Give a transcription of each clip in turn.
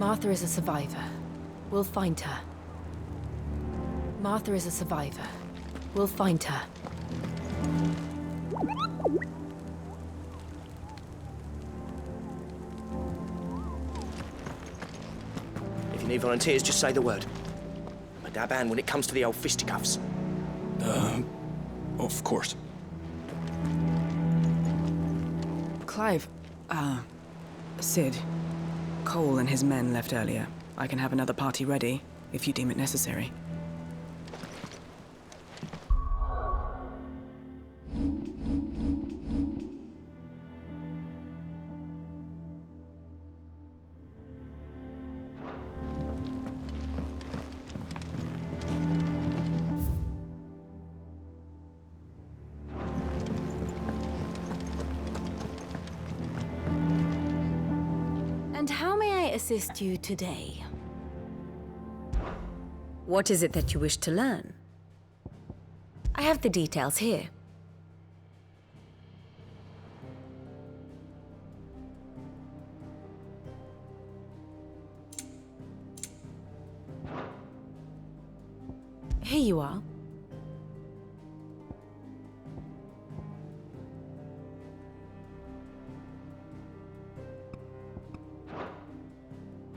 Martha is a survivor. We'll find her. Martha is a survivor. We'll find her. If you need volunteers, just say the word. I'm a dab hand when it comes to the old fisticuffs. Of course. Clive, Sid. Cole and his men left earlier. I can have another party ready, if you deem it necessary. And how may I assist you today? What is it that you wish to learn? I have the details here. Here you are.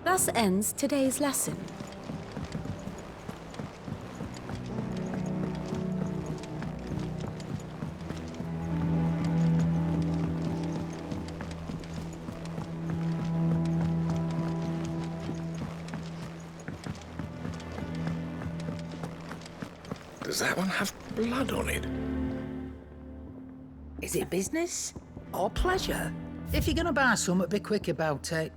Thus ends today's lesson. Does that one have blood on it? Is it business or pleasure? If you're gonna buy something, be quick about it.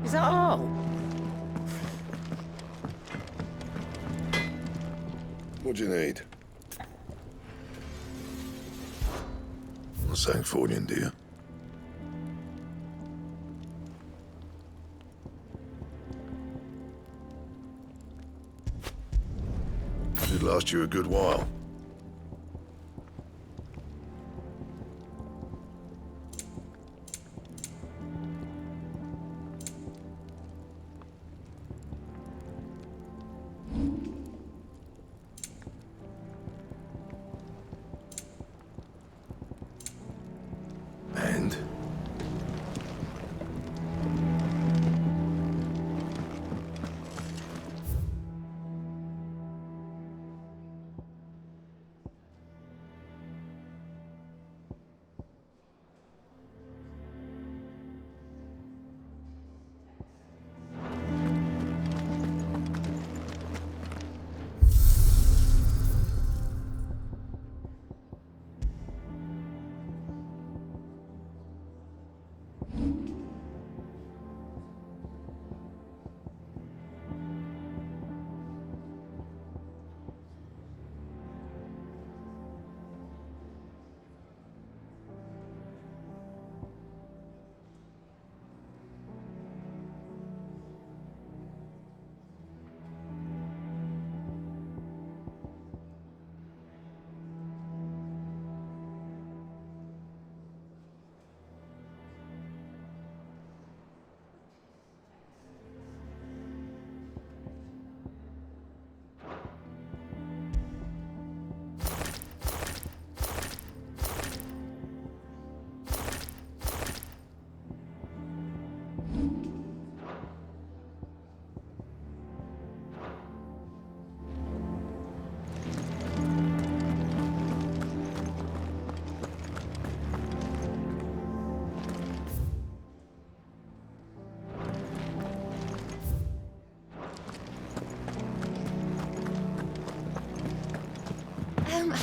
Is that all? What do you need? Something for you, dear. Should last you a good while. And?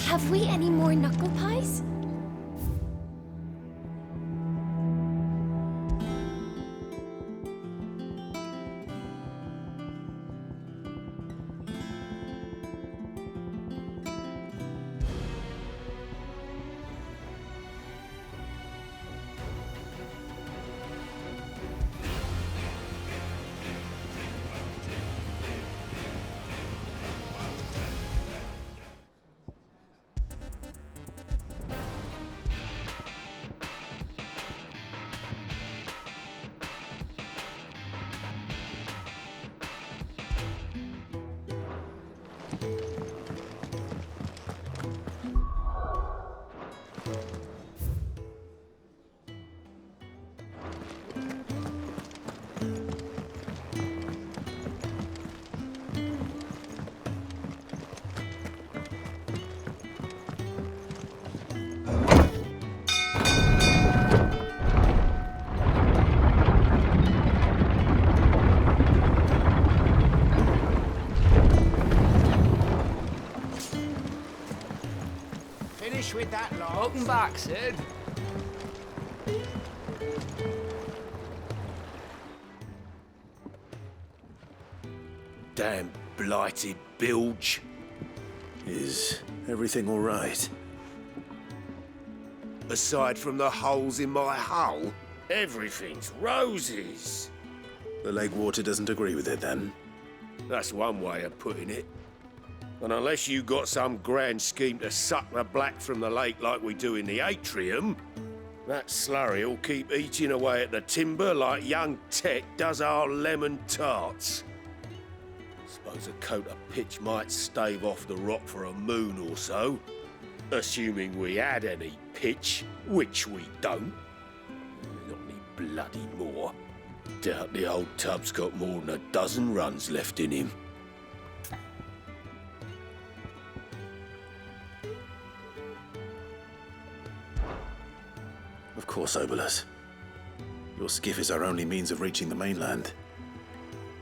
Have we any more knuckle pies? Finish with that lot. Welcome back, Sid. Damn blighted bilge. Is everything all right? Aside from the holes in my hull, everything's roses. The lake water doesn't agree with it, then? That's one way of putting it. And unless you got some grand scheme to suck the black from the lake like we do in the atrium, that slurry'll keep eating away at the timber like young Tech does our lemon tarts. Suppose a coat of pitch might stave off the rock for a moon or so, assuming we had any pitch, which we don't. Not any bloody more. Doubt the old tub's got more than a dozen runs left in him. Of course, Obolus. Your skiff is our only means of reaching the mainland.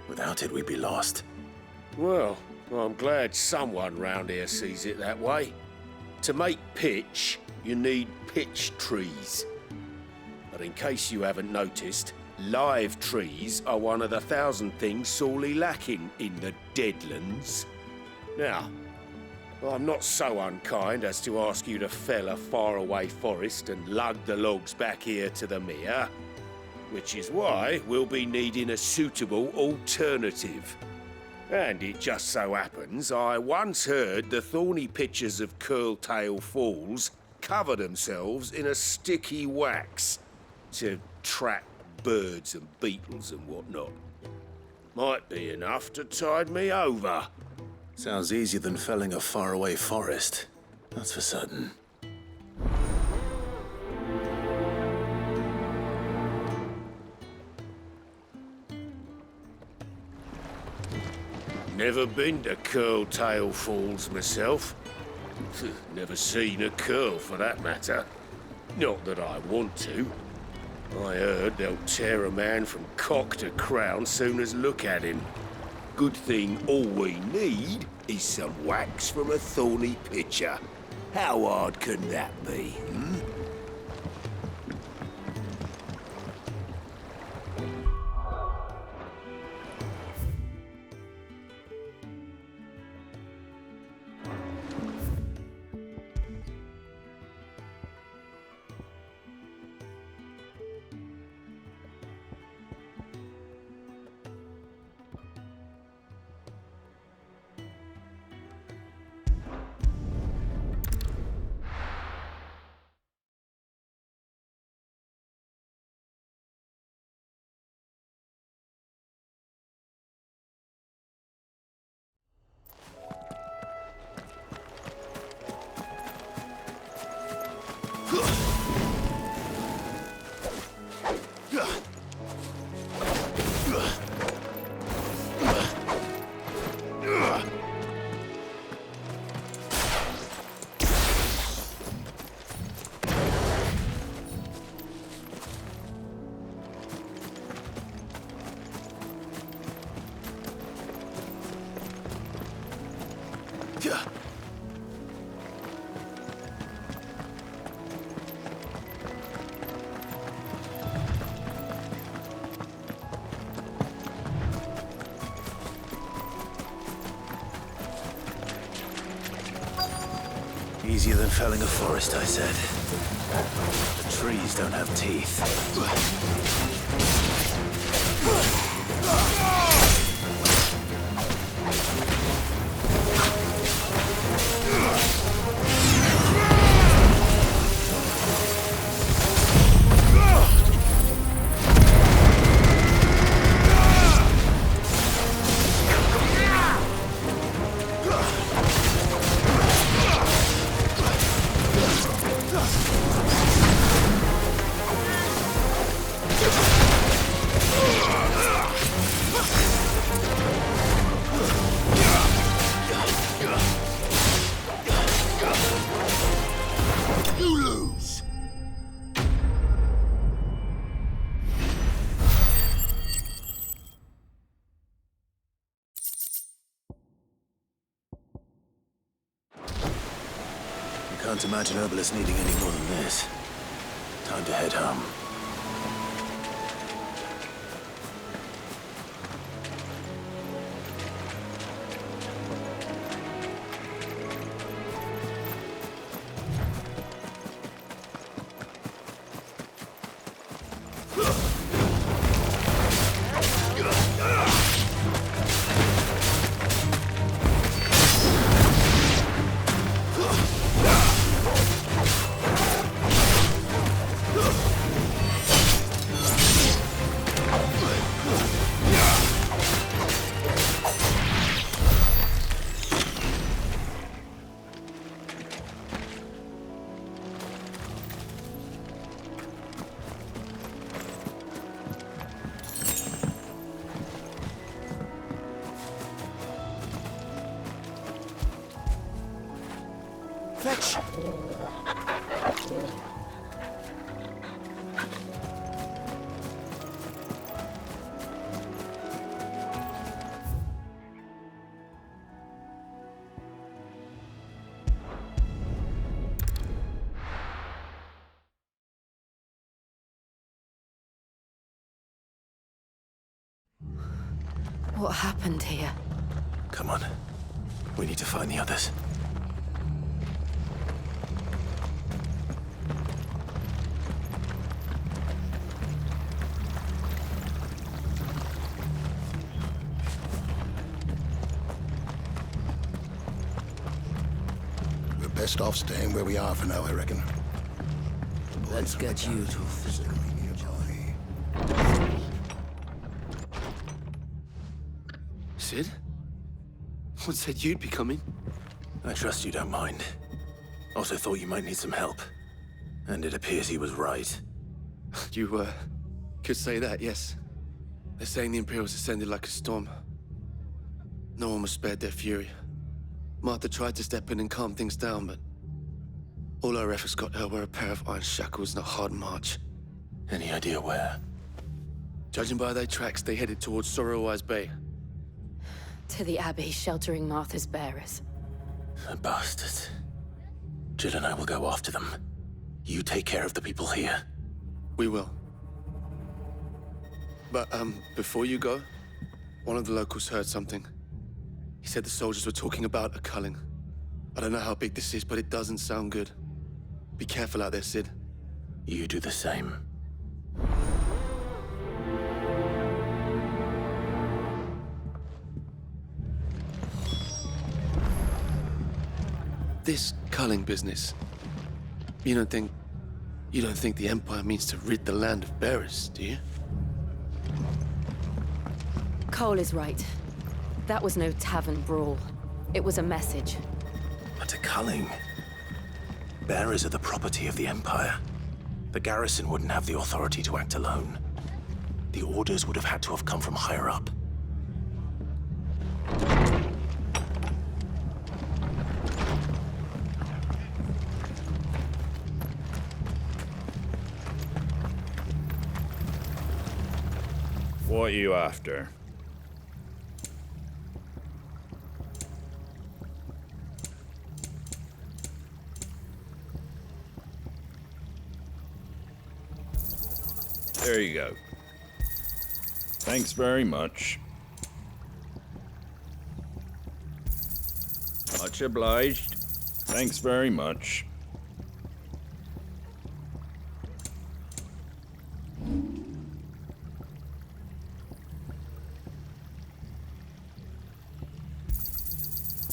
Without it, we'd be lost. Well, I'm glad someone round here sees it that way. To make pitch, you need pitch trees. But in case you haven't noticed, live trees are one of the 1,000 things sorely lacking in the Deadlands. Now, I'm not so unkind as to ask you to fell a faraway forest and lug the logs back here to the mere, which is why we'll be needing a suitable alternative. And it just so happens I once heard the thorny pitchers of Curltail Falls cover themselves in a sticky wax to trap birds and beetles and whatnot. Might be enough to tide me over. Sounds easier than felling a faraway forest. That's for certain. Never been to Curltail Falls myself. Never seen a curl for that matter. Not that I want to. I heard they'll tear a man from cock to crown soon as look at him. Good thing all we need is some wax from a thorny pitcher. How hard can that be, hmm? Easier than felling a forest, I said. The trees don't have teeth. Can't imagine Herbalist needing any more than this. Time to head home. Fetch! What happened here? Come on. We need to find the others. We're best off staying where we are for now, I reckon. Let's get you to Physically nearby. Sid? What said you'd be coming? I trust you don't mind. Also thought you might need some help. And it appears he was right. You, could say that, yes. They're saying the Imperials ascended like a storm. No one was spared their fury. Martha tried to step in and calm things down, but all our efforts got her were a pair of iron shackles and a hard march. Any idea where? Judging by their tracks, they headed towards Sorrowwise Bay. To the Abbey, sheltering Martha's bearers. The bastards. Jill and I will go after them. You take care of the people here. We will. But, before you go, one of the locals heard something. He said the soldiers were talking about a culling. I don't know how big this is, but it doesn't sound good. Be careful out there, Sid. You do the same. This culling business. You don't think the Empire means to rid the land of bearers, do you? Cole is right. That was no tavern brawl. It was a message. But a culling. Bearers are the property of the Empire. The garrison wouldn't have the authority to act alone. The orders would have had to have come from higher up. What are you after? There you go. Thanks very much. Much obliged. Thanks very much.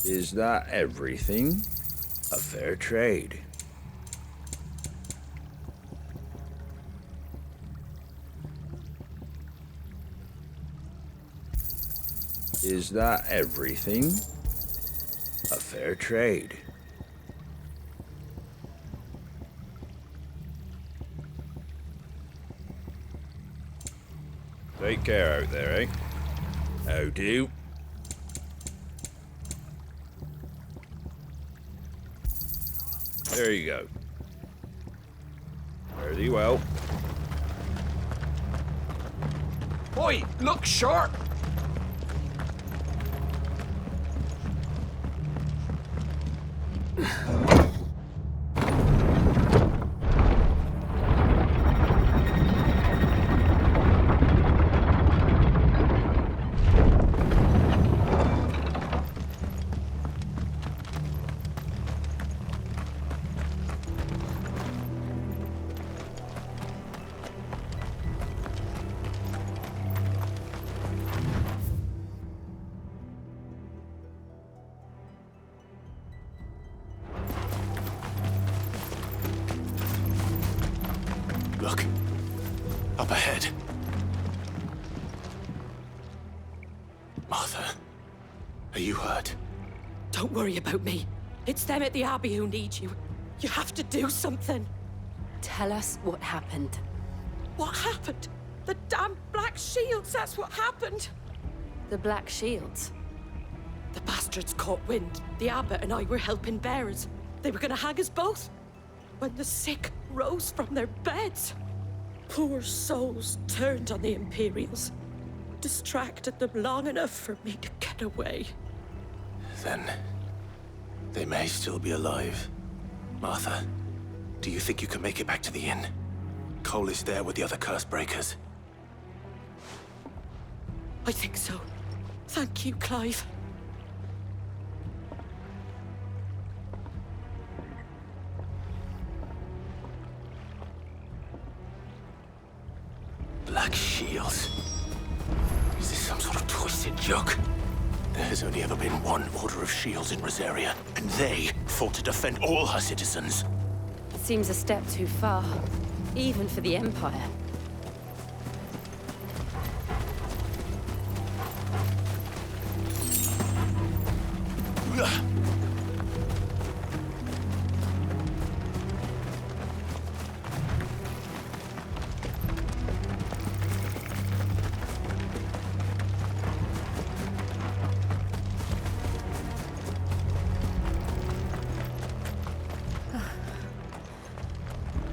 Is that everything? A fair trade. Is that everything? A fair trade. Take care out there, eh? How do? There you go. Fare thee well. Boy, look sharp! Look. Up ahead. Martha, are you hurt? Don't worry about me. It's them at the Abbey who need you. You have to do something. Tell us what happened. What happened? The damn Black Shields, that's what happened. The Black Shields? The bastards caught wind. The abbot and I were helping bearers. They were gonna hang us both. When the sick rose from their beds, poor souls turned on the Imperials. Distracted them long enough for me to get away. Then they may still be alive. Martha, do you think you can make it back to the inn? Cole is there with the other curse breakers. I think so. Thank you, Clive. Black Shields. Is this some sort of twisted joke? There has only ever been one Order of Shields in Rosaria, and they fought to defend all her citizens. It seems a step too far, even for the Empire.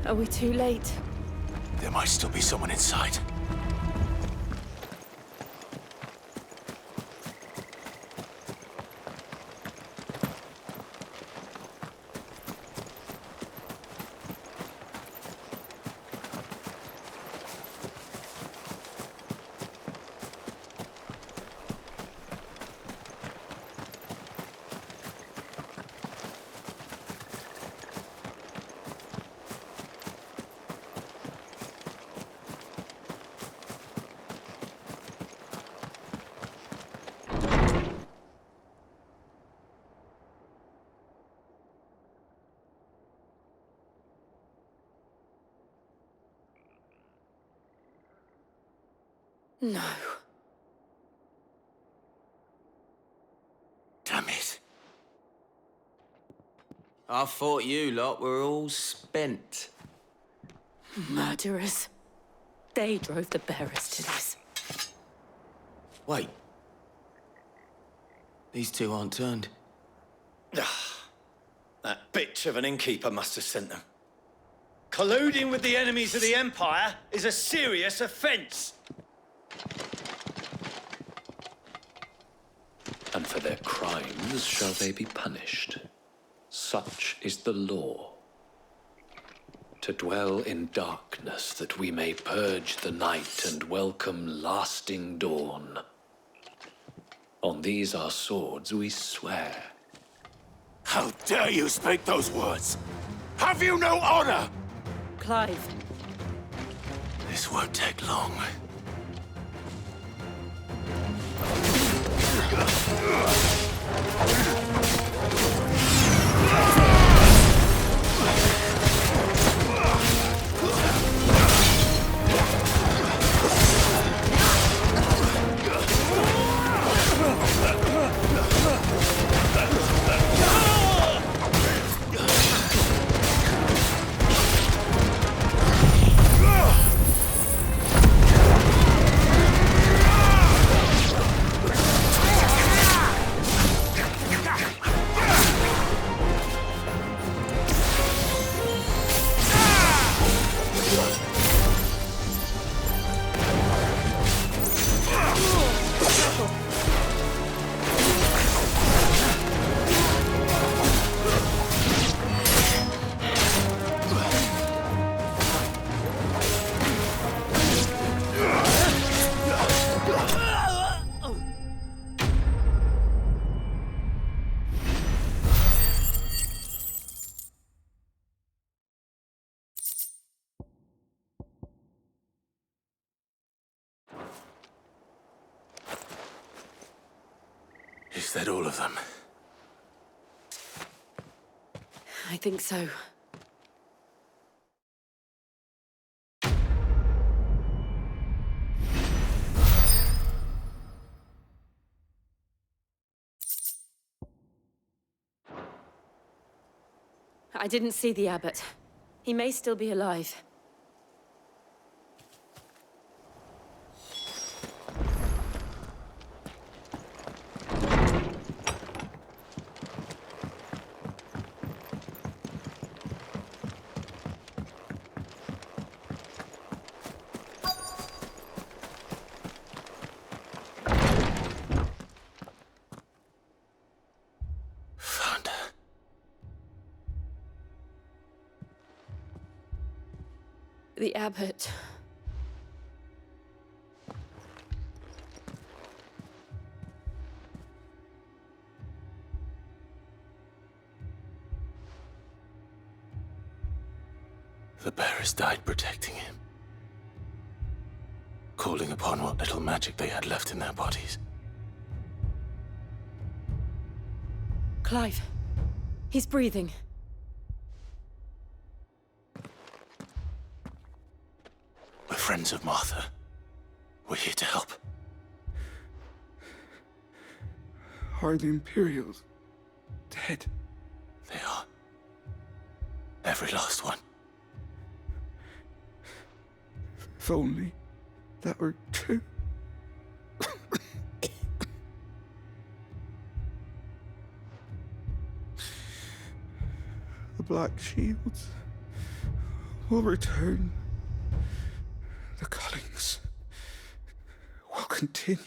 Are we too late? There might still be someone inside. No. Damn it. I thought you lot were all spent. Murderers. They drove the bearers to this. Wait. These two aren't turned. That bitch of an innkeeper must have sent them. Colluding with the enemies of the Empire is a serious offence. And for their crimes shall they be punished. Such is the law. To dwell in darkness that we may purge the night and welcome lasting dawn. On these our swords we swear. How dare you speak those words? Have you no honor? Clive. This won't take long. Is that all of them? I think so. I didn't see the abbot. He may still be alive. The abbot. The bearers died protecting him, calling upon what little magic they had left in their bodies. Clive. He's breathing. We're friends of Martha. We're here to help. Are the Imperials dead? They are. Every last one. If only that were true. The Black Shields will return. The Cullings will continue.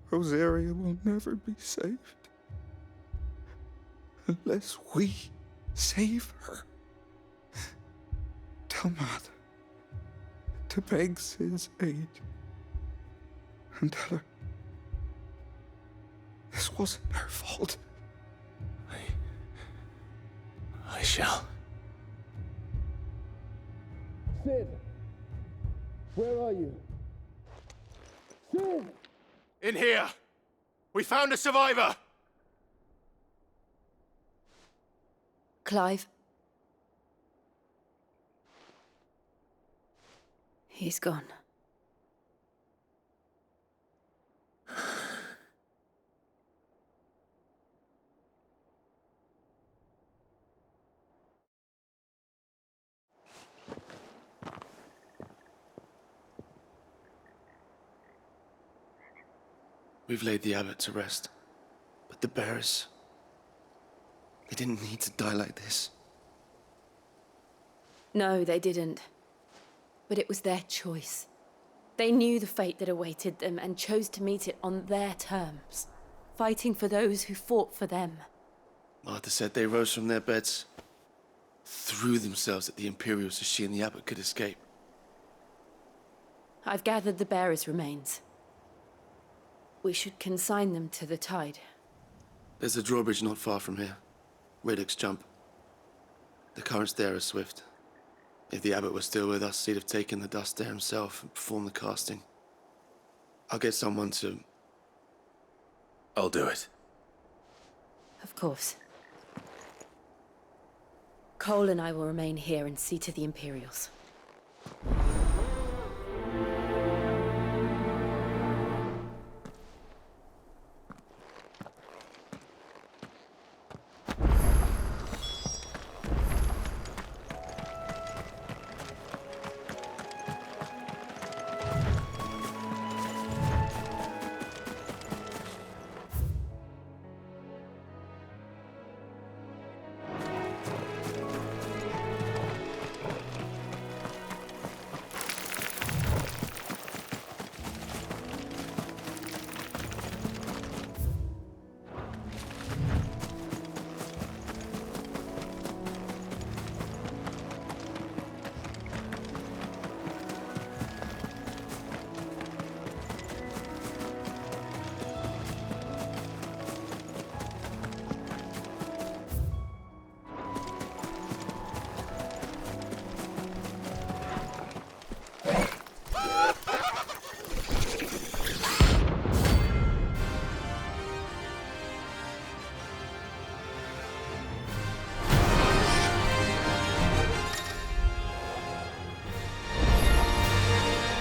Rosaria will never be saved unless we save her. Tell Martha to beg Sid's aid and tell her this wasn't her fault. I shall. Sid! Where are you? Sid! In here! We found a survivor! Clive. He's gone. We've laid the abbot to rest, but the bearers, they didn't need to die like this. No, they didn't. But it was their choice. They knew the fate that awaited them and chose to meet it on their terms, fighting for those who fought for them. Martha said they rose from their beds, threw themselves at the Imperials so she and the abbot could escape. I've gathered the bearers' remains. We should consign them to the tide. There's a drawbridge not far from here. Radix Jump. The currents there are swift. If the abbot was still with us, he'd have taken the dust there himself and performed the casting. I'll get someone to... I'll do it. Of course. Cole and I will remain here and see to the Imperials.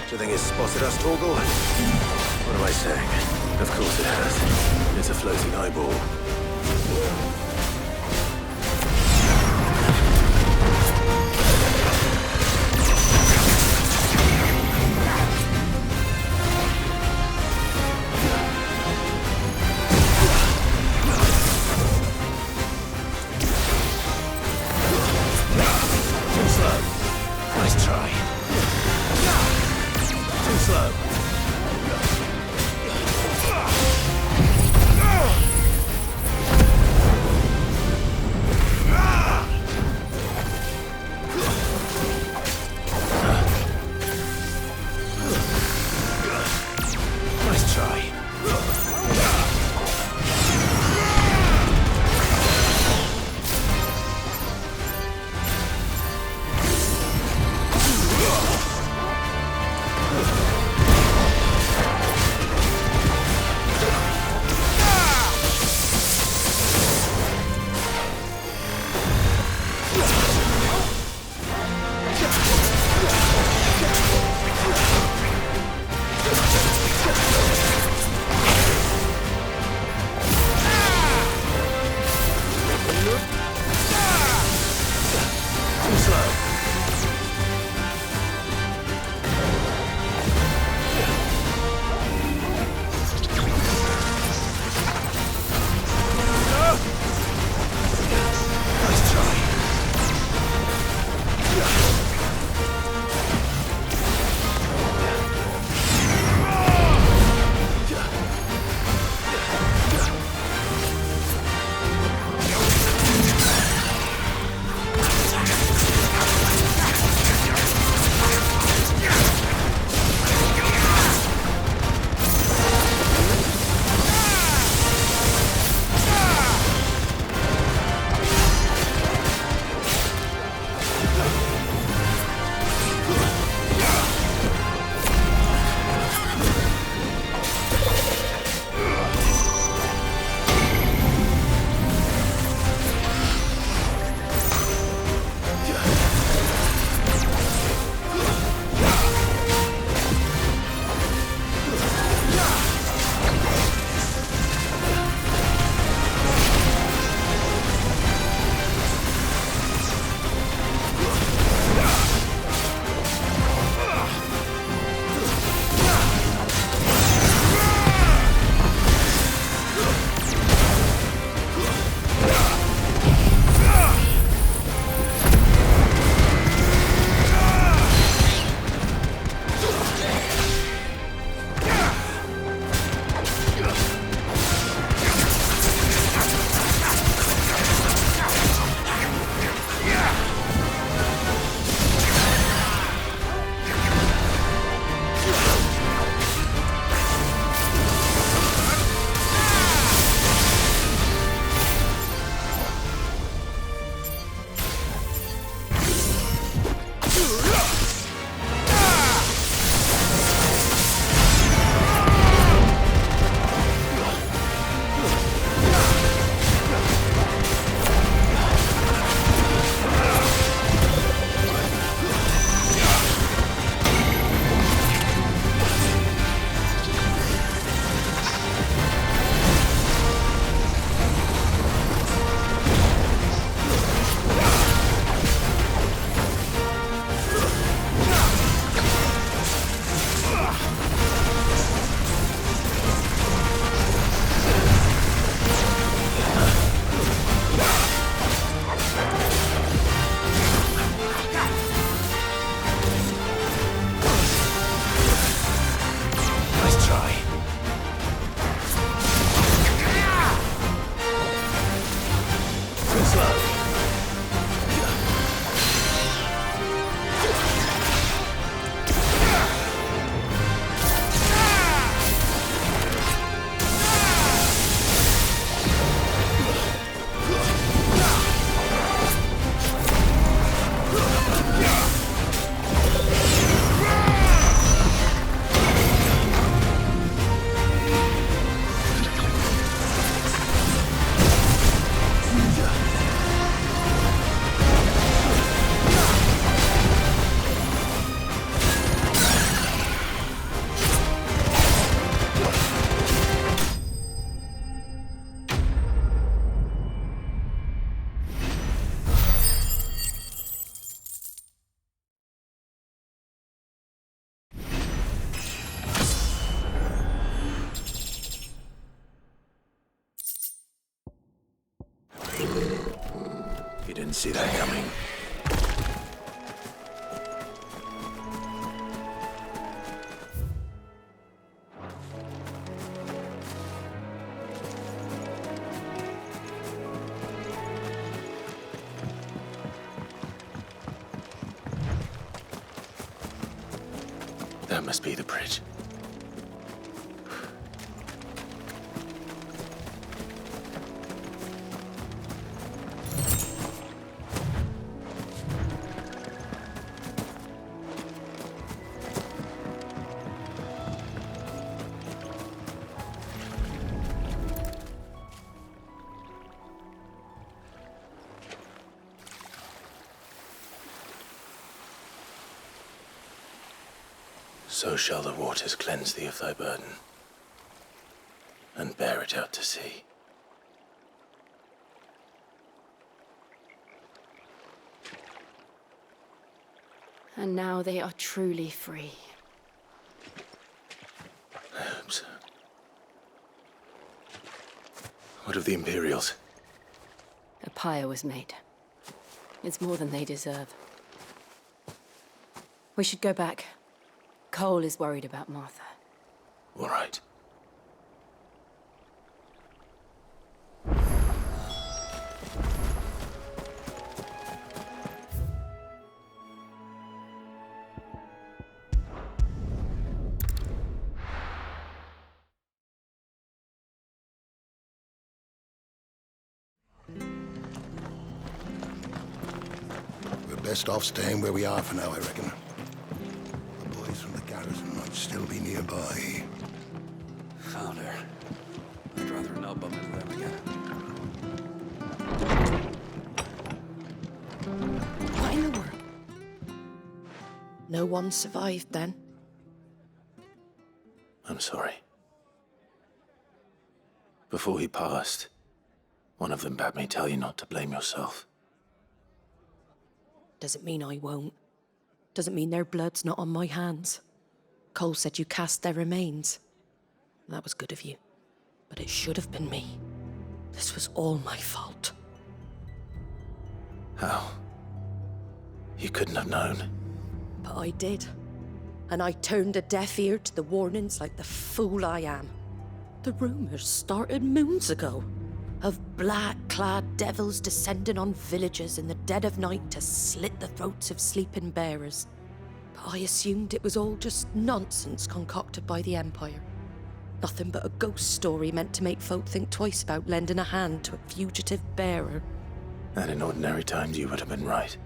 Do you think it's spotted us, Torgal? What am I saying? Of course it has. It's a floating eyeball. Too slow. Nice try. You didn't see that coming. That must be the bridge. So shall the waters cleanse thee of thy burden, and bear it out to sea. And now they are truly free. I hope so. What of the Imperials? A pyre was made. It's more than they deserve. We should go back. Cole is worried about Martha. All right. We're best off staying where we are for now, I reckon. The boys from the garrison might still be nearby. Found her. I'd rather not bump into them again. What in the world? No one survived then? I'm sorry. Before he passed, one of them bade me tell you not to blame yourself. Doesn't mean I won't. Doesn't mean their blood's not on my hands. Cole said you cast their remains. That was good of you. But it should have been me. This was all my fault. How? You couldn't have known. But I did. And I turned a deaf ear to the warnings like the fool I am. The rumors started moons ago. Of black-clad devils descending on villages in the dead of night to slit the throats of sleeping bearers. But I assumed it was all just nonsense concocted by the Empire. Nothing but a ghost story meant to make folk think twice about lending a hand to a fugitive bearer. And in ordinary times you would have been right.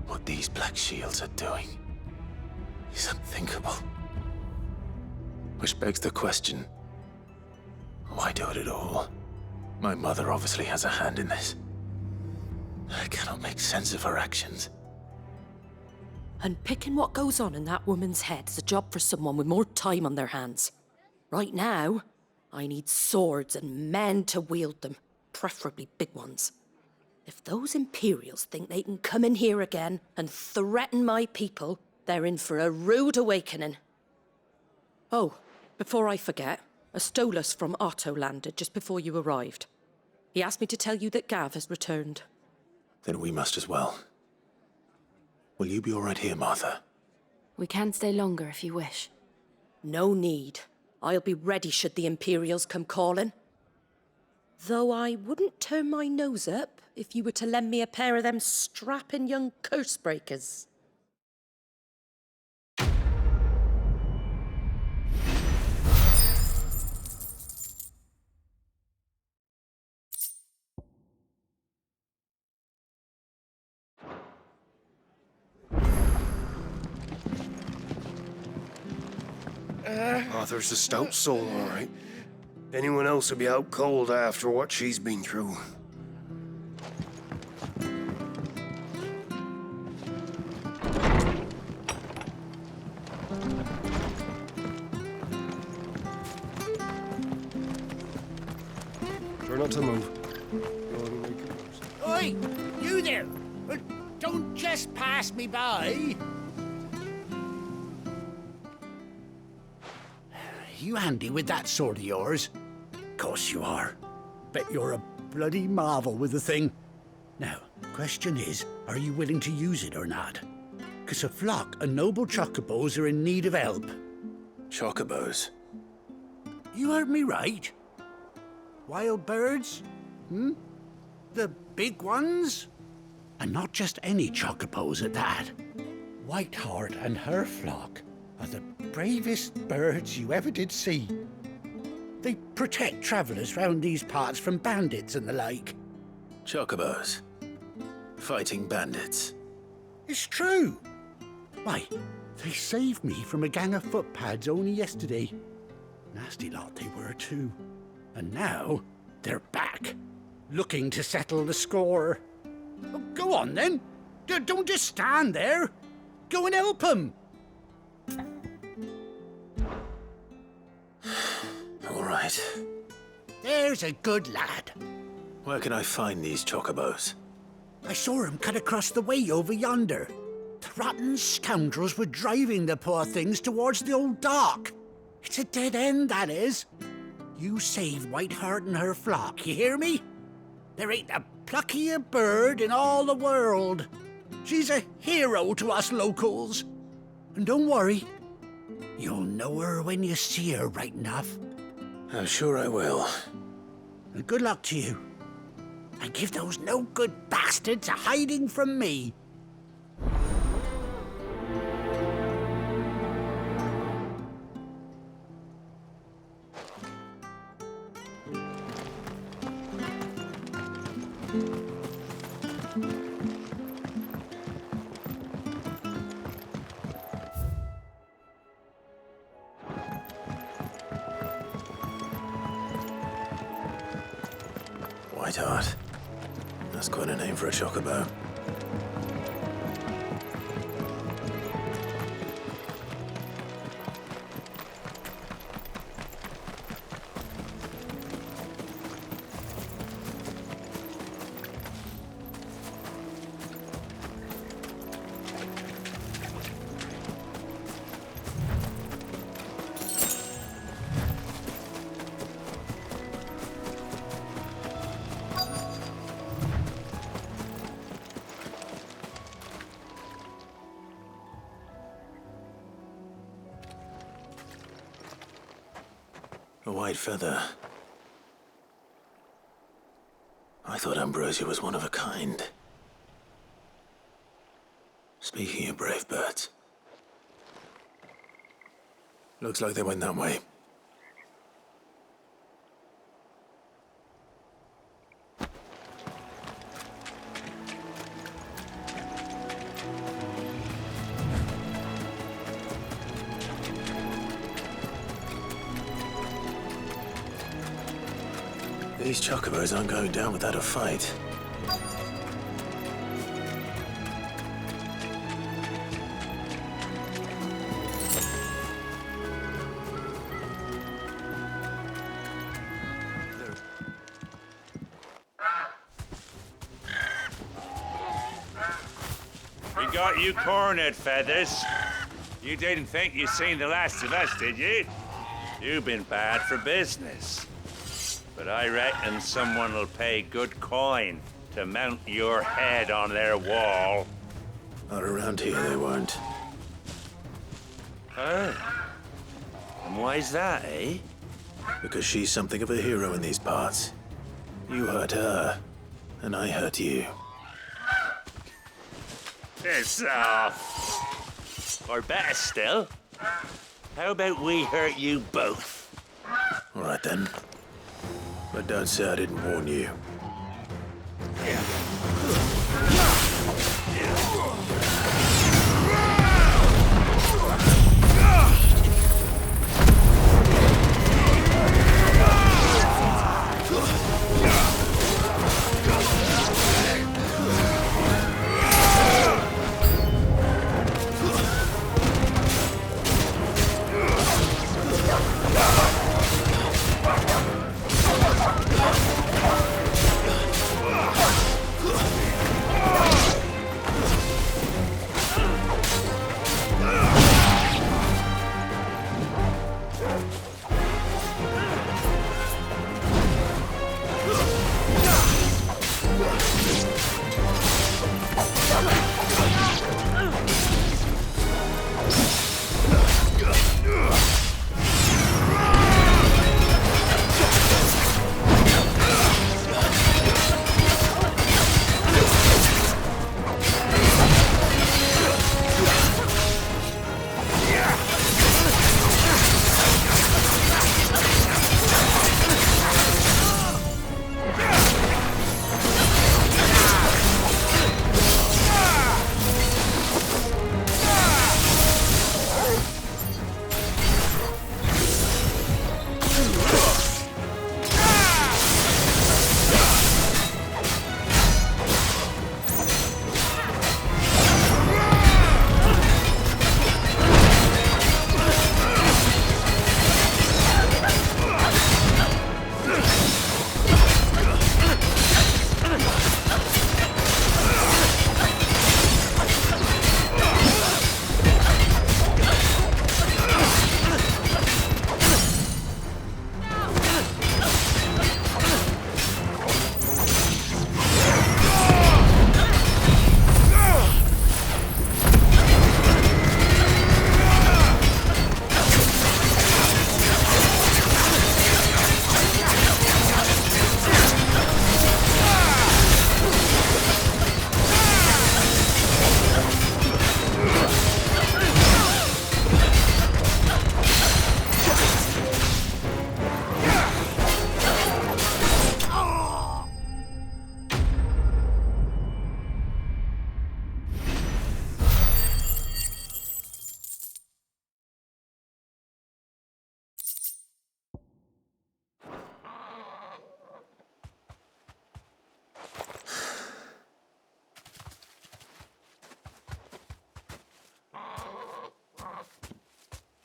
What these Black Shields are doing is unthinkable. Which begs the question, why do it at all? My mother obviously has a hand in this. I cannot make sense of her actions. And picking what goes on in that woman's head is a job for someone with more time on their hands. Right now, I need swords and men to wield them, preferably big ones. If those Imperials think they can come in here again and threaten my people, they're in for a rude awakening. Oh, before I forget, a Stolas from Otto landed just before you arrived. He asked me to tell you that Gav has returned. Then we must as well. Will you be all right here, Martha? We can stay longer if you wish. No need. I'll be ready should the Imperials come calling. Though I wouldn't turn my nose up if you were to lend me a pair of them strapping young curse breakers. Arthur's a stout soul, all right. Anyone else would be out cold after what she's been through. Try not to move. Oi! You there! Don't just pass me by! You handy with that sword of yours? Course you are. Bet you're a bloody marvel with the thing. Now, question is, are you willing to use it or not? 'Cause a flock of noble chocobos are in need of help. Chocobos? You heard me right. Wild birds? The big ones? And not just any chocobos at that. Whiteheart and her flock are the bravest birds you ever did see. They protect travellers round these parts from bandits and the like. Chocobos? Fighting bandits? It's true. Why, they saved me from a gang of footpads only yesterday. Nasty lot they were too. And now, they're back, looking to settle the score. Oh, go on then. Don't just stand there. Go and help them. All right. There's a good lad. Where can I find these chocobos? I saw him cut across the way over yonder. rotten scoundrels were driving the poor things towards the old dock. It's a dead end, that is. You save Whiteheart and her flock, you hear me? There ain't a pluckier bird in all the world. She's a hero to us locals. And don't worry, you'll know her when you see her right enough. I'm sure I will. And good luck to you. And give those no-good bastards a hiding from me. Whiteheart. That's quite a name for a chocobo. A white feather. I thought Ambrosia was one of a kind. Speaking of brave birds. Looks like they went that way. These chocobos aren't going down without a fight. We got you cornered, Feathers. You didn't think you'd seen the last of us, did you? You've been bad for business. But I reckon someone will pay good coin to mount your head on their wall. Not around here, they won't. Oh. And why's that, eh? Because she's something of a hero in these parts. You hurt her, and I hurt you. Piss off. Or better still, how about we hurt you both? All right, then. But don't say I didn't warn you.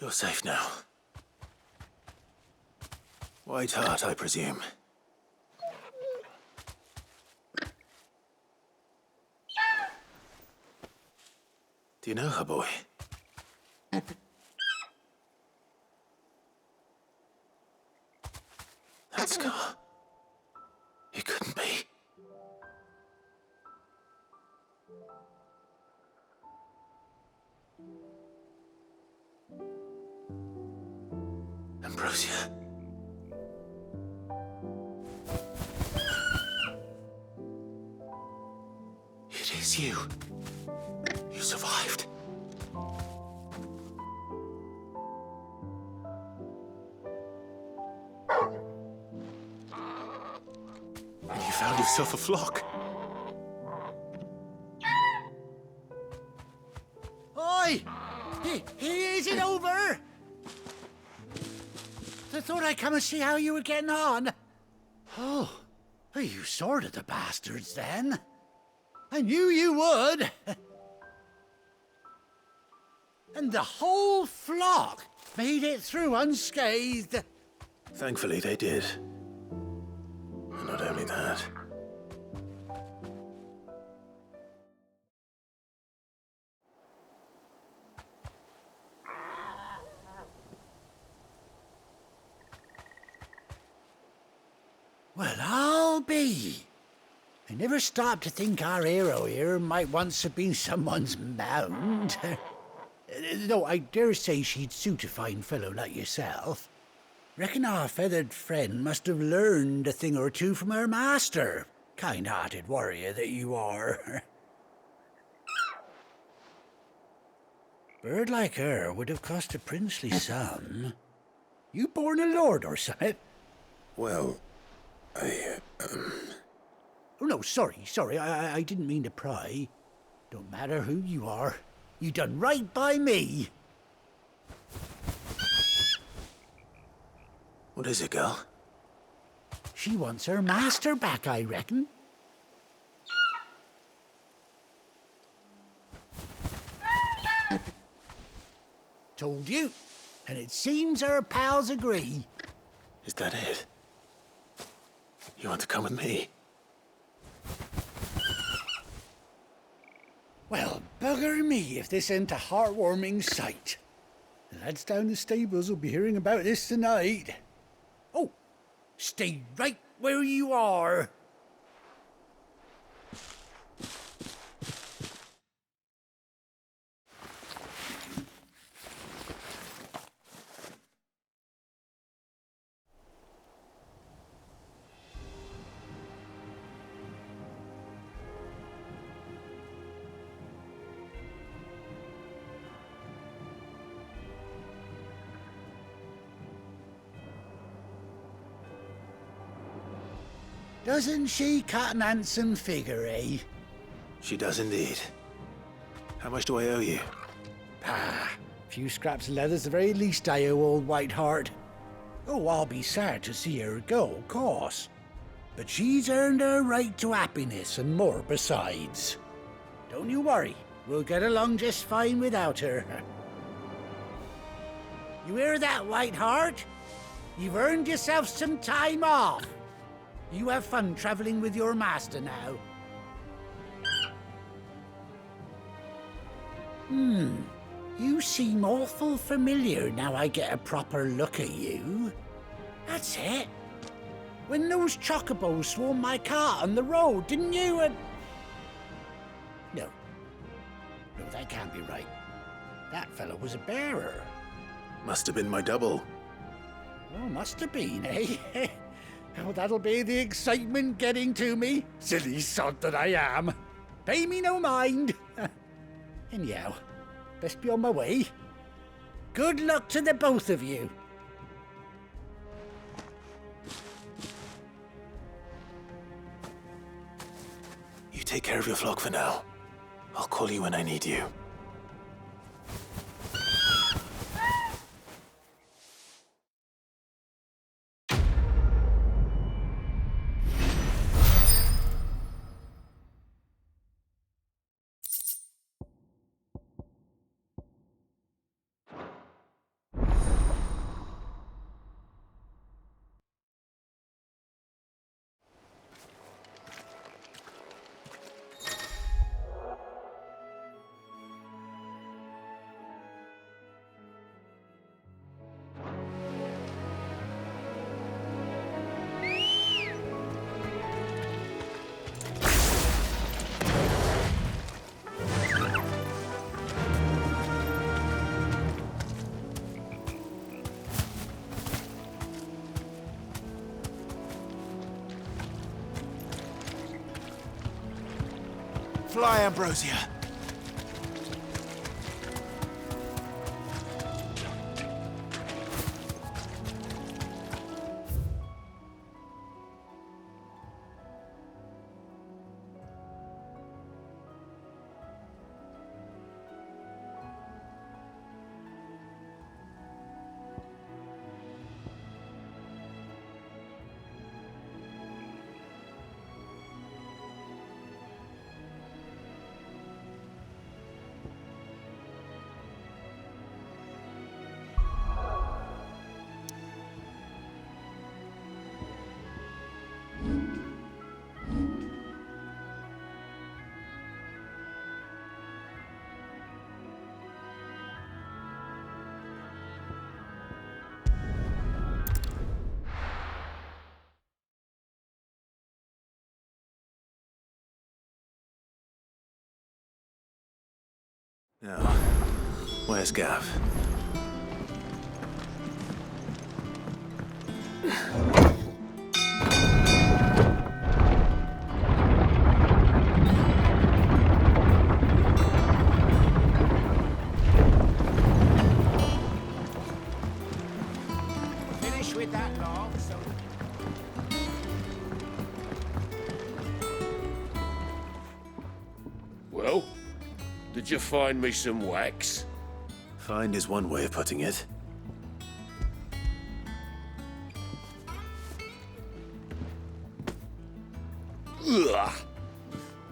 You're safe now. White Hart, I presume. Do you know her, boy? That scar. It couldn't be. Ambrosia. It is you. You survived. And you found yourself a flock. Oi! Is it over? I thought I'd come and see how you were getting on. Oh, you sorted the bastards then. I knew you would. And the whole flock made it through unscathed. Thankfully, they did. And not only that. Well, I'll be. I never stopped to think our hero here might once have been someone's mount. Though I dare say she'd suit a fine fellow like yourself. Reckon our feathered friend must have learned a thing or two from her master. Kind-hearted warrior that you are. Bird like her would have cost a princely sum. You born a lord or something? Well, Oh, no, sorry. I didn't mean to pry. Don't matter who you are. You done right by me. What is it, girl? She wants her master back, I reckon. Told you. And it seems her pals agree. Is that it? You want to come with me? Well, bugger me if this ain't a heartwarming sight. The lads down the stables will be hearing about this tonight. Oh, stay right where you are. Doesn't she cut an handsome figure, eh? She does indeed. How much do I owe you? A few scraps of leather's the very least I owe old White Hart. Oh, I'll be sad to see her go, of course. But she's earned her right to happiness and more besides. Don't you worry, we'll get along just fine without her. You hear that, White Hart? You've earned yourself some time off. You have fun traveling with your master now. You seem awful familiar now I get a proper look at you. That's it. When those chocobos swarmed my cart on the road, didn't you? No, that can't be right. That fellow was a bearer. Must have been my double. Oh, must have been, eh? Oh, that'll be the excitement getting to me. Silly sod that I am. Pay me no mind. Anyhow, best be on my way. Good luck to the both of you. You take care of your flock for now. I'll call you when I need you. Fly, Ambrosia. Now, where's Gav? Finish with that log, so... Well, did you find me some wax? Find is one way of putting it. Ugh!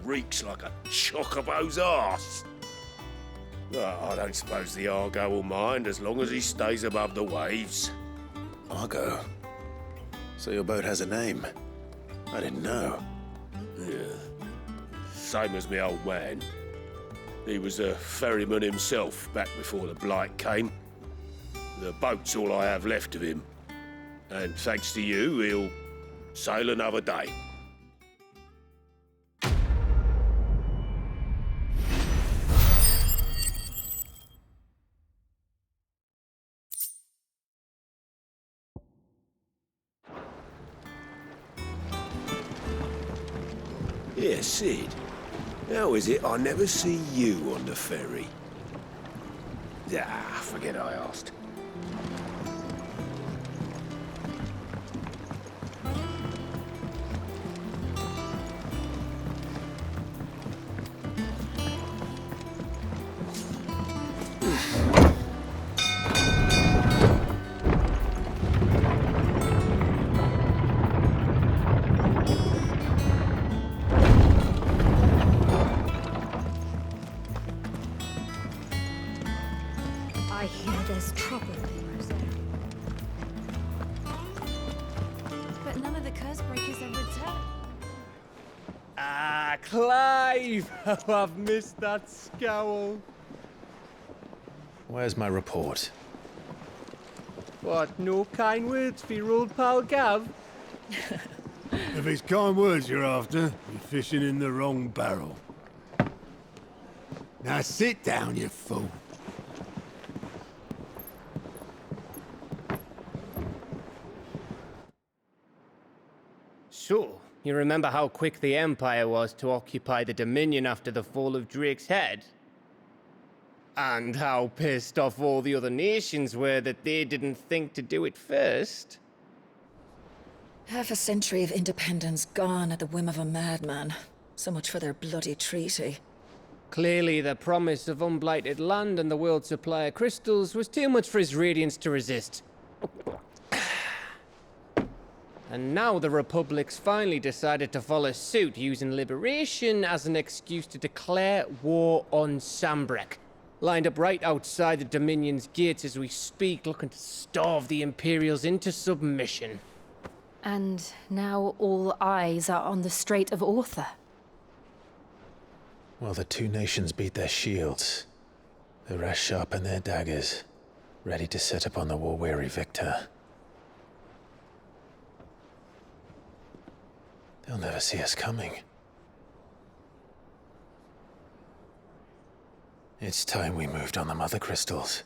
Reeks like a chocobo's arse. I don't suppose the Argo will mind as long as he stays above the waves. Argo? So your boat has a name? I didn't know. Yeah. Same as me old man. He was a ferryman himself back before the Blight came. The boat's all I have left of him. And thanks to you, he'll sail another day. Yeah, Sid. How is it I never see you on the ferry? Ah, forget I asked. I hear there's trouble. But none of the curse breakers have returned. Ah, Clive! Oh, I've missed that scowl. Where's my report? What, no kind words for your old pal Gav? If it's kind words you're after, you're fishing in the wrong barrel. Now sit down, you fool. So, you remember how quick the Empire was to occupy the Dominion after the fall of Drake's head? And how pissed off all the other nations were that they didn't think to do it first? Half a century of independence gone at the whim of a madman. So much for their bloody treaty. Clearly, the promise of unblighted land and the world's supply of crystals was too much for his radiance to resist. And now the Republic's finally decided to follow suit, using liberation as an excuse to declare war on Sambrek. Lined up right outside the Dominion's gates as we speak, looking to starve the Imperials into submission. And now all eyes are on the Strait of Author. Well, the two nations beat their shields. The rest sharpen their daggers, ready to set upon the war-weary victor. They'll never see us coming. It's time we moved on the Mother Crystals.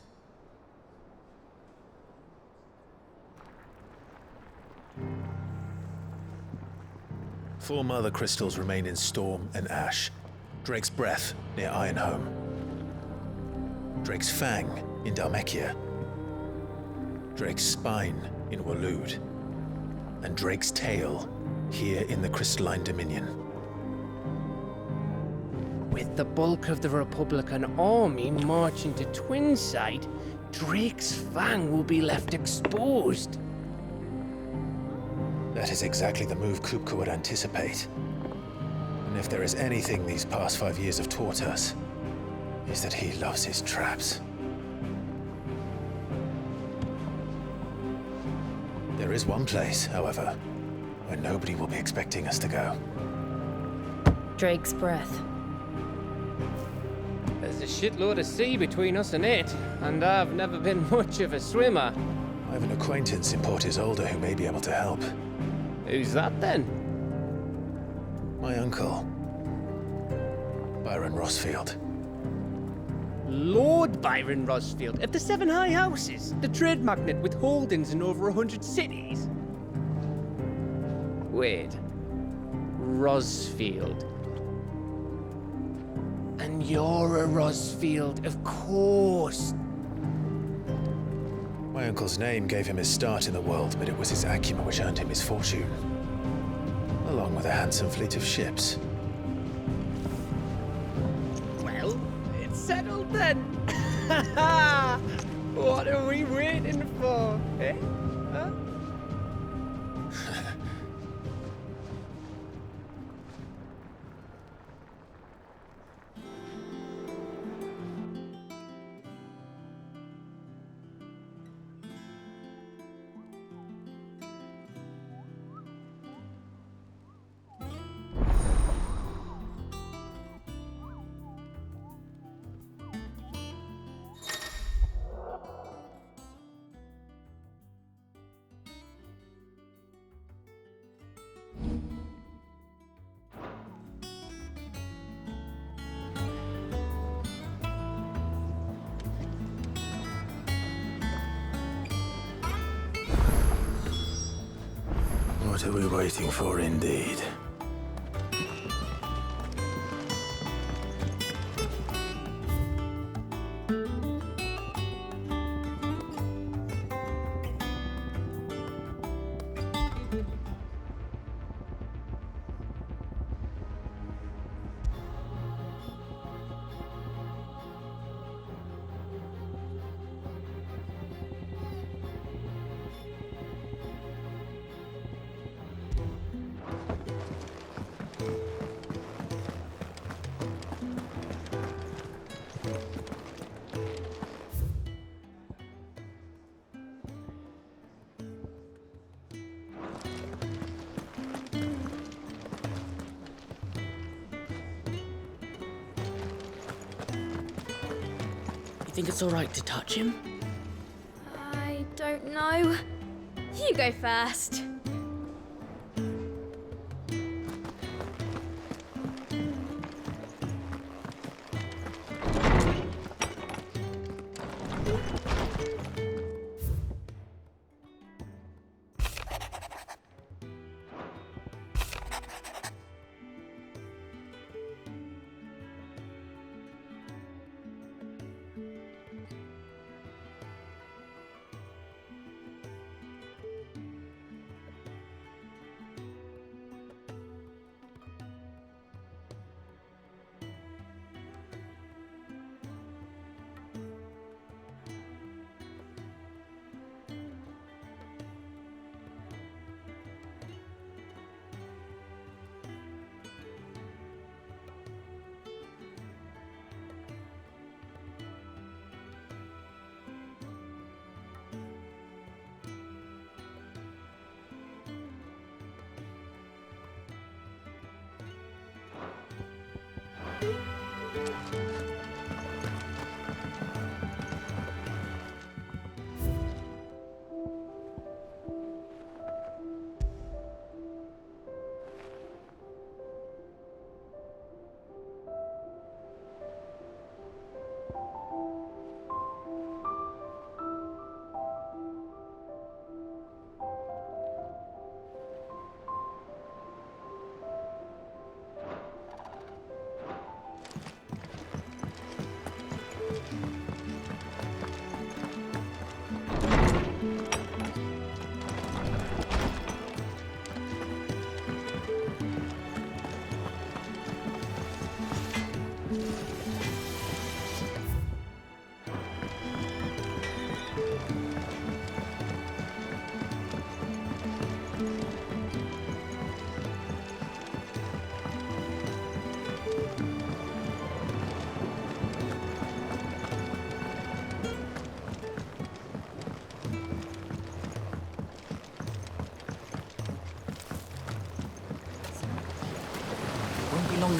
Four Mother Crystals remain in Storm and Ash. Drake's Breath near Ironhome. Drake's Fang in Dhalmekia. Drake's Spine in Waloed. And Drake's Tail here in the Crystalline Dominion. With the bulk of the Republican army marching to Twinside, Drake's Fang will be left exposed. That is exactly the move Kupka would anticipate. And if there is anything these past 5 years have taught us, is that he loves his traps. There is one place, however, where nobody will be expecting us to go. Drake's Breath. There's a shitload of sea between us and it, and I've never been much of a swimmer. I have an acquaintance in Port Isolde who may be able to help. Who's that then? My uncle, Byron Rossfield. Lord Byron Rossfield of the Seven High Houses, the trade magnate with holdings in over 100 cities. Wait, Rossfield. And you're a Rossfield, of course. My uncle's name gave him his start in the world, but it was his acumen which earned him his fortune, along with a handsome fleet of ships. Well, it's settled then. What are we waiting for, eh? Huh? What are we waiting for, indeed? Think it's all right to touch him? I don't know. You go first.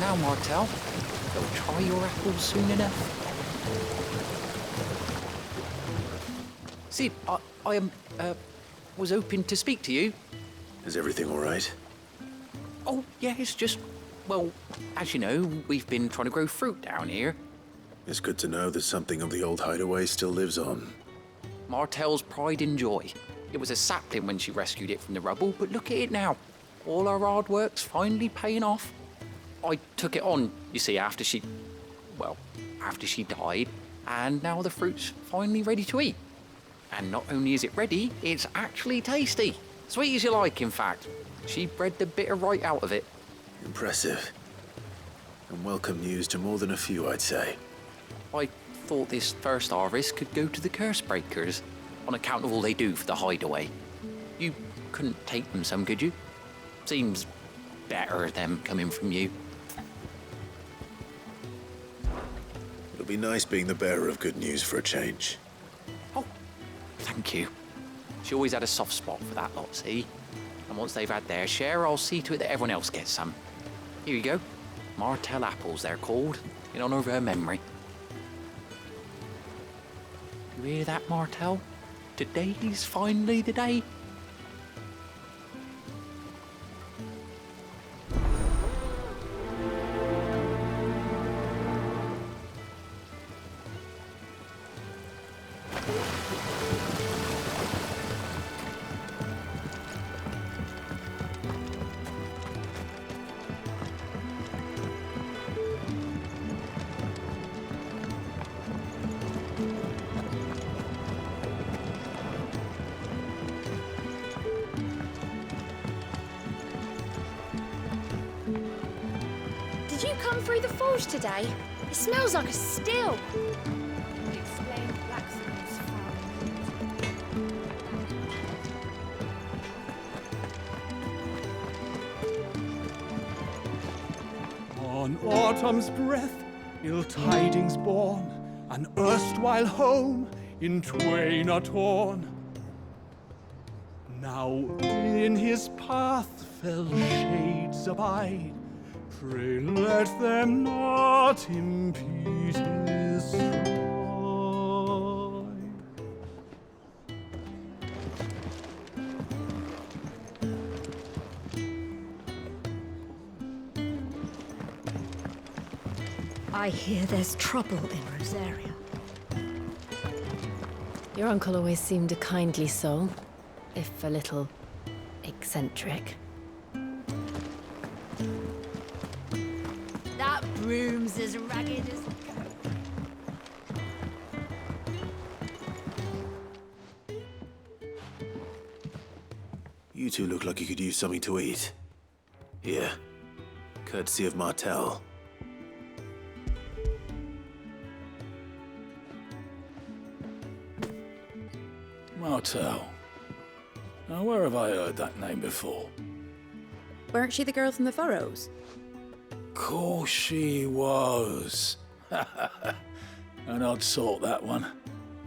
now, Martel. You'll try your apples soon enough. Sid, I was hoping to speak to you. Is everything all right? Oh, yeah, it's just, well, as you know, we've been trying to grow fruit down here. It's good to know that something of the old hideaway still lives on. Martel's pride and joy. It was a sapling when she rescued it from the rubble, but look at it now. All our hard work's finally paying off. I took it on, you see, after she died, and now the fruit's finally ready to eat. And not only is it ready, it's actually tasty. Sweet as you like, in fact. She bred the bitter right out of it. Impressive. And welcome news to more than a few, I'd say. I thought this first harvest could go to the curse breakers, on account of all they do for the hideaway. You couldn't take them some, could you? Seems better them coming from you. It'll be nice being the bearer of good news for a change. Thank you. She always had a soft spot for that lot, see? And once they've had their share, I'll see to it that everyone else gets some. Here you go. Martel apples, they're called, in honor of her memory. You hear that, Martel? Today's finally the day. Did you come through the forge today? It smells like a still. Explain blacksmith's On autumn's breath, ill tidings born, an erstwhile home in twain are torn. Now in his path fell shades abide. Pray let them not impede his stride. I hear there's trouble in Rosaria. Your uncle always seemed a kindly soul, if a little eccentric. That broom's as ragged as... You two look like you could use something to eat. Here, courtesy of Martel. Martel. Now, where have I heard that name before? Weren't she the girl from the Furrows? Course she was. An odd sort, that one.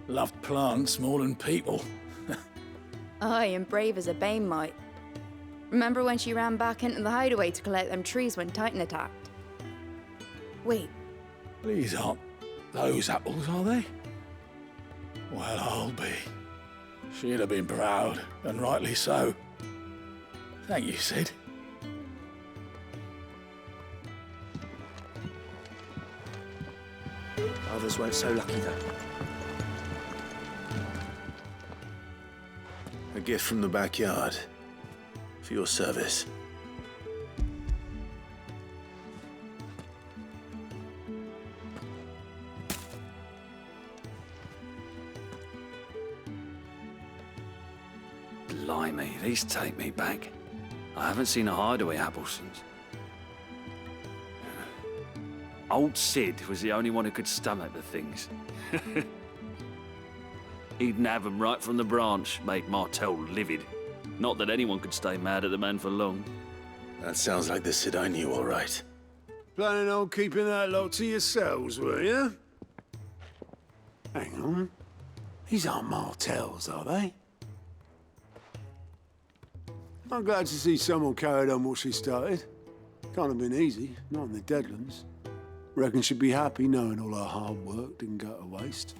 Loved plants more than people. Aye, and brave as a bane might. Remember when she ran back into the hideaway to collect them trees when Titan attacked? Wait. These aren't those apples, are they? Well, I'll be. She'd have been proud, and rightly so. Thank you, Sid. Others weren't so lucky, though. A gift from the backyard. For your service. Blimey, these take me back. I haven't seen a hideaway apple since. Old Sid was the only one who could stomach the things. He'd nab 'em right from the branch, made Martel livid. Not that anyone could stay mad at the man for long. That sounds like the Sid I knew, all right. Planning on keeping that lot to yourselves, were you? Hang on. These aren't Martels, are they? I'm glad to see someone carried on what she started. Can't have been easy, not in the Deadlands. Reckon she'd be happy knowing all her hard work didn't go to waste.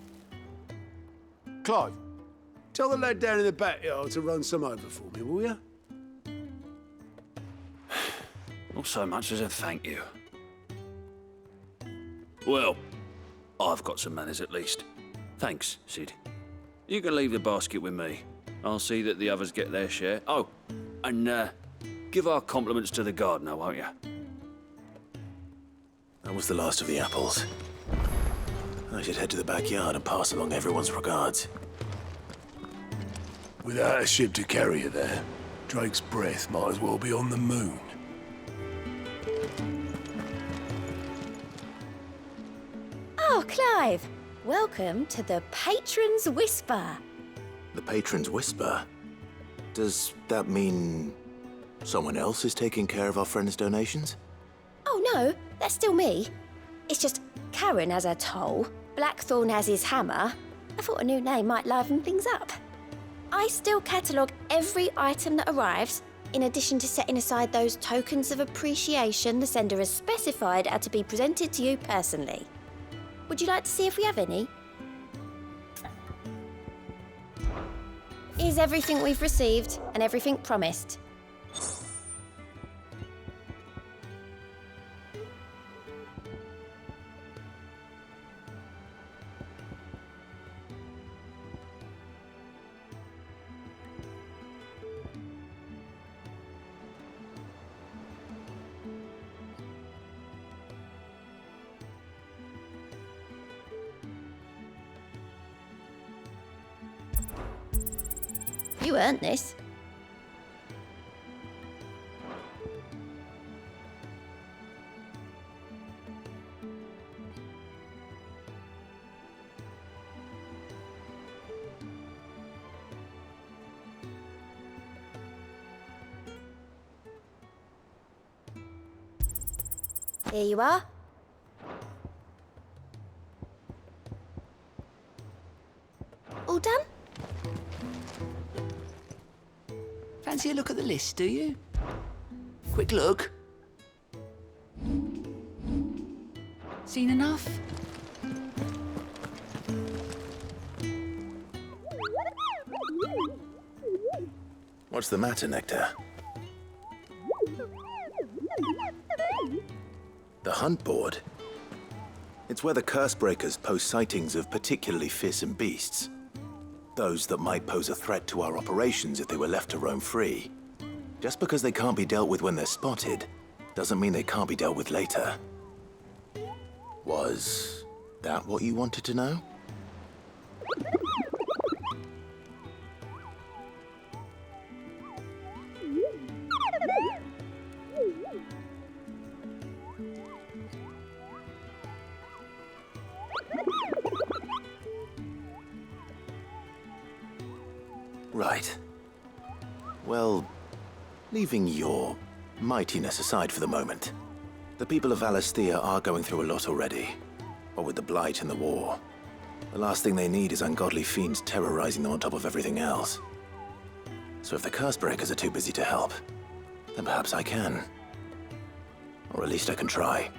Clive, tell the lad down in the backyard to run some over for me, will you? Not so much as a thank you. Well, I've got some manners at least. Thanks, Sid. You can leave the basket with me. I'll see that the others get their share. Oh, and give our compliments to the gardener, won't you? That was the last of the apples. I should head to the backyard and pass along everyone's regards. Without a ship to carry you there, Drake's breath might as well be on the moon. Oh, Clive! Welcome to the Patron's Whisper. The Patron's Whisper? Does that mean someone else is taking care of our friend's donations? Oh no, that's still me. It's just Karen has her toll, Blackthorn has his hammer. I thought a new name might liven things up. I still catalogue every item that arrives, in addition to setting aside those tokens of appreciation the sender has specified are to be presented to you personally. Would you like to see if we have any? Here's everything we've received and everything promised. You earned this. Here you are. All done? Fancy a look at the list, do you? Quick look. Seen enough? What's the matter, Nectar? The hunt board? It's where the Cursebreakers post sightings of particularly fearsome beasts. Those that might pose a threat to our operations if they were left to roam free. Just because they can't be dealt with when they're spotted, doesn't mean they can't be dealt with later. Was that what you wanted to know? Right. Well, leaving your mightiness aside for the moment, the people of Valisthea are going through a lot already. What with the Blight and the war. The last thing they need is ungodly fiends terrorizing them on top of everything else. So if the Cursebreakers are too busy to help, then perhaps I can. Or at least I can try.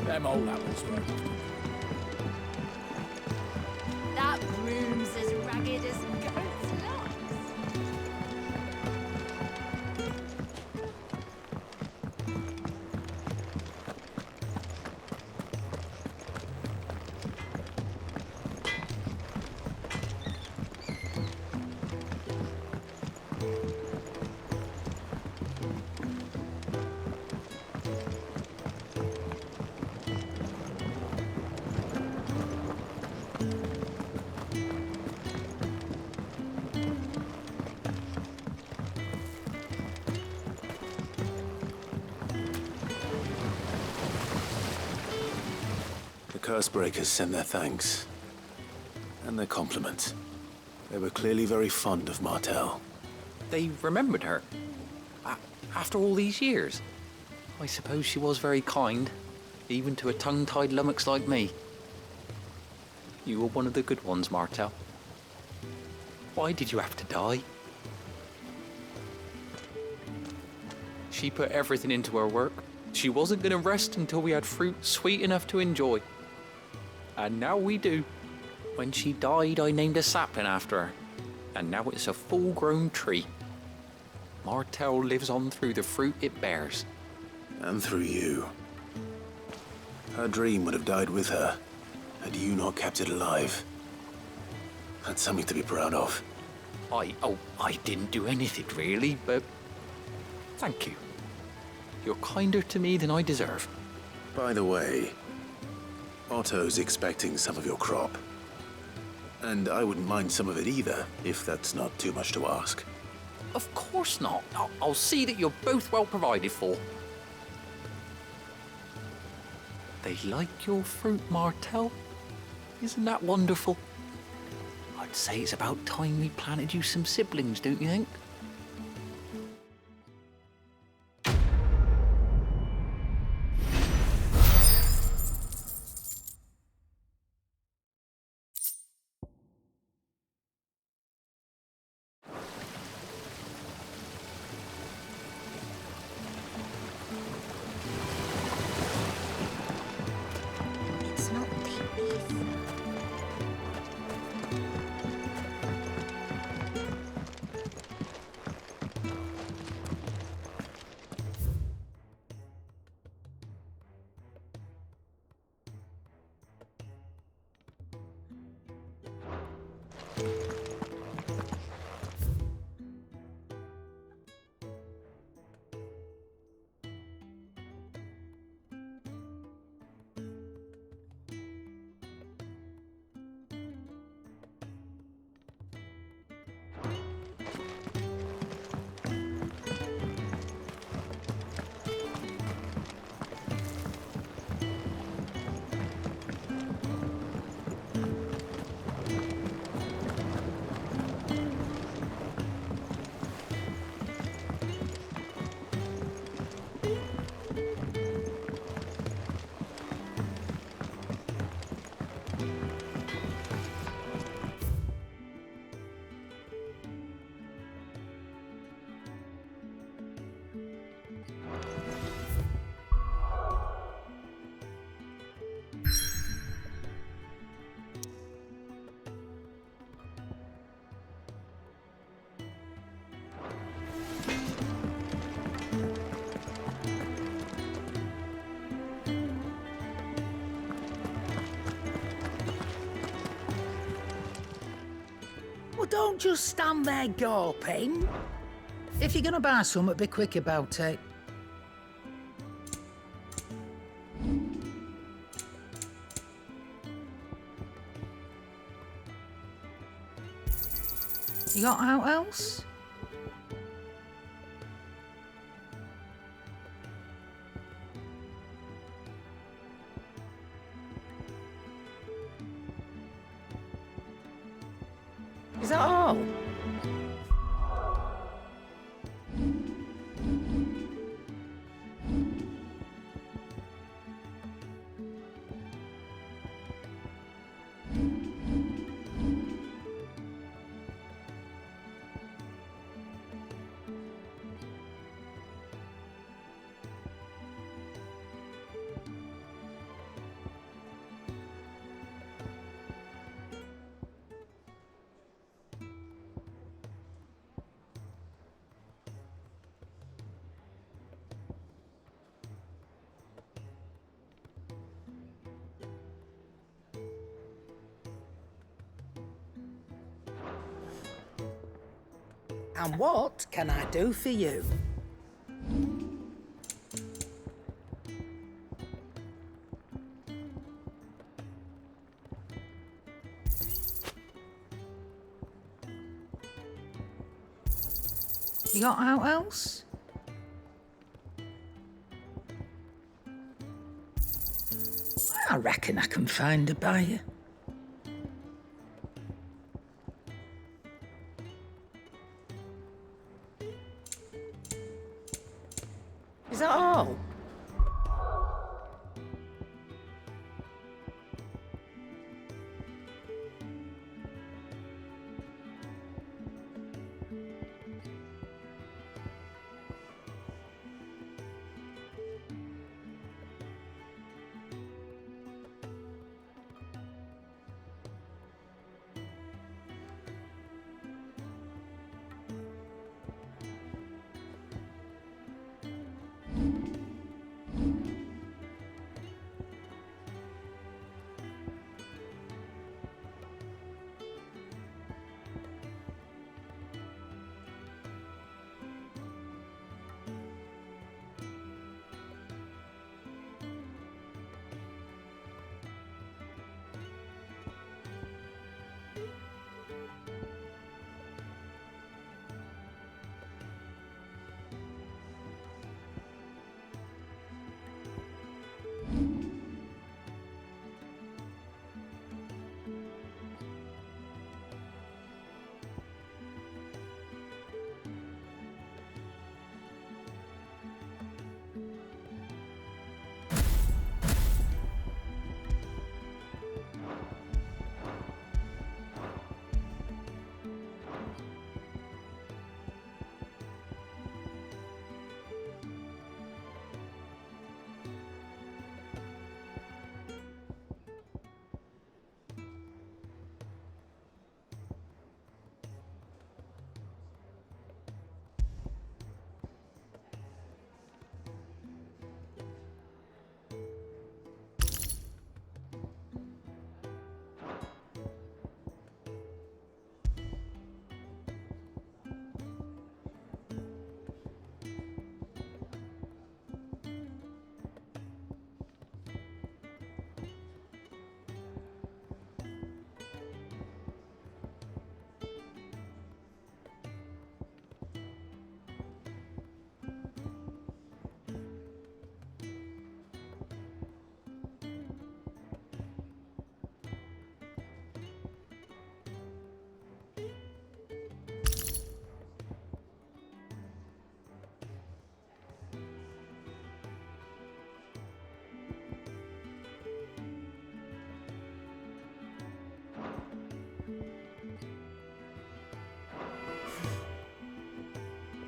Them old apples were. That room's as ragged as goat's locks. Cursebreakers sent their thanks. And their compliments. They were clearly very fond of Martell. They remembered her. After all these years. I suppose she was very kind, even to a tongue-tied lummox like me. You were one of the good ones, Martell. Why did you have to die? She put everything into her work. She wasn't going to rest until we had fruit sweet enough to enjoy. And now we do. When she died, I named a sapling after her. And now it's a full-grown tree. Martell lives on through the fruit it bears. And through you. Her dream would have died with her, had you not kept it alive. That's something to be proud of. I didn't do anything really, but thank you. You're kinder to me than I deserve. By the way, Otto's expecting some of your crop. And I wouldn't mind some of it either, if that's not too much to ask. Of course not. I'll see that you're both well provided for. They like your fruit, Martell. Isn't that wonderful? I'd say it's about time we planted you some siblings, don't you think? It's not the leaf. Well, don't just stand there gawping. If you're gonna buy something, be quick about it. You got out else? Is that all? And what can I do for you? You got out else? All reckon I can find a buyer. Is that all?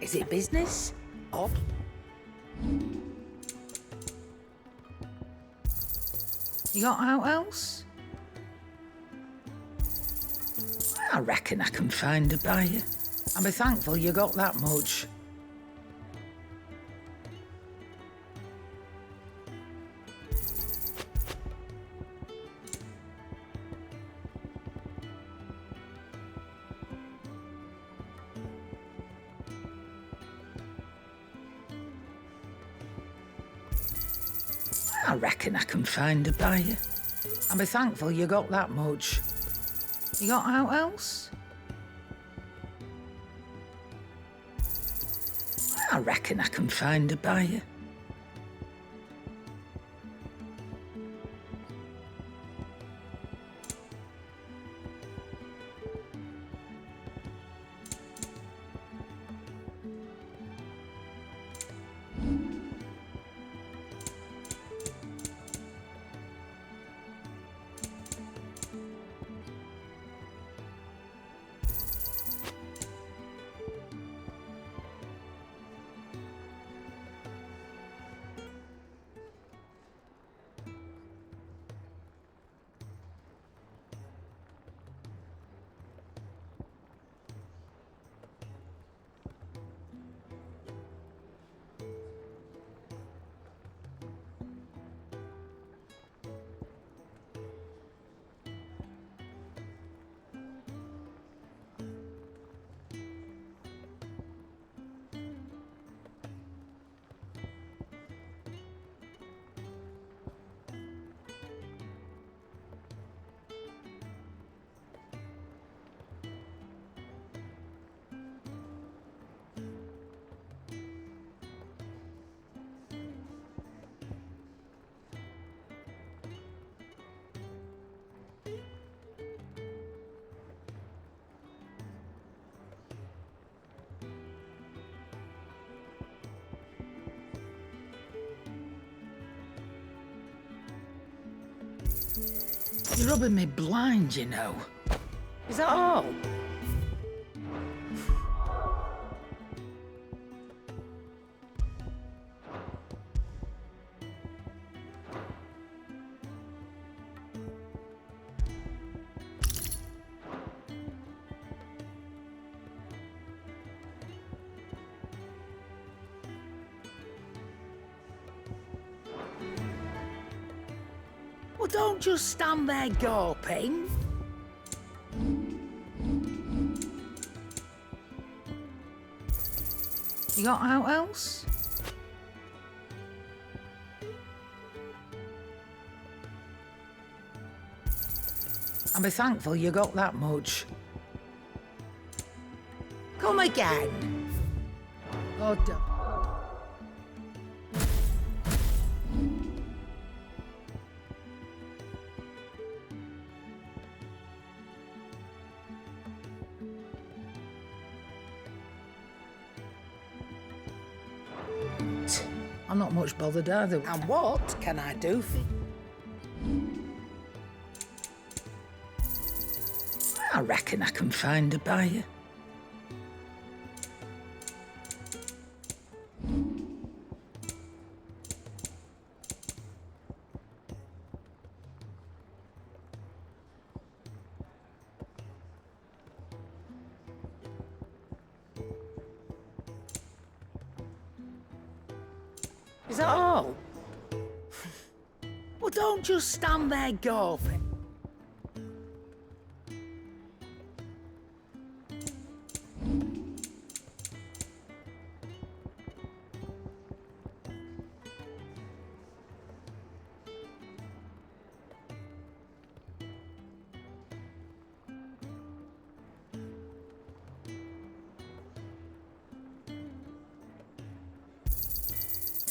Is it business? Or... You got out else? I reckon I can find a buyer. And be thankful you got that much. I reckon I can find a buyer. And be thankful you got that much. You got out else? I reckon I can find a buyer. You're rubbing me blind, you know. Is that all? Well, don't just stand there gawping. You got out else? And be thankful you got that much. Come again. Oh, I'm not much bothered either. And what can I do for you? I reckon I can find a buyer. Is that all? Well, don't just stand there gawping.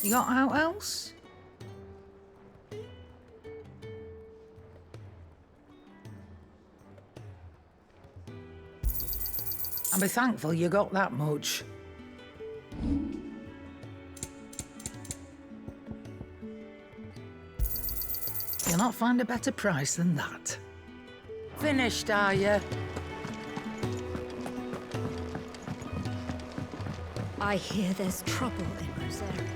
You got out else? And be thankful you got that much. You'll not find a better price than that. Finished, are you? I hear there's trouble in Rosaria.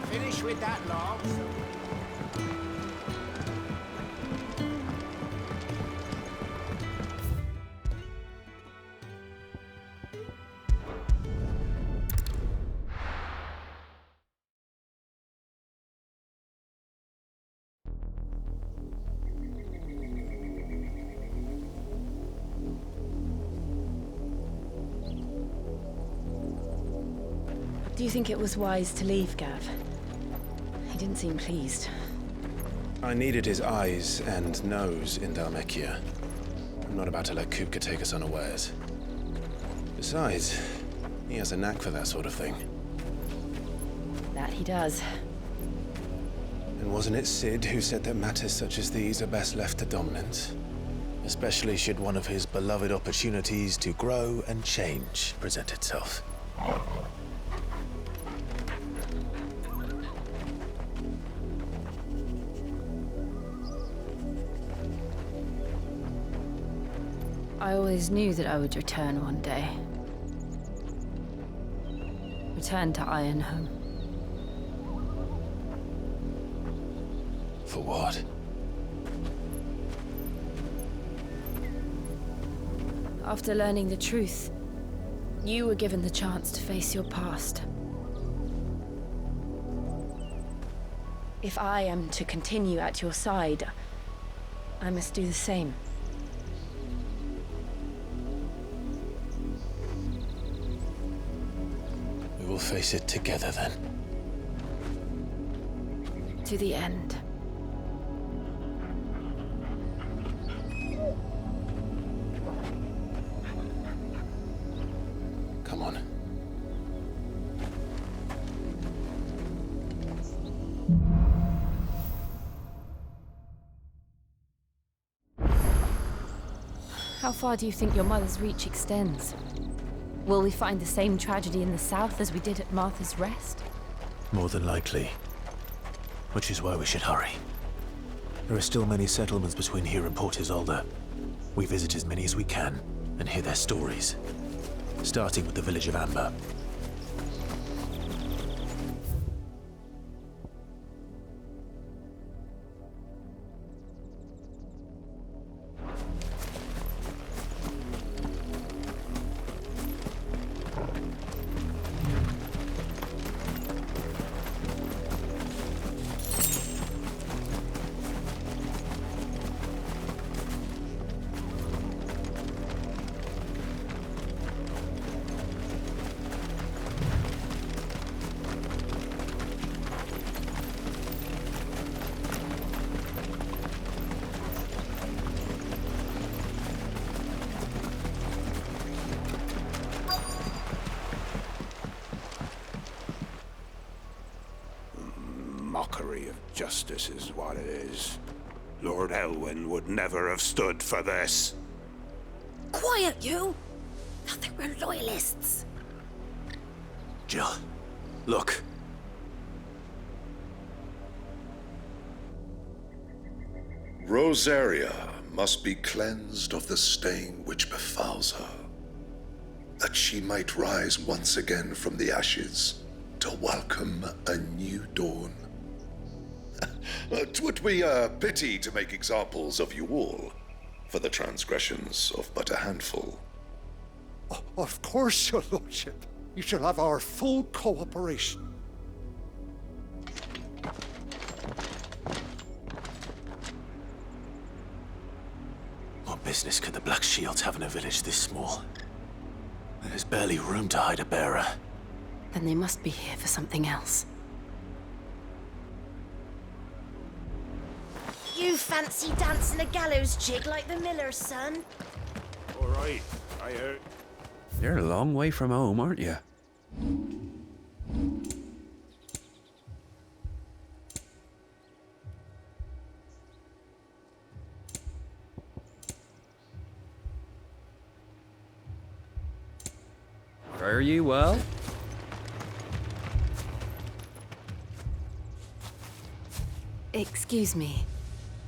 Finish with that, love. Do you think it was wise to leave, Gav? He didn't seem pleased. I needed his eyes and nose in Dhalmekia. I'm not about to let Kupka take us unawares. Besides, he has a knack for that sort of thing. That he does. And wasn't it Sid who said that matters such as these are best left to dominance? Especially should one of his beloved opportunities to grow and change present itself. I always knew that I would return one day. Return to Ironhome. For what? After learning the truth, you were given the chance to face your past. If I am to continue at your side, I must do the same. We will face it together then. To the end. Come on. How far do you think your mother's reach extends? Will we find the same tragedy in the south as we did at Martha's Rest? More than likely. Which is why we should hurry. There are still many settlements between here and Port Isolde. We visit as many as we can and hear their stories. Starting with the village of Amber. Mockery of justice is what it is. Lord Elwyn would never have stood for this. Quiet, you! Thought they were loyalists. Jill, look. Rosaria must be cleansed of the stain which befouls her, that she might rise once again from the ashes to welcome a new dawn. 'Twould be a pity to make examples of you all for the transgressions of but a handful. Of course, your lordship. You shall have our full cooperation. What business could the Black Shields have in a village this small? There's barely room to hide a bearer. Then they must be here for something else. You fancy dancing a gallows jig like the miller's son? All right, I heard. You're a long way from home, aren't you? Fare you well? Excuse me,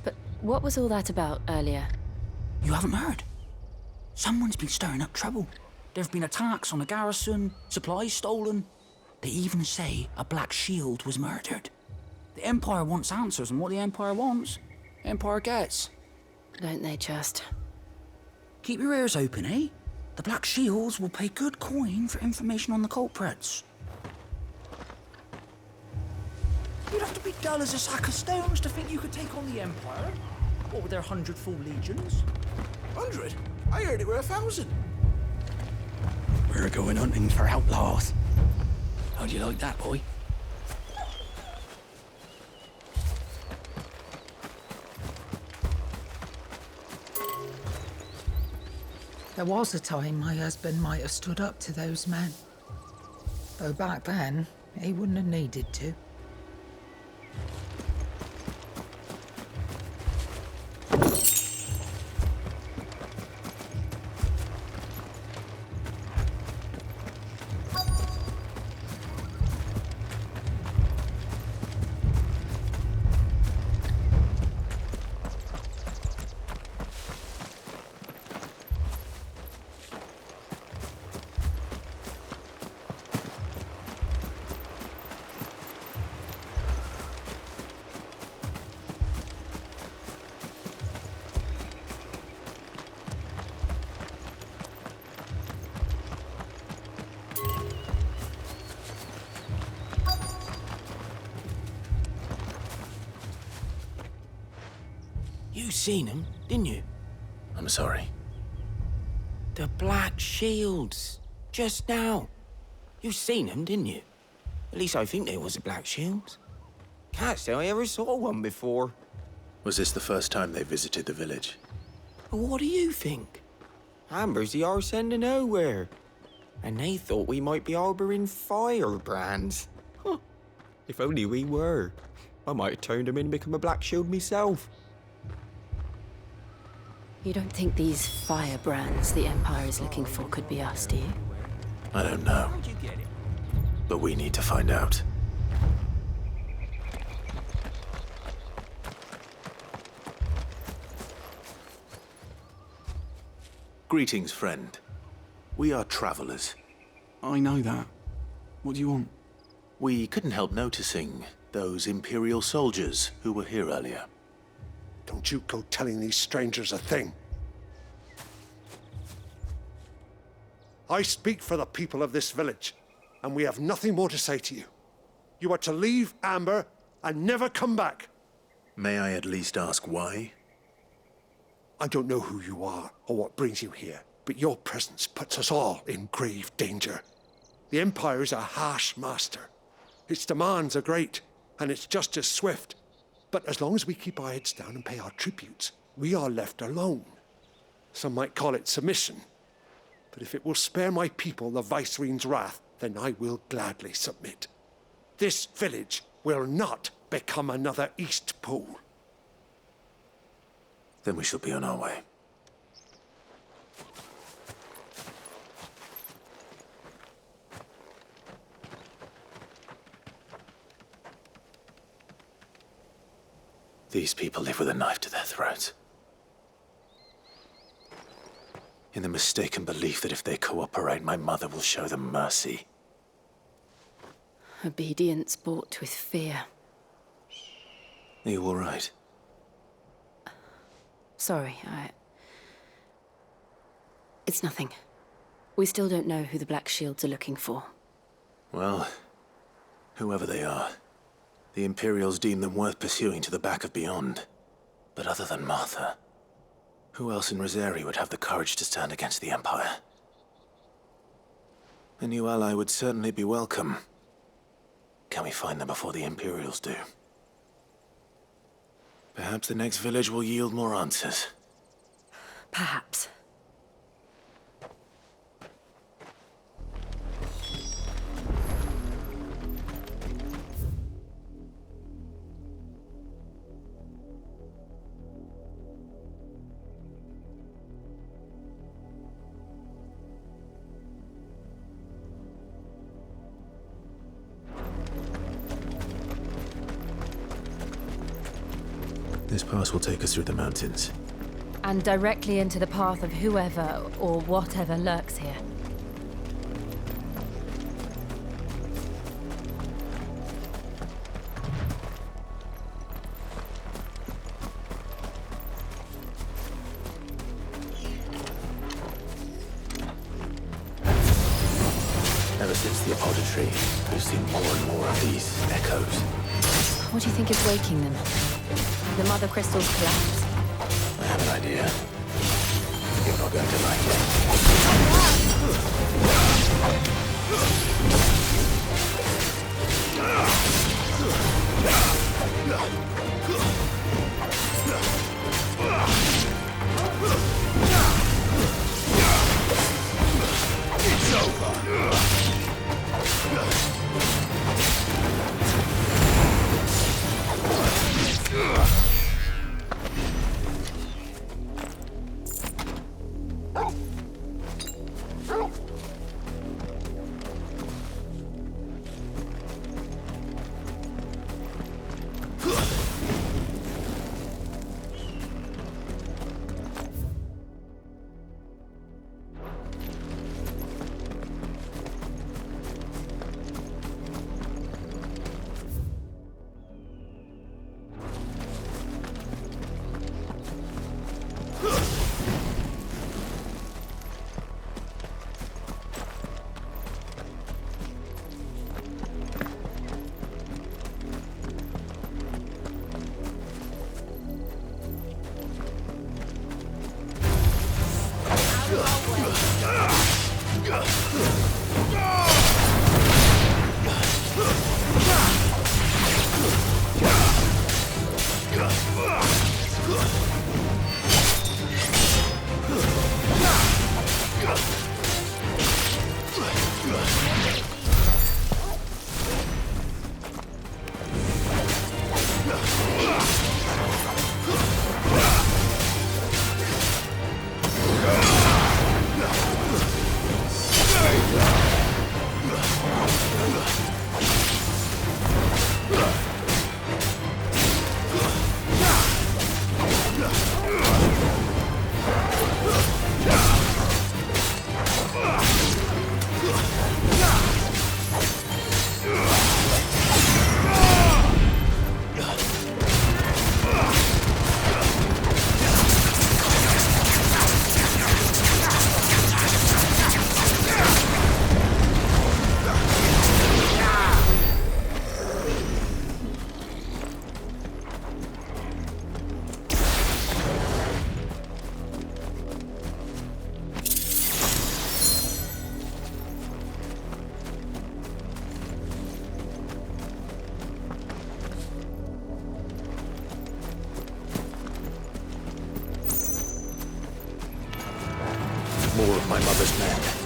but what was all that about earlier? You haven't heard? Someone's been stirring up trouble. There have been attacks on the garrison, supplies stolen. They even say a Black Shield was murdered. The Empire wants answers, and what the Empire wants, Empire gets. Don't they just? Keep your ears open, eh? The Black Shields will pay good coin for information on the culprits. You'd have to be dull as a sack of stones to think you could take on the Empire. What with their 100 full legions? 100? I heard it were 1,000. We're going hunting for outlaws. How'd you like that, boy? There was a time my husband might have stood up to those men. Though back then, he wouldn't have needed to. You seen them, didn't you? I'm sorry. The Black Shields. Just now. You seen them, didn't you? At least I think there was a Black Shield. Can't say I ever saw one before. Was this the first time they visited the village? But what do you think? Amber's the arse end of nowhere. And they thought we might be harbouring firebrands. Huh. If only we were. I might have turned them in and become a Black Shield myself. You don't think these firebrands the Empire is looking for could be us, do you? I don't know. But we need to find out. Greetings, friend. We are travelers. I know that. What do you want? We couldn't help noticing those Imperial soldiers who were here earlier. Don't you go telling these strangers a thing. I speak for the people of this village, and we have nothing more to say to you. You are to leave Amber and never come back. May I at least ask why? I don't know who you are or what brings you here, but your presence puts us all in grave danger. The Empire is a harsh master. Its demands are great, and its justice swift. But as long as we keep our heads down and pay our tributes, we are left alone. Some might call it submission. But if it will spare my people the Viceroy's wrath, then I will gladly submit. This village will not become another East Pool. Then we shall be on our way. These people live with a knife to their throats. In the mistaken belief that if they cooperate, my mother will show them mercy. Obedience bought with fear. Are you all right? Sorry, It's nothing. We still don't know who the Black Shields are looking for. Well, whoever they are, the Imperials deem them worth pursuing to the back of beyond. But other than Martha, who else in Rosari would have the courage to stand against the Empire? A new ally would certainly be welcome. Can we find them before the Imperials do? Perhaps the next village will yield more answers. Perhaps. This pass will take us through the mountains. And directly into the path of whoever or whatever lurks here. Ever since the auditory, we've seen more and more of these echoes. What do you think is waking them? The mother crystals collapse? I have an idea. You're not going to like it. It's over. of my mother's men.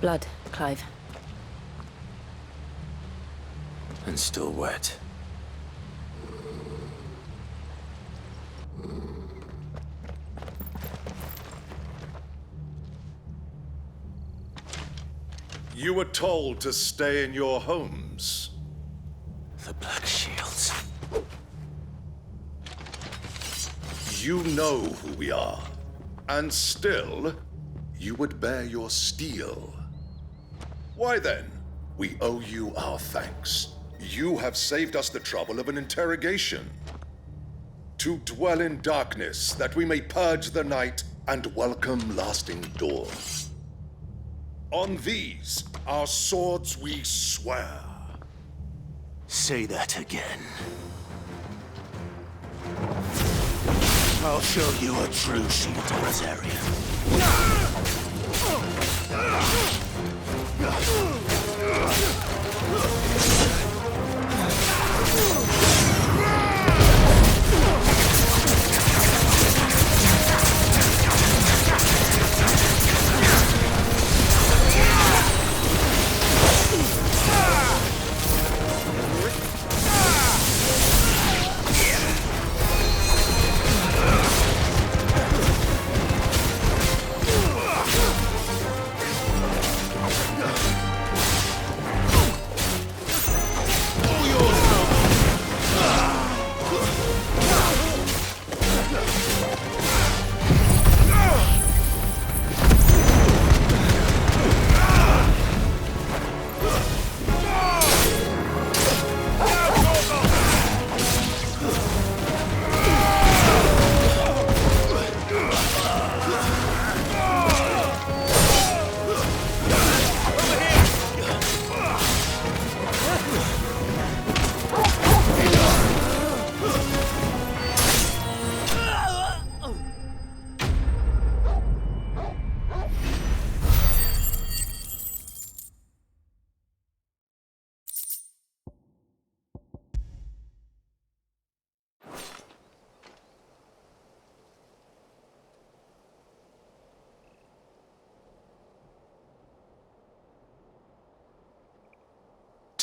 Blood, Clive. And still wet. You were told to stay in your homes. The Black Shields. You know who we are. And still, you would bear your steel. Why then, we owe you our thanks. You have saved us the trouble of an interrogation. To dwell in darkness, that we may purge the night and welcome lasting dawn. On these, our swords we swear. Say that again. I'll show you a true shield Rosarian.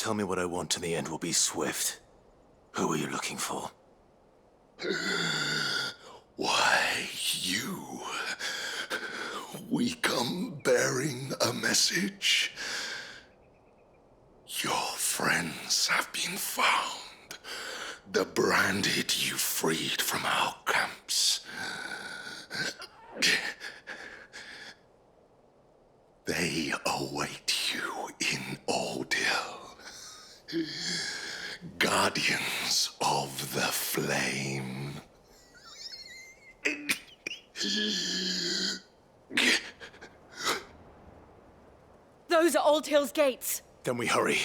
tell me what I want and the end will be swift. Who are you looking for? Why, you. We come bearing a message. Your friends have been found. The branded you freed from our camps. They await you in Ordeal. Guardians of the Flame. Those are Old Hill's gates. Then we hurry.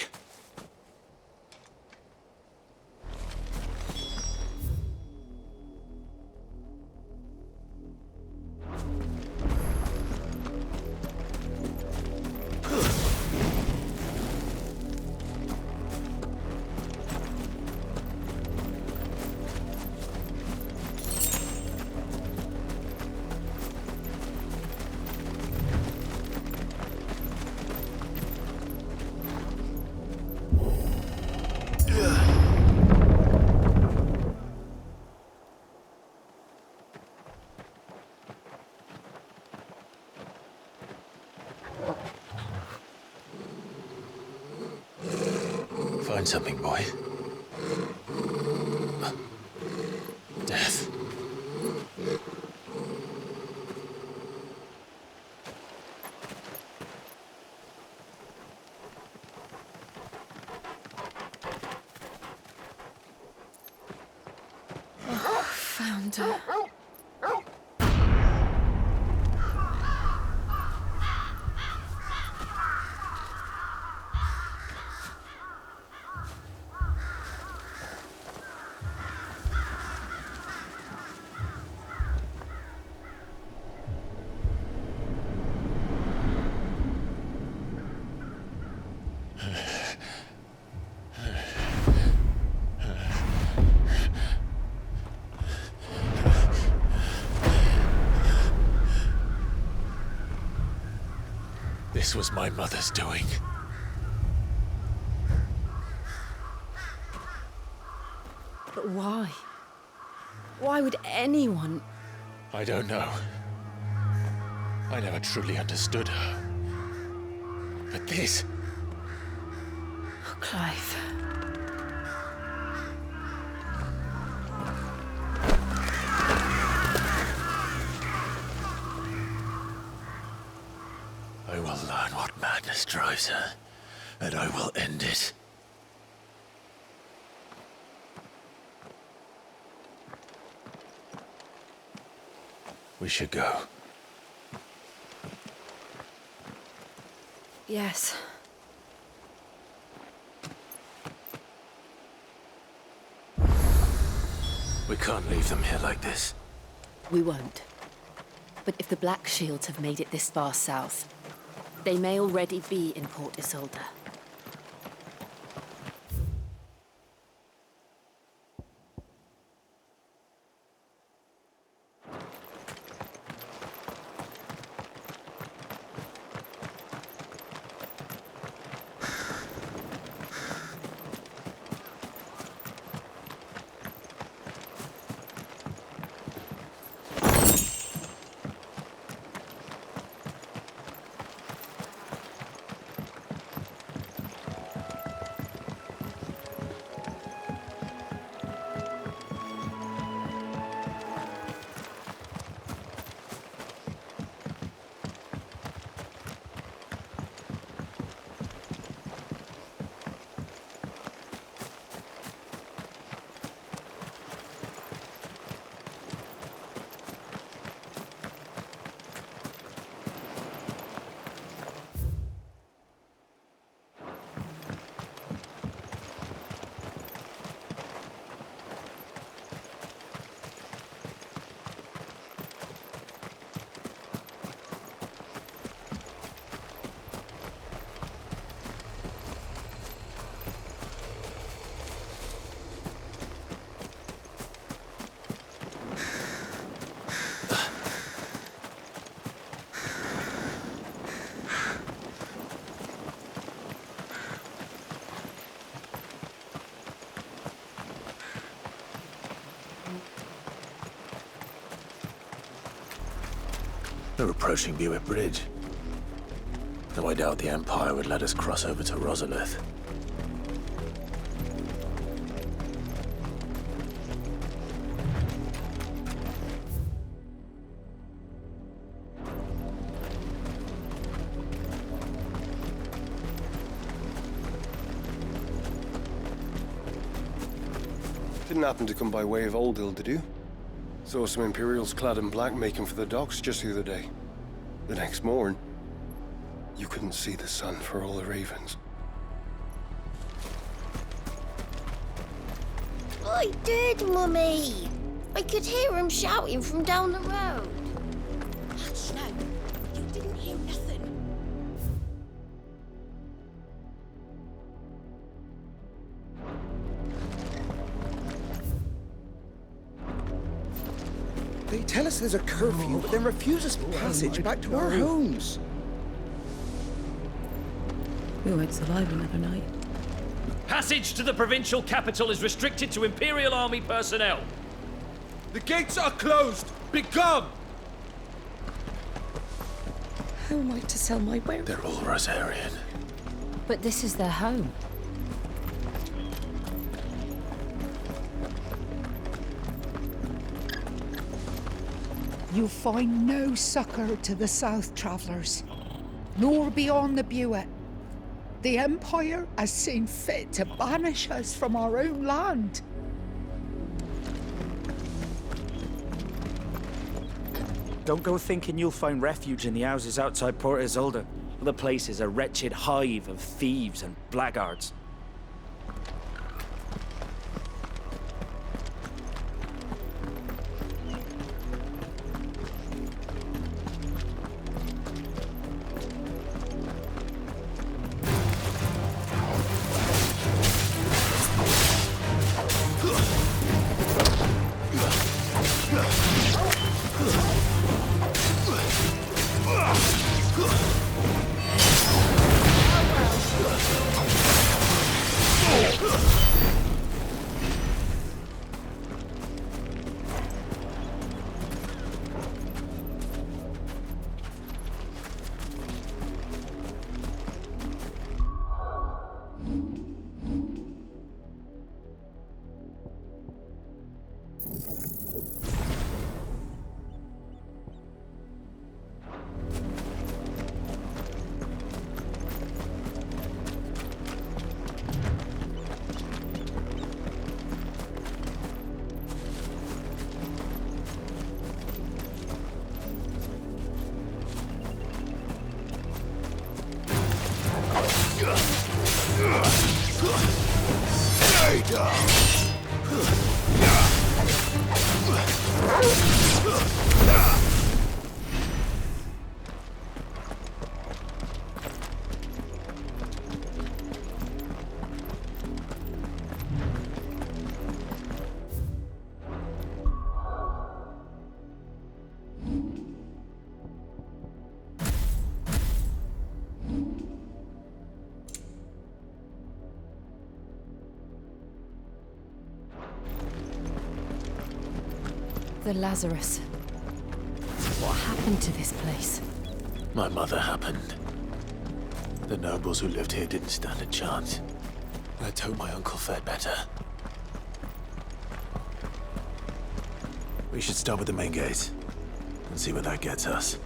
Find something, boy. Death. Found her. This was my mother's doing. But why? Why would anyone? I don't know. I never truly understood her. But this... Oh, Clive. I will learn what madness drives her, and I will end it. We should go. Yes. We can't leave them here like this. We won't. But if the Black Shields have made it this far south, they may already be in Port Isolde. We're approaching Buick Bridge. Though I doubt the Empire would let us cross over to Rosalith. Didn't happen to come by way of Oldhill, did you? Saw some Imperials clad in black making for the docks just the other day. The next morn, you couldn't see the sun for all the ravens. I did, Mummy. I could hear him shouting from down the road. Hush now. You didn't hear nothing. They tell us there's a curfew, but then refuse us passage back to our homes. We won't survive another night. Passage to the provincial capital is restricted to Imperial Army personnel. The gates are closed! Begone! How am I to sell my wares? They're all Rosarian. But this is their home. You find no succor to the south travellers, nor beyond the Buet. The Empire has seen fit to banish us from our own land. Don't go thinking you'll find refuge in the houses outside Port Isolde. The place is a wretched hive of thieves and blackguards. The Lazarus. What happened to this place? My mother happened. The nobles who lived here didn't stand a chance. Let's hope my uncle fared better. We should start with the main gate and see where that gets us.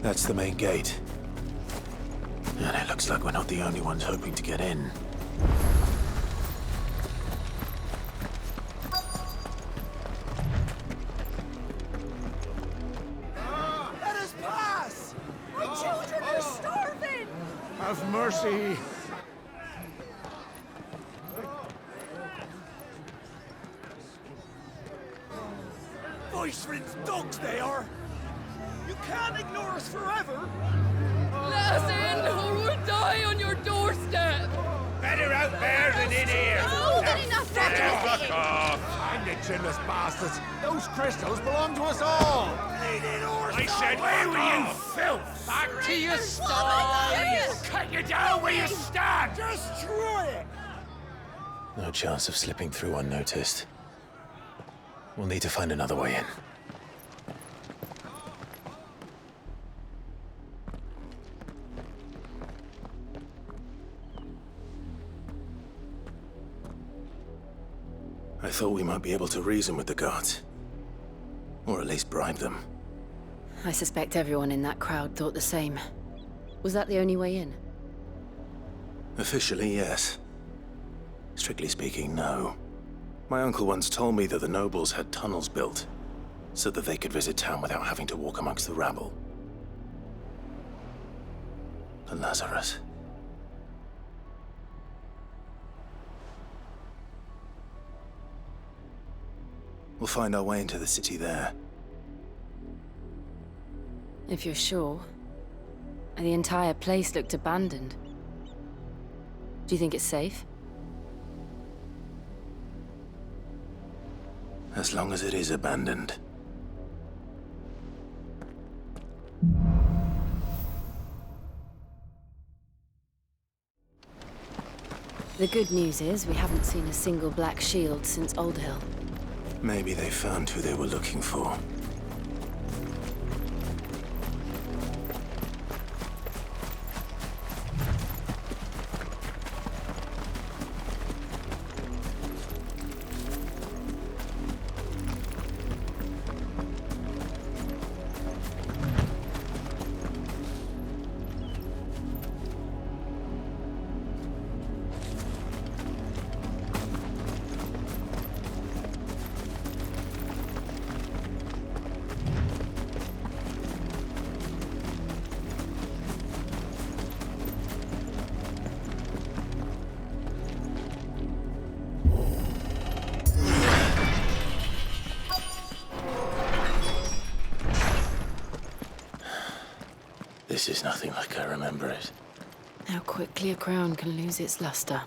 That's the main gate. And it looks like we're not the only ones hoping to get in. Let us pass! My children are starving! Have mercy. Viceroy's dogs they are! You can't ignore us forever! Let us in, or we'll die on your doorstep! Better out there than Get in here! Fuck off! And the chinless bastards! Those crystals belong to us all! I said, away with you, filth! Back to your sties! Cut you down where you stand! Destroy it! No chance of slipping through unnoticed. We'll need to find another way in. I thought we might be able to reason with the guards. Or at least bribe them. I suspect everyone in that crowd thought the same. Was that the only way in? Officially, yes. Strictly speaking, no. My uncle once told me that the nobles had tunnels built, so that they could visit town without having to walk amongst the rabble. And Lazarus. We'll find our way into the city there. If you're sure. The entire place looked abandoned. Do you think it's safe? As long as it is abandoned. The good news is we haven't seen a single black shield since Old Hill. Maybe they found who they were looking for. This is nothing like I remember it. How quickly a crown can lose its luster.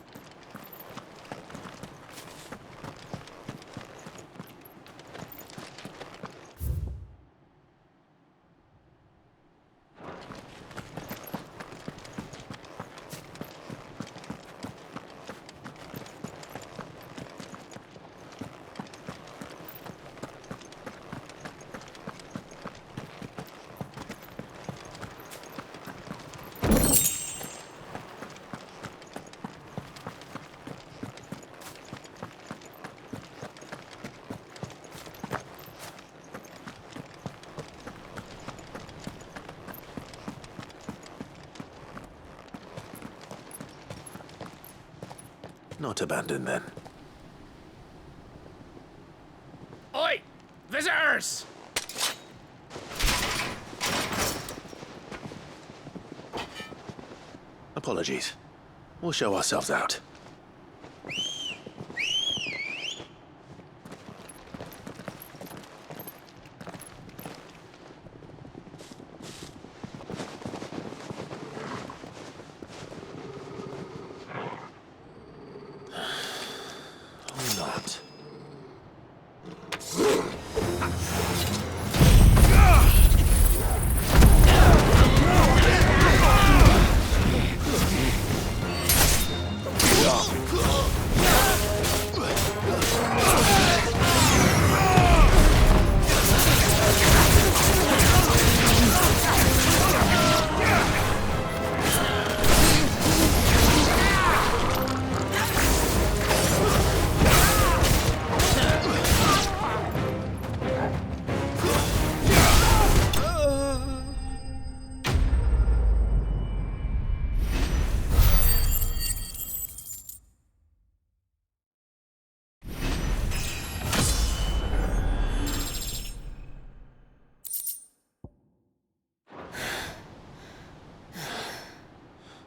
Not abandoned, then. Oi! Visitors! Apologies. We'll show ourselves out.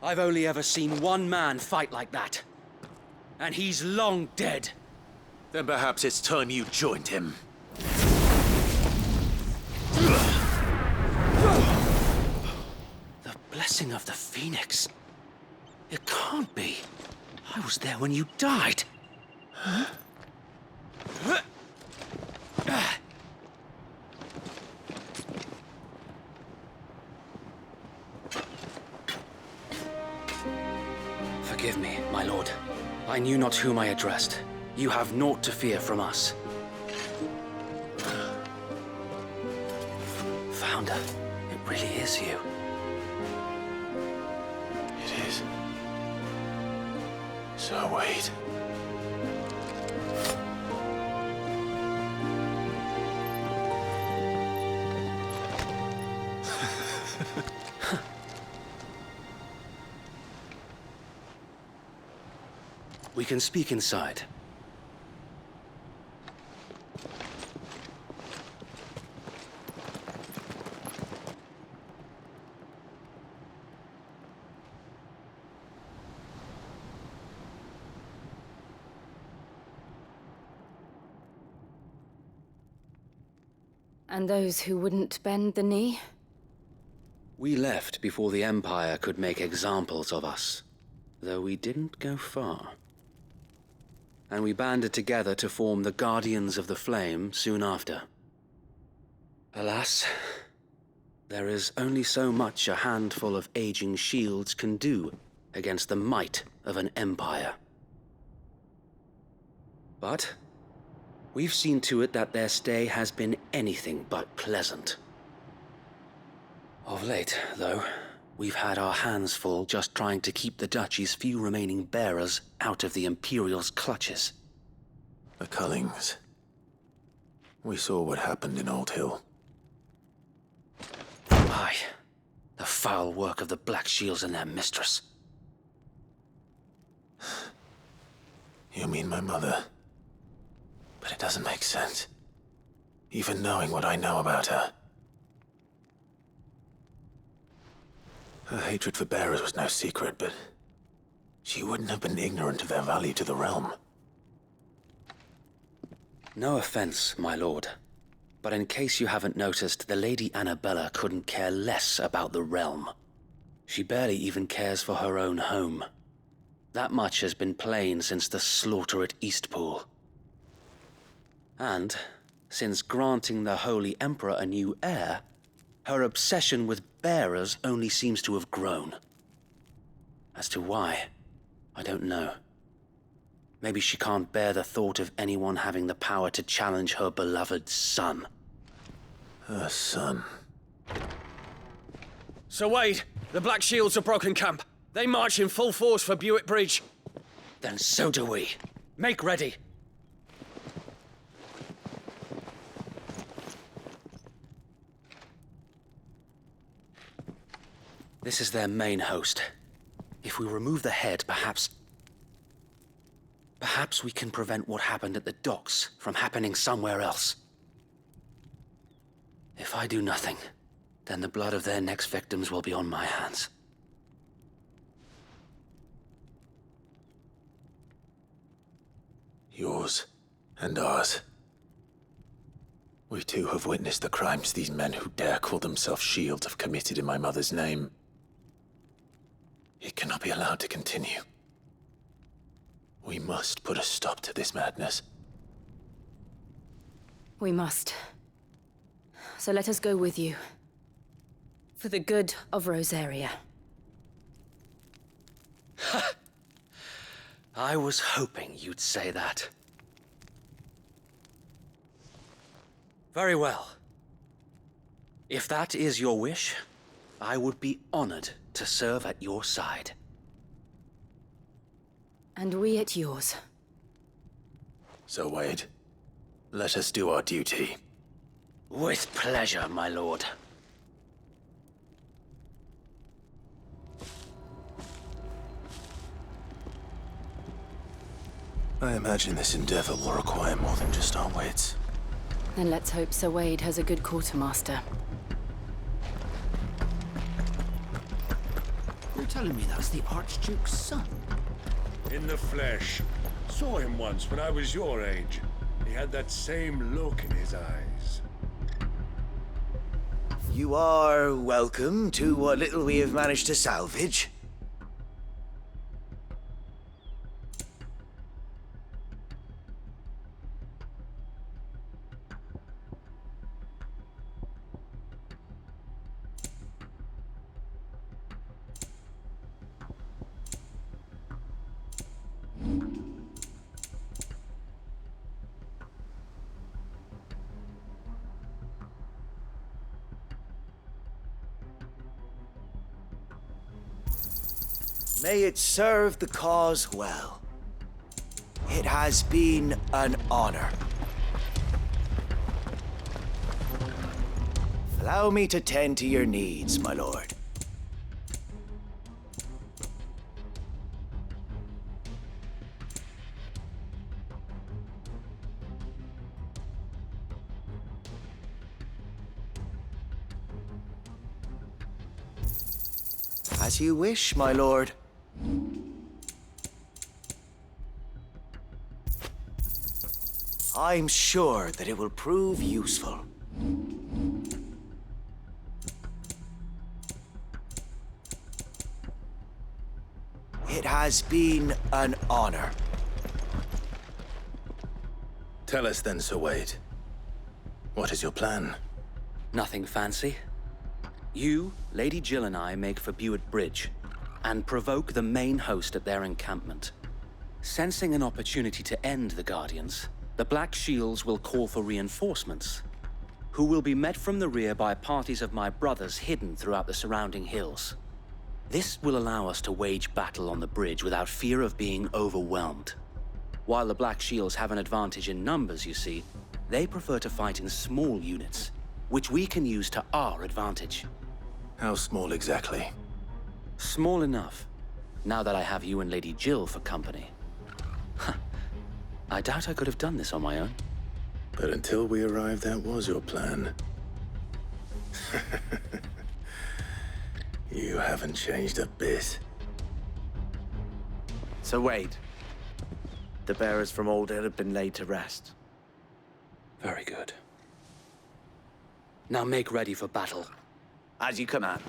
I've only ever seen one man fight like that. And he's long dead. Then perhaps it's time you joined him. The blessing of the Phoenix. It can't be. I was there when you died. Forgive me, my lord. I knew not whom I addressed. You have naught to fear from us. Founder, it really is you. It is. So wait. We can speak inside. And those who wouldn't bend the knee? We left before the Empire could make examples of us, though we didn't go far. And we banded together to form the Guardians of the Flame soon after. Alas, there is only so much a handful of aging shields can do against the might of an empire. But we've seen to it that their stay has been anything but pleasant. Of late, though, we've had our hands full just trying to keep the Duchy's few remaining bearers out of the Imperial's clutches. The Cullings. We saw what happened in Old Hill. Aye, the foul work of the Black Shields and their mistress. You mean my mother? But it doesn't make sense. Even knowing what I know about her. Her hatred for bearers was no secret, but she wouldn't have been ignorant of their value to the realm. No offense, my lord, but in case you haven't noticed, the Lady Annabella couldn't care less about the realm. She barely even cares for her own home. That much has been plain since the slaughter at Eastpool. And, since granting the Holy Emperor a new heir, her obsession with bearers only seems to have grown. As to why, I don't know. Maybe she can't bear the thought of anyone having the power to challenge her beloved son. Her son. Sir Wade, the Black Shields have broken camp. They march in full force for Buick Bridge. Then so do we. Make ready. This is their main host. If we remove the head, perhaps we can prevent what happened at the docks from happening somewhere else. If I do nothing, then the blood of their next victims will be on my hands. Yours and ours. We too have witnessed the crimes these men who dare call themselves shields have committed in my mother's name. It cannot be allowed to continue. We must put a stop to this madness. We must. So let us go with you. For the good of Rosaria. I was hoping you'd say that. Very well. If that is your wish, I would be honored to serve at your side. And we at yours. So, Wade, let us do our duty. With pleasure, my lord. I imagine this endeavor will require more than just our wits. Then let's hope Sir Wade has a good quartermaster. You're telling me that's the Archduke's son? In the flesh. Saw him once when I was your age. He had that same look in his eyes. You are welcome to what little we have managed to salvage. May it serve the cause well. It has been an honor. Allow me to tend to your needs, my lord. As you wish, my lord. I'm sure that it will prove useful. It has been an honor. Tell us then, Sir Wade. What is your plan? Nothing fancy. You, Lady Jill and I make for Buett Bridge and provoke the main host at their encampment. Sensing an opportunity to end the Guardians, the Black Shields will call for reinforcements, who will be met from the rear by parties of my brothers hidden throughout the surrounding hills. This will allow us to wage battle on the bridge without fear of being overwhelmed. While the Black Shields have an advantage in numbers, you see, they prefer to fight in small units, which we can use to our advantage. How small exactly? Small enough, now that I have you and Lady Jill for company. I doubt I could have done this on my own. But until we arrived, that was your plan. You haven't changed a bit. Sir Wade, the bearers from Old Hill have been laid to rest. Very good. Now make ready for battle. As you command.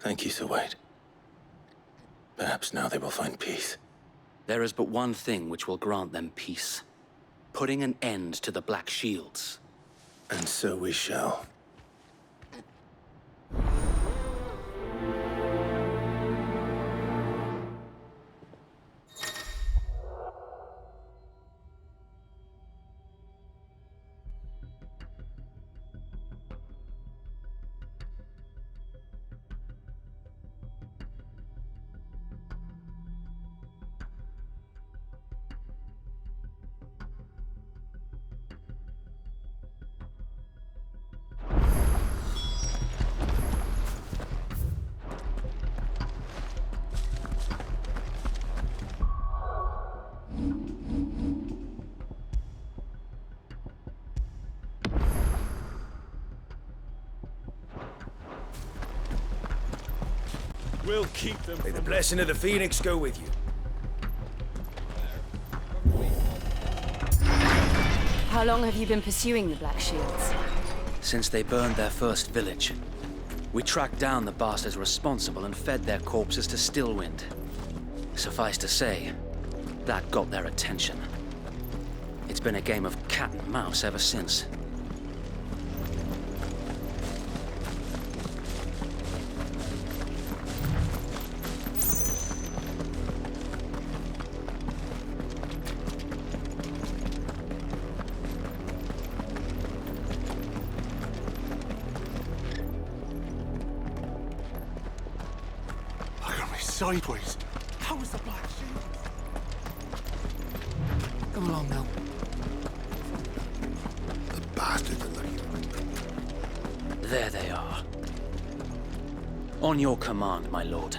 Thank you, Sir Wade. Perhaps now they will find peace. There is but one thing which will grant them peace. Putting an end to the Black Shields. And so we shall. We'll keep them. May the blessing of the Phoenix go with you. How long have you been pursuing the Black Shields? Since they burned their first village. We tracked down the bastards responsible and fed their corpses to Stillwind. Suffice to say, that got their attention. It's been a game of cat and mouse ever since. Sideways. How was the Black Shield? Come along now. The bastards are looking. There they are. On your command, my lord.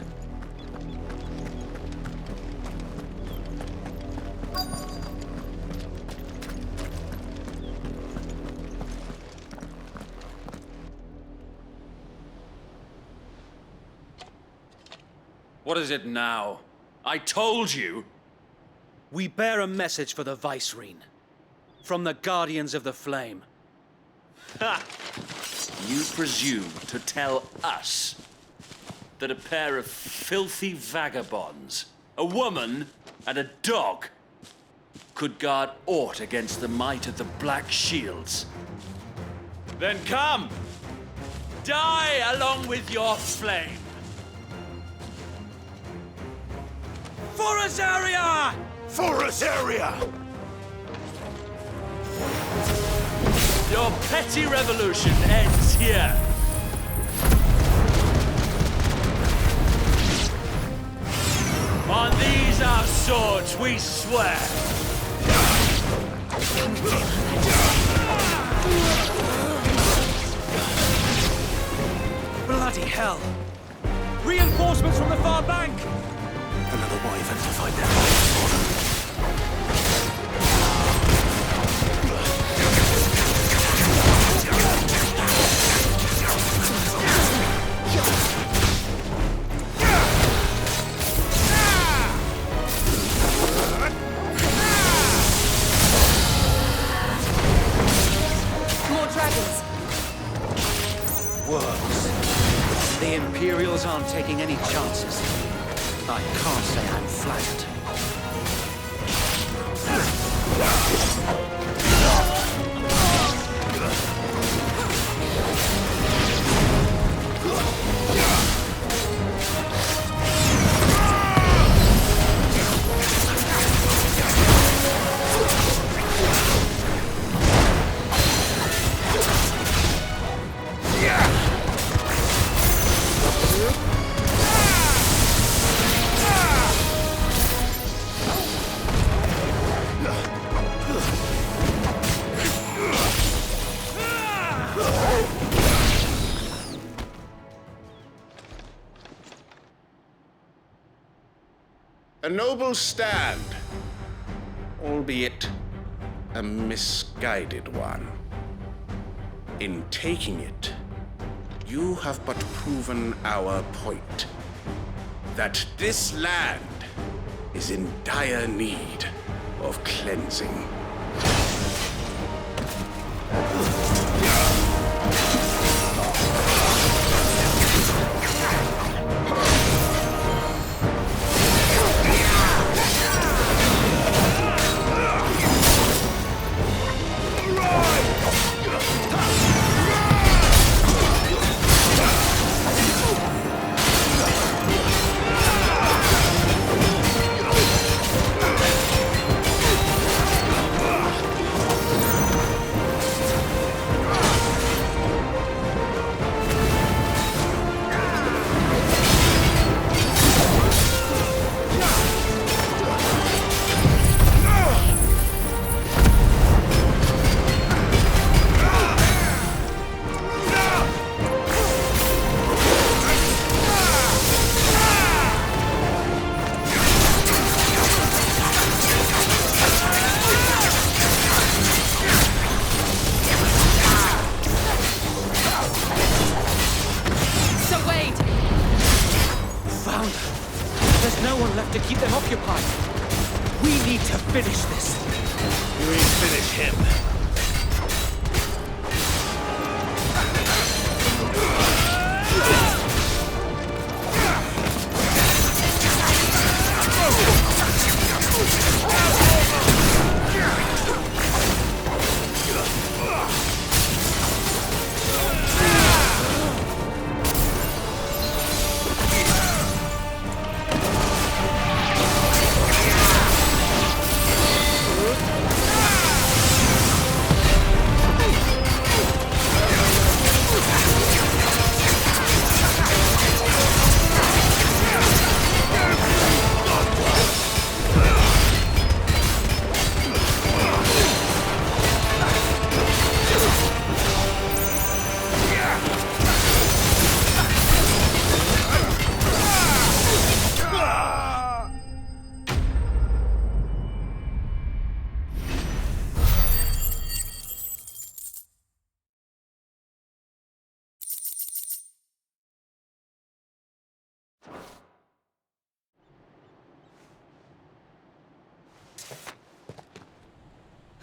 What is it now? I told you! We bear a message for the Vicereine. From the Guardians of the Flame. Ha! You presume to tell us that a pair of filthy vagabonds, a woman and a dog, could guard aught against the might of the Black Shields? Then come! Die along with your flame! For Azaria! For Azaria! Your petty revolution ends here. On these our swords we swear. Bloody hell! Reinforcements from the far bank! Another wyvern to find their lives for them. More dragons. Worms. The Imperials aren't taking any chances. I can't say I'm flattered. A noble stand, albeit a misguided one. In taking it, you have but proven our point, that this land is in dire need of cleansing. There's no one left to keep them occupied. We need to finish this. You ain't finish him.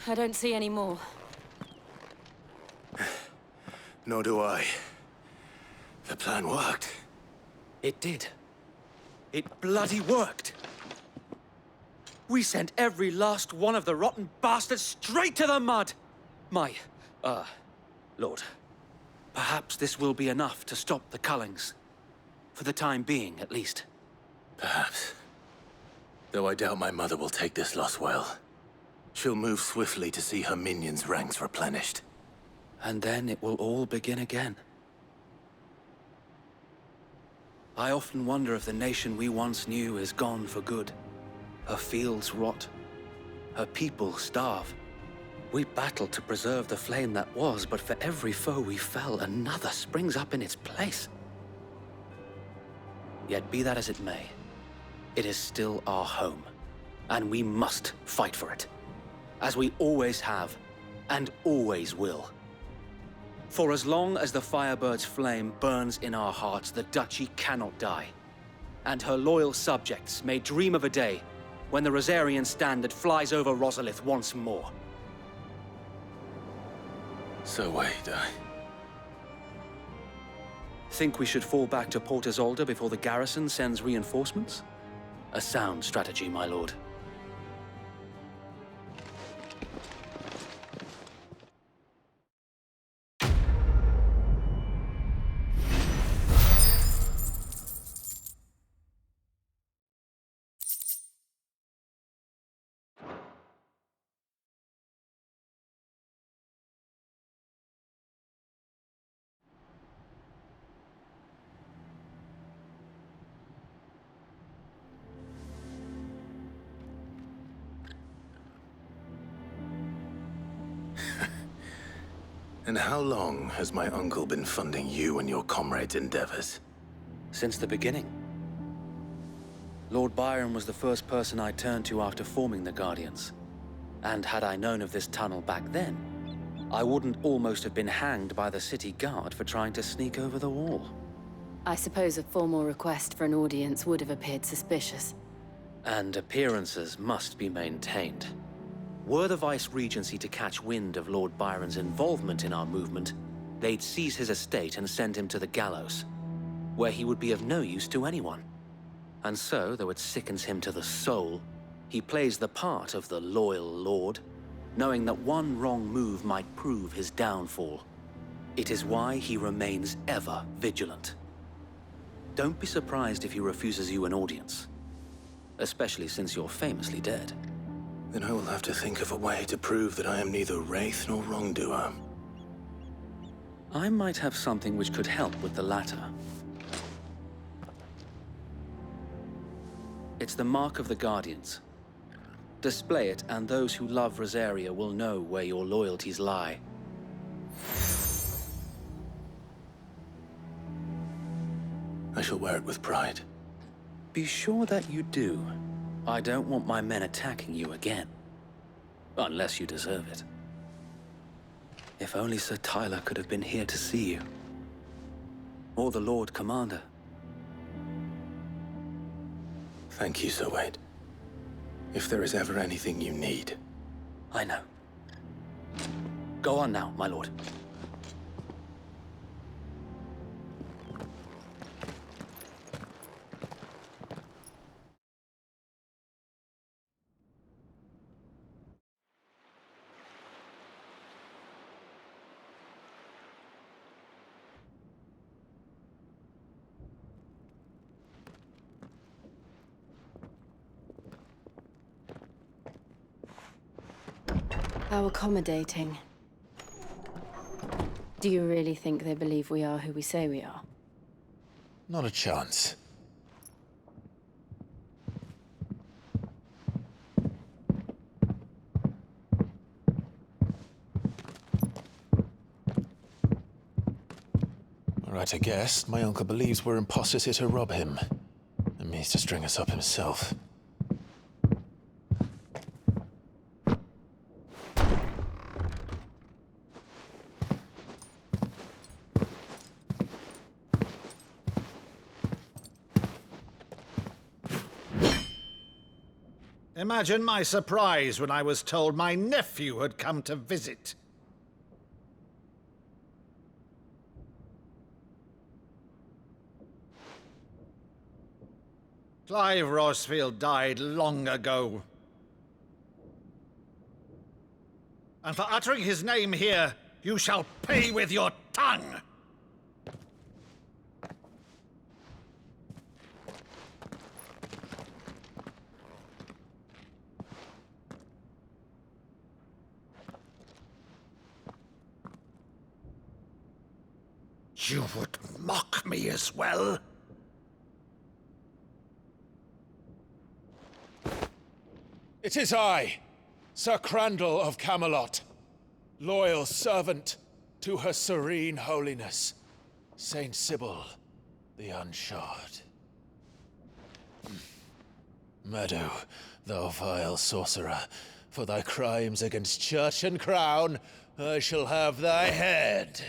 I don't see any more. Nor do I. The plan worked. It did. It bloody worked. We sent every last one of the rotten bastards straight to the mud! Lord. Perhaps this will be enough to stop the Cullings. For the time being, at least. Perhaps. Though I doubt my mother will take this loss well. She'll move swiftly to see her minions' ranks replenished. And then it will all begin again. I often wonder if the nation we once knew is gone for good. Her fields rot. Her people starve. We battle to preserve the flame that was, but for every foe we fell, another springs up in its place. Yet be that as it may, it is still our home, and we must fight for it, as we always have, and always will. For as long as the Firebird's flame burns in our hearts, the Duchy cannot die, and her loyal subjects may dream of a day when the Rosarian standard flies over Rosalith once more. So wait, Think we should fall back to Port Isolde before the garrison sends reinforcements? A sound strategy, my lord. And how long has my uncle been funding you and your comrades' endeavors? Since the beginning. Lord Byron was the first person I turned to after forming the Guardians. And had I known of this tunnel back then, I wouldn't almost have been hanged by the city guard for trying to sneak over the wall. I suppose a formal request for an audience would have appeared suspicious. And appearances must be maintained. Were the Vice-Regency to catch wind of Lord Byron's involvement in our movement, they'd seize his estate and send him to the gallows, where he would be of no use to anyone. And so, though it sickens him to the soul, he plays the part of the loyal lord, knowing that one wrong move might prove his downfall. It is why he remains ever vigilant. Don't be surprised if he refuses you an audience, especially since you're famously dead. Then I will have to think of a way to prove that I am neither wraith nor wrongdoer. I might have something which could help with the latter. It's the mark of the Guardians. Display it, and those who love Rosaria will know where your loyalties lie. I shall wear it with pride. Be sure that you do. I don't want my men attacking you again. Unless you deserve it. If only Sir Tyler could have been here to see you. Or the Lord Commander. Thank you, Sir Wade. If there is ever anything you need. I know. Go on now, my lord. How accommodating. Do you really think they believe we are who we say we are? Not a chance. Right, I guess. My uncle believes we're imposters here to rob him. And means to string us up himself. Imagine my surprise when I was told my nephew had come to visit. Clive Rosfield died long ago. And for uttering his name here, you shall pay with your tongue! You would mock me as well? It is I, Sir Crandall of Camelot, loyal servant to Her Serene Holiness, Saint Sybil the Unshod. Meadow, thou vile sorcerer, for thy crimes against church and crown, I shall have thy head.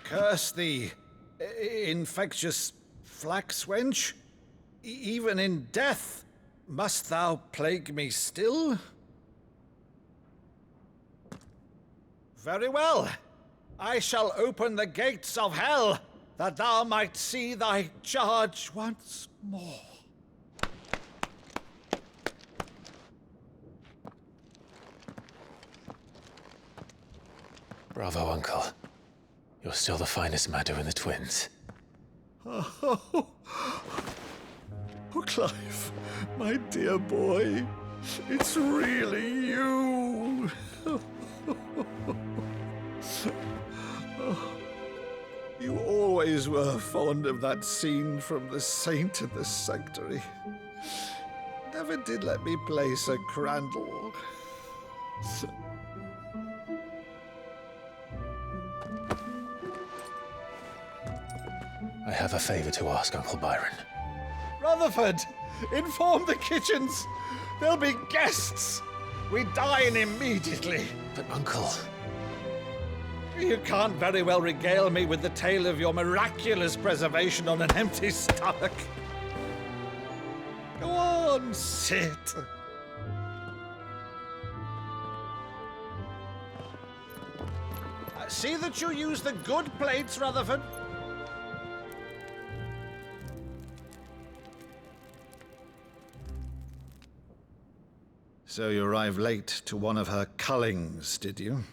Curse thee, infectious flax wench. Even in death, must thou plague me still? Very well. I shall open the gates of hell, that thou might see thy charge once more. Bravo, Uncle. You're still the finest Meadow in the twins. Oh, Clive, my dear boy, it's really you. You always were fond of that scene from The Saint in the Sanctuary. Never did let me play Sir Crandall. I have a favor to ask, Uncle Byron. Rutherford, inform the kitchens. There'll be guests. We dine immediately. But, Uncle... You can't very well regale me with the tale of your miraculous preservation on an empty stomach. Go on, sit. See that you use the good plates, Rutherford. So you arrived late to one of her cullings, did you?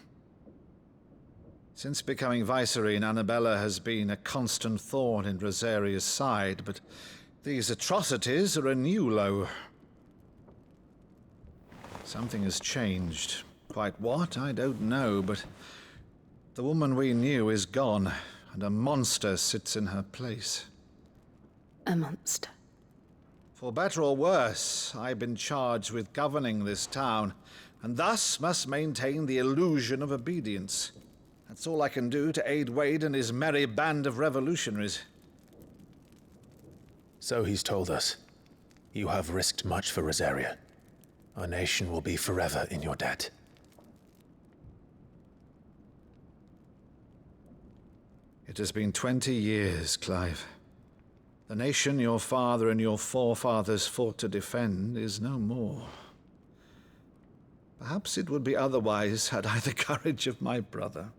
Since becoming Vicereine, Annabella has been a constant thorn in Rosaria's side, but these atrocities are a new low. Something has changed. Quite what, I don't know, but the woman we knew is gone, and a monster sits in her place. A monster. For better or worse, I've been charged with governing this town, and thus must maintain the illusion of obedience. That's all I can do to aid Wade and his merry band of revolutionaries. So he's told us. You have risked much for Rosaria. Our nation will be forever in your debt. It has been 20 years, Clive. The nation your father and your forefathers fought to defend is no more. Perhaps it would be otherwise had I the courage of my brother.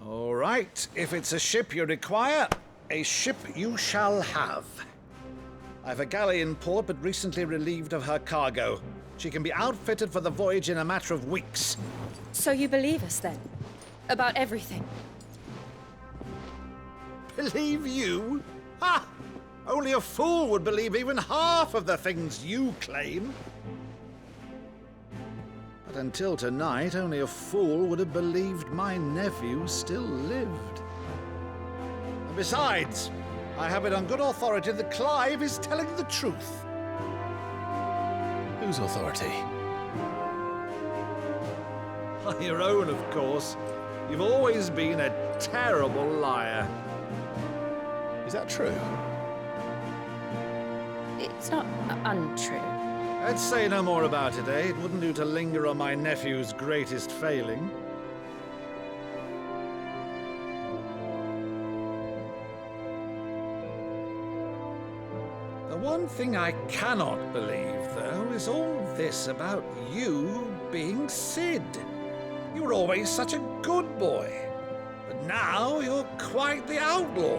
All right, if it's a ship you require, a ship you shall have. I've a galley in port, but recently relieved of her cargo. She can be outfitted for the voyage in a matter of weeks. So you believe us, then? About everything? Believe you? Ha! Only a fool would believe even half of the things you claim. But until tonight, only a fool would have believed my nephew still lived. And besides, I have it on good authority that Clive is telling the truth. Whose authority? Your own, of course. You've always been a terrible liar. Is that true? It's not untrue. Let's say no more about it, eh? It wouldn't do to linger on my nephew's greatest failing. The one thing I cannot believe, though, is all this about you being Sid. You were always such a good boy, but now you're quite the outlaw.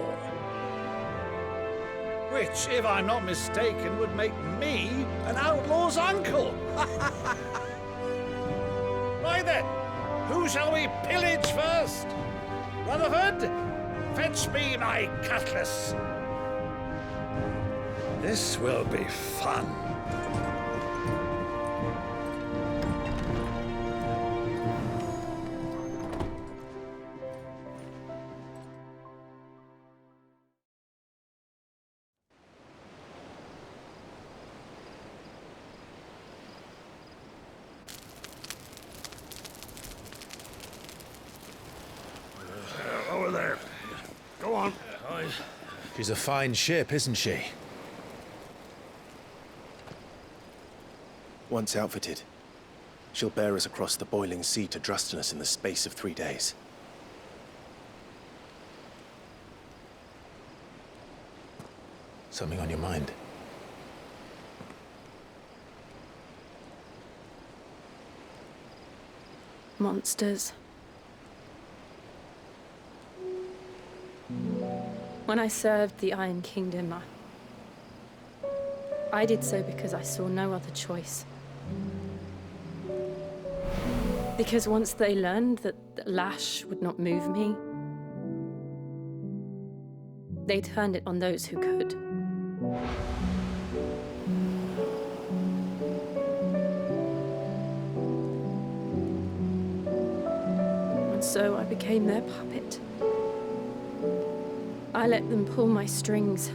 Which, if I'm not mistaken, would make me an outlaw's uncle. Right then, Who shall we pillage first? Rutherford, fetch me my cutlass. This will be fun. Over there. Go on. She's a fine ship, isn't she? Once outfitted, she'll bear us across the boiling sea to Drustinus in the space of 3 days. Something on your mind? Monsters. When I served the Iron Kingdom, I did so because I saw no other choice. Because once they learned that the lash would not move me, they turned it on those who could. And so I became their puppet. I let them pull my strings,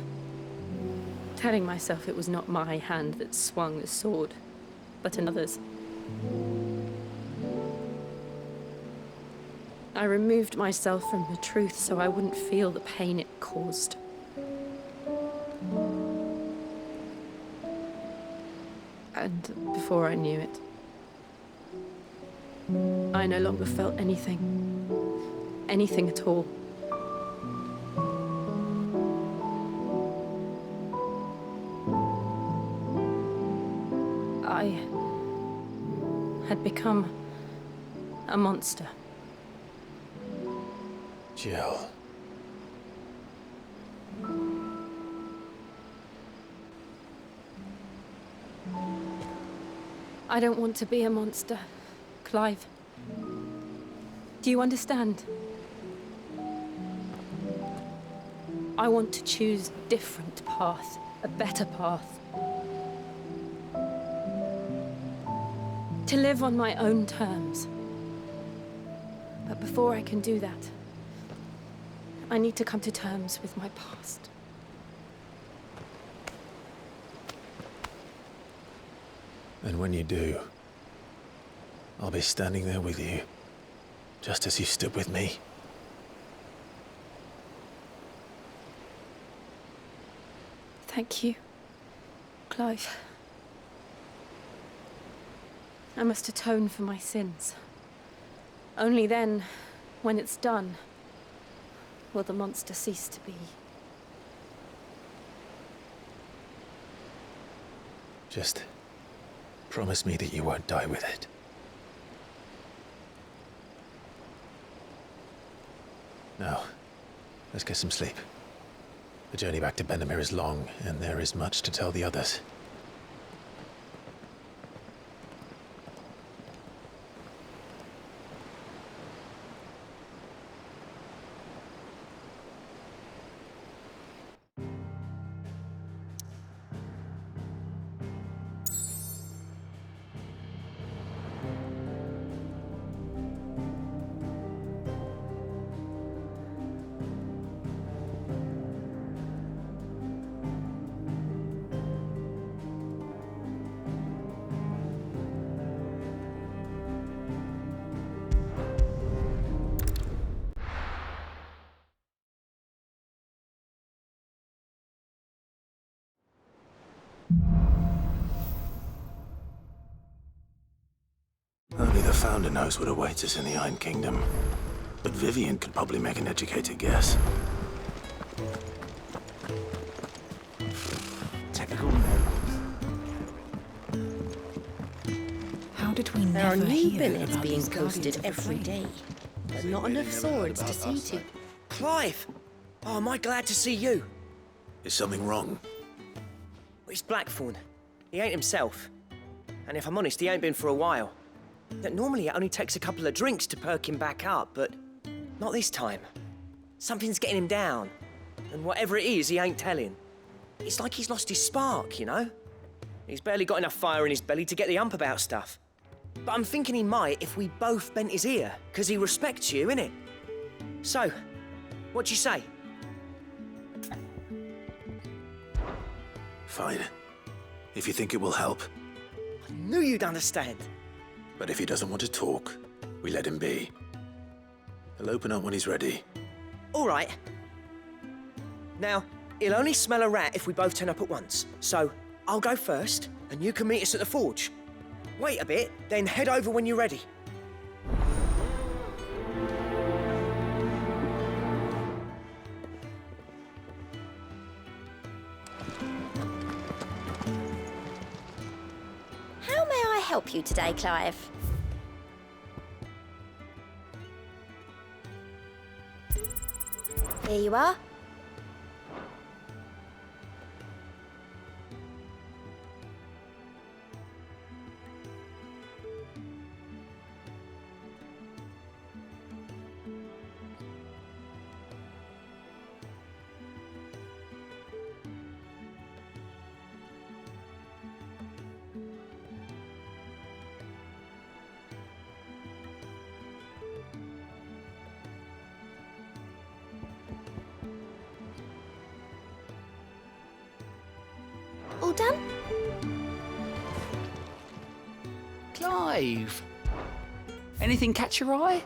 telling myself it was not my hand that swung the sword, but another's. I removed myself from the truth so I wouldn't feel the pain it caused. And before I knew it, I no longer felt anything. Anything at all. I had become a monster. Jill. I don't want to be a monster, Clive. Do you understand? I want to choose a different path, a better path. To live on my own terms. But before I can do that, I need to come to terms with my past. And when you do, I'll be standing there with you, just as you stood with me. Thank you, Clive. I must atone for my sins. Only then, when it's done, will the monster cease to be. Just promise me that you won't die with it. Now, let's get some sleep. The journey back to Benamir is long, and there is much to tell the others. Only the Founder knows what awaits us in the Iron Kingdom. But Vivian could probably make an educated guess. Typical nobles. How did we There are never new hear billets about being these Guardians posted of the every Flame? day, but not enough swords to see to. Clive! Oh, am I glad to see you? Is something wrong? It's Blackthorn. He ain't himself. And if I'm honest, he ain't been for a while. that normally it only takes a couple of drinks to perk him back up, but not this time. Something's getting him down, and whatever it is, he ain't telling. It's like he's lost his spark, you know? He's barely got enough fire in his belly to get the ump about stuff. But I'm thinking he might if we both bent his ear, because he respects you, innit? So, what do you say? Fine. If you think it will help. I knew you'd understand. But if he doesn't want to talk, we let him be. He'll open up when he's ready. All right. Now, he'll only smell a rat if we both turn up at once. So, I'll go first, and you can meet us at the forge. Wait a bit, then head over when you're ready. How may I help you today, Clive? Here you are. All done? Clive! Anything catch your eye?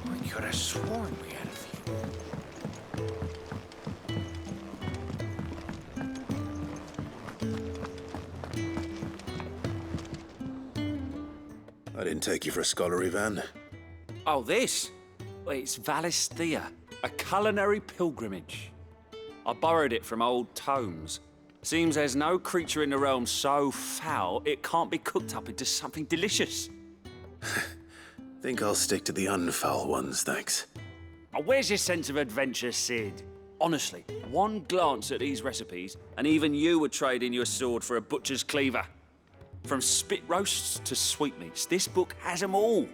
I could have sworn we had a few. I didn't take you for a scholarly van. Oh, this? Well, it's Valisthea, a culinary pilgrimage. I borrowed it from old tomes. Seems there's no creature in the realm so foul it can't be cooked up into something delicious. Think I'll stick to the unfoul ones, thanks. Oh, where's your sense of adventure, Sid? Honestly, one glance at these recipes, and even you would trade in your sword for a butcher's cleaver. From spit roasts to sweetmeats, this book has them all.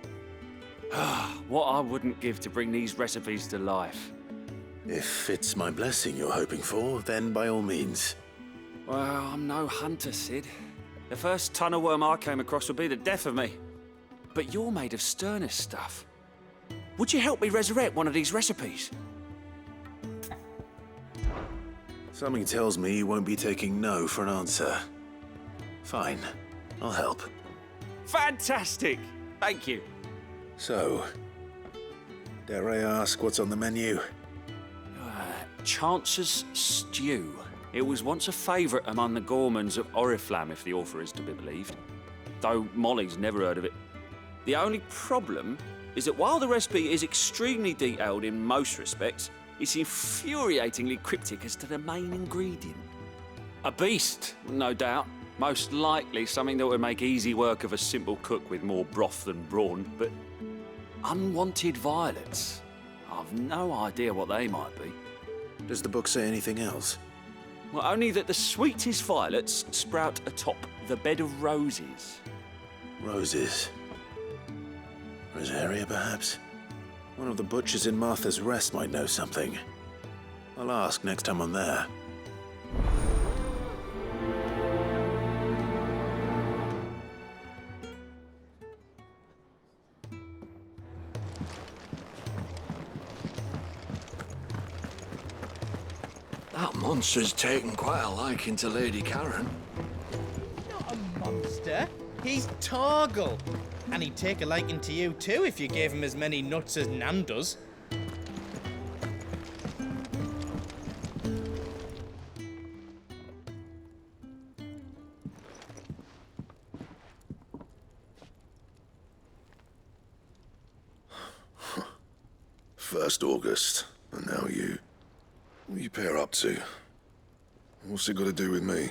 What I wouldn't give to bring these recipes to life. If it's my blessing you're hoping for, then by all means. Well, I'm no hunter, Sid. The first tunnel worm I came across would be the death of me. But you're made of sterner stuff. Would you help me resurrect one of these recipes? Something tells me you won't be taking no for an answer. Fine, I'll help. Fantastic! Thank you. So, dare I ask what's on the menu? Chance's Stew. It was once a favourite among the gourmands of Oriflamme, if the author is to be believed. Though Molly's never heard of it. The only problem is that while the recipe is extremely detailed in most respects, it's infuriatingly cryptic as to the main ingredient. A beast, no doubt. Most likely something that would make easy work of a simple cook with more broth than brawn, but unwanted violets. I've no idea what they might be. Does the book say anything else? Well, only that the sweetest violets sprout atop the bed of roses. Roses. Rosaria, perhaps? One of the butchers in Martha's Rest might know something. I'll ask next time I'm there. That monster's taken quite a liking to Lady Karen. Not a monster. He's Torgal. And he'd take a liking to you too if you gave him as many nuts as Nan does. First August, and now you. What are you pair up to? What's it got to do with me?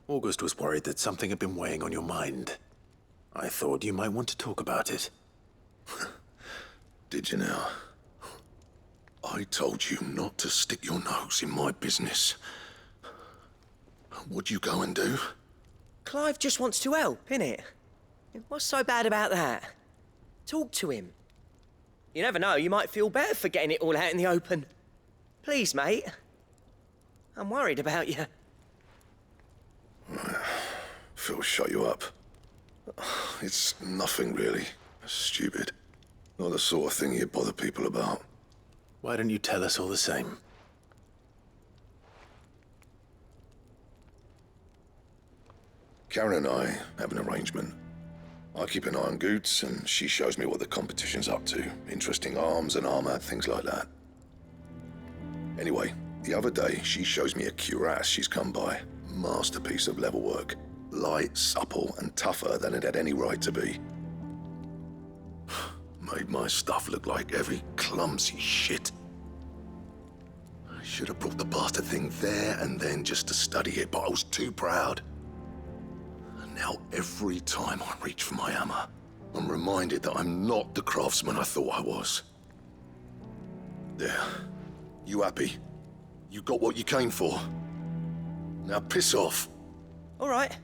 August was worried that something had been weighing on your mind. I thought you might want to talk about it. Did you now? I told you not to stick your nose in my business. What'd you go and do? Clive just wants to help, innit? What's so bad about that? Talk to him. You never know, you might feel better for getting it all out in the open. Please, mate. I'm worried about you. Phil shut you up. It's nothing really. Stupid. Not the sort of thing you bother people about. Why don't you tell us all the same? Karen and I have an arrangement. I keep an eye on Goots, and she shows me what the competition's up to. Interesting arms and armor, things like that. Anyway, the other day, she shows me a cuirass she's come by. Masterpiece of level work. Light, supple, and tougher than it had any right to be. Made my stuff look like heavy, clumsy shit. I should have brought the bastard thing there and then just to study it, but I was too proud. And now every time I reach for my hammer, I'm reminded that I'm not the craftsman I thought I was. There. You happy? You got what you came for. Now piss off. All right.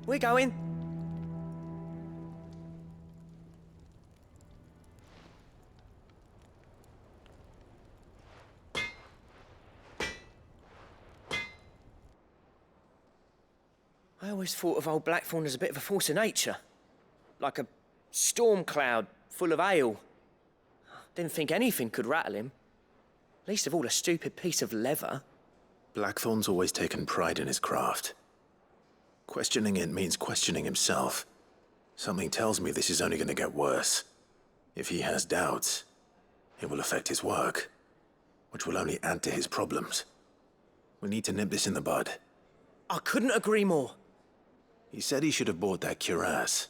We're going. I always thought of old Blackthorn as a bit of a force of nature. Like a storm cloud full of ale. Didn't think anything could rattle him. Least of all a stupid piece of leather. Blackthorn's always taken pride in his craft. Questioning it means questioning himself. Something tells me this is only going to get worse. If he has doubts, it will affect his work, which will only add to his problems. We need to nip this in the bud. I couldn't agree more. He said he should have bought that cuirass.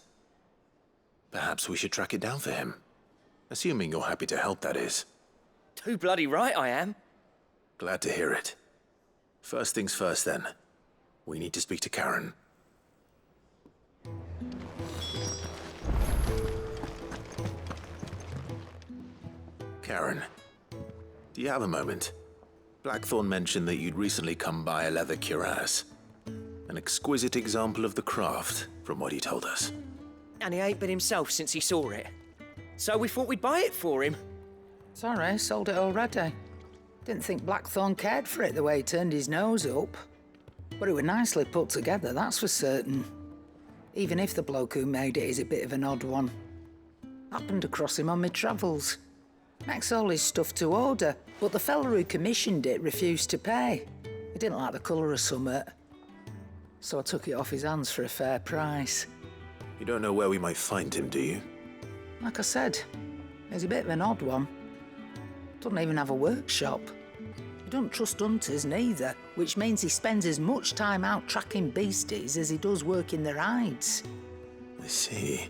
Perhaps we should track it down for him. Assuming you're happy to help, that is. Too bloody right I am. Glad to hear it. First things first, then. We need to speak to Karen. Karen, do you have a moment? Blackthorn mentioned that you'd recently come by a leather cuirass. An exquisite example of the craft, from what he told us. And he ain't been himself since he saw it. So we thought we'd buy it for him. Sorry, sold it already. Didn't think Blackthorn cared for it the way he turned his nose up. But it was nicely put together, that's for certain. Even if the bloke who made it is a bit of an odd one. Happened across him on my travels. Makes all his stuff to order, but the fella who commissioned it refused to pay. He didn't like the colour of summit. So I took it off his hands for a fair price. You don't know where we might find him, do you? Like I said, he's a bit of an odd one. Doesn't even have a workshop. He don't trust hunters neither, which means he spends as much time out tracking beasties as he does working their hides. I see.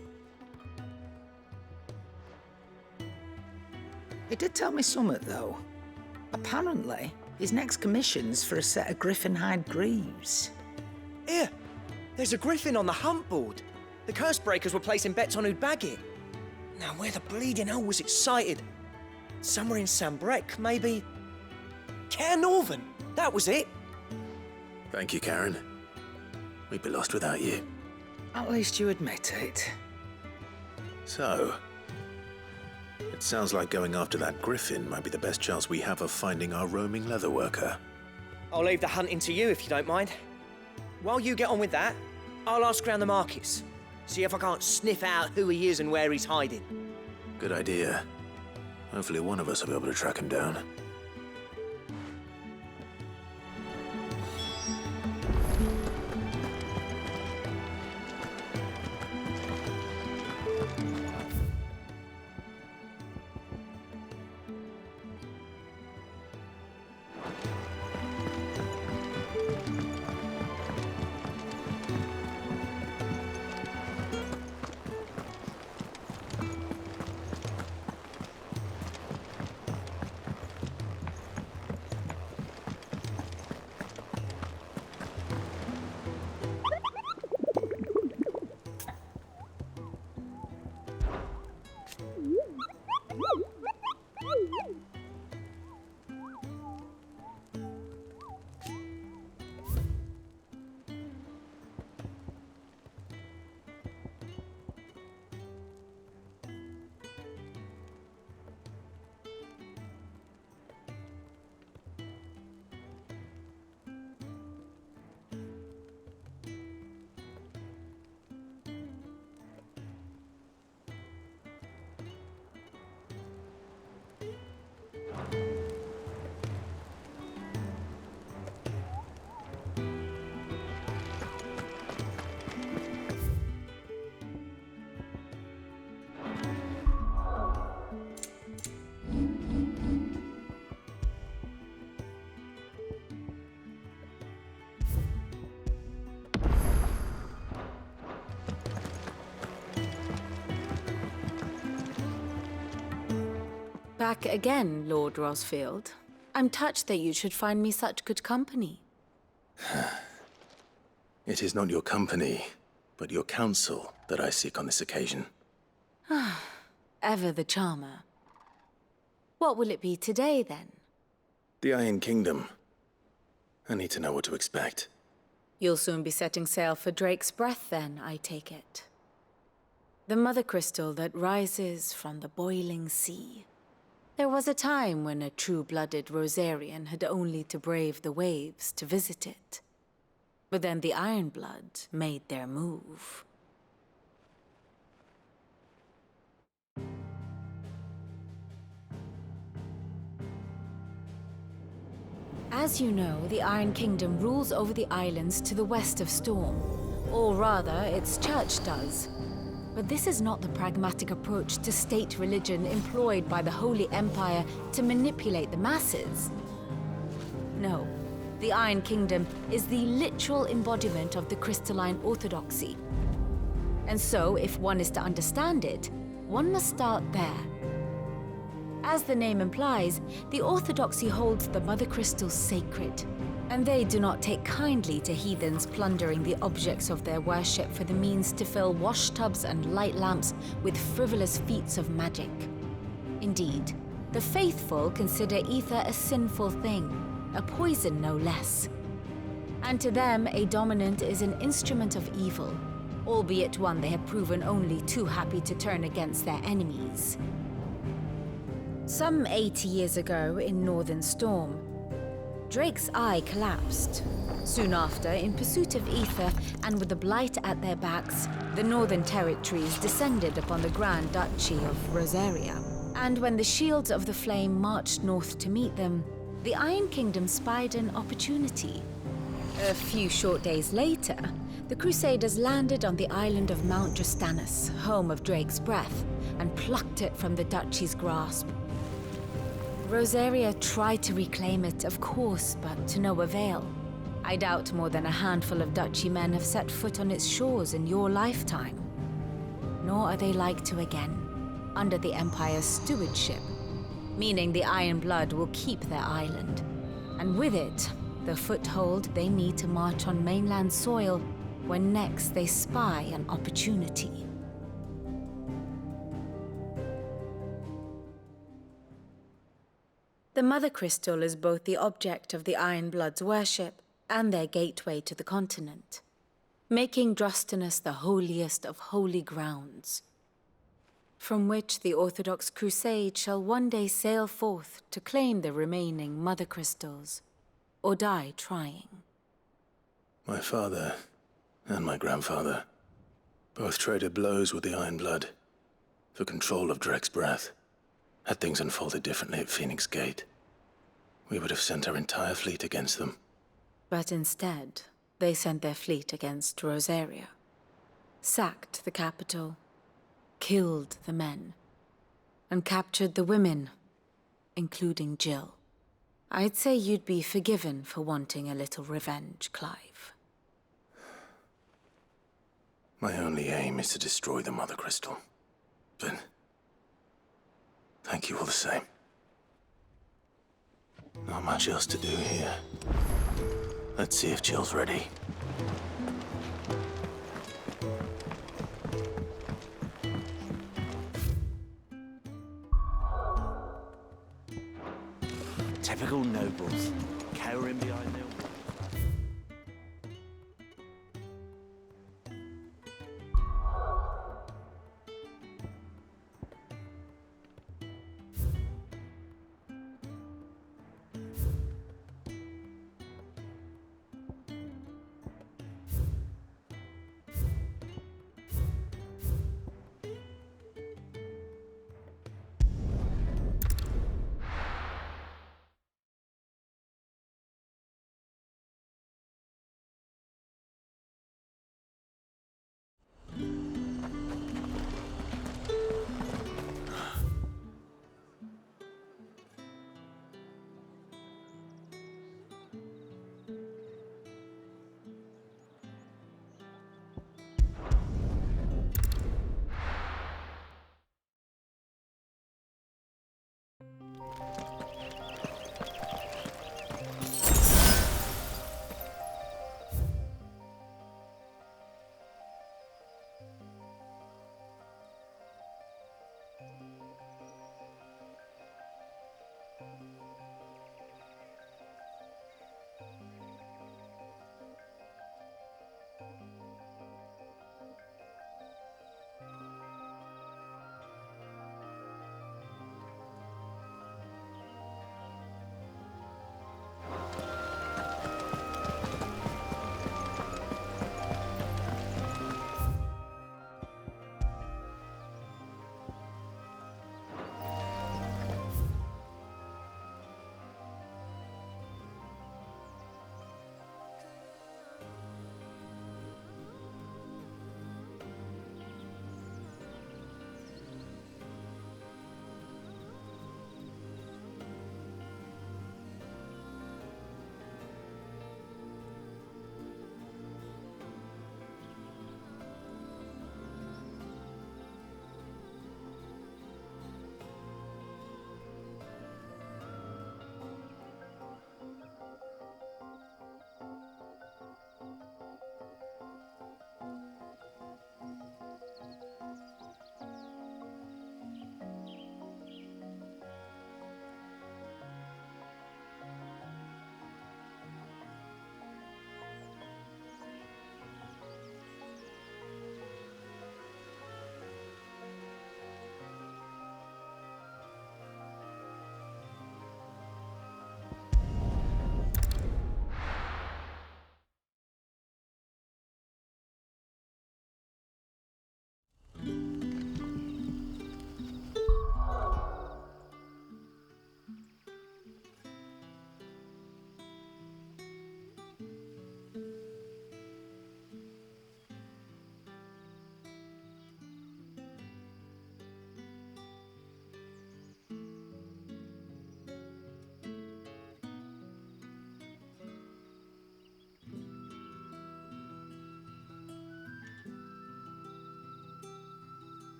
He did tell me something, though. Apparently, his next commission's for a set of griffin hide greaves. Here, there's a griffin on the hunt board. The curse breakers were placing bets on who'd bag it. Now, where the bleeding hell was it sighted? Somewhere in Sambrec, maybe? Cairnorvin, that was it. Thank you, Karen. We'd be lost without you. At least you admit it. So, it sounds like going after that griffin might be the best chance we have of finding our roaming leather worker. I'll leave the hunting to you if you don't mind. While you get on with that, I'll ask around the markets. See if I can't sniff out who he is and where he's hiding. Good idea. Hopefully one of us will be able to track him down. Back again, Lord Rosfield. I'm touched that you should find me such good company. It is not your company, but your counsel that I seek on this occasion. Ever the charmer. What will it be today, then? The Iron Kingdom. I need to know what to expect. You'll soon be setting sail for Drake's Breath, then, I take it. The mother crystal that rises from the boiling sea. There was a time when a true-blooded Rosarian had only to brave the waves to visit it. But then the Ironblood made their move. As you know, the Iron Kingdom rules over the islands to the west of Storm. Or rather, its church does. But this is not the pragmatic approach to state religion employed by the Holy Empire to manipulate the masses. No, the Iron Kingdom is the literal embodiment of the crystalline orthodoxy. And so, if one is to understand it, one must start there. As the name implies, the orthodoxy holds the Mother Crystals sacred, and they do not take kindly to heathens plundering the objects of their worship for the means to fill washtubs and light lamps with frivolous feats of magic. Indeed, the faithful consider ether a sinful thing, a poison no less. And to them, a dominant is an instrument of evil, albeit one they have proven only too happy to turn against their enemies. Some 80 years ago in Northern Storm, Drake's eye collapsed. Soon after, in pursuit of ether and with the blight at their backs, the Northern Territories descended upon the Grand Duchy of Rosaria. And when the Shields of the Flame marched north to meet them, the Iron Kingdom spied an opportunity. A few short days later, the Crusaders landed on the island of Mount Justanus, home of Drake's Breath, and plucked it from the duchy's grasp. Rosaria tried to reclaim it, of course, but to no avail. I doubt more than a handful of duchy men have set foot on its shores in your lifetime. Nor are they like to again, under the Empire's stewardship, meaning the Ironblood will keep their island, and with it, the foothold they need to march on mainland soil when next they spy an opportunity. The Mother Crystal is both the object of the Ironblood's worship and their gateway to the continent, making Drustanus the holiest of holy grounds, from which the Orthodox Crusade shall one day sail forth to claim the remaining Mother Crystals, or die trying. My father and my grandfather both traded blows with the Ironblood for control of Drake's Breath. Had things unfolded differently at Phoenix Gate, we would have sent our entire fleet against them. But instead, they sent their fleet against Rosaria, sacked the capital, killed the men, and captured the women, including Jill. I'd say you'd be forgiven for wanting a little revenge, Clive. My only aim is to destroy the Mother Crystal. But thank you all the same. Not much else to do here. Let's see if Jill's ready. Typical nobles, cowering behind their...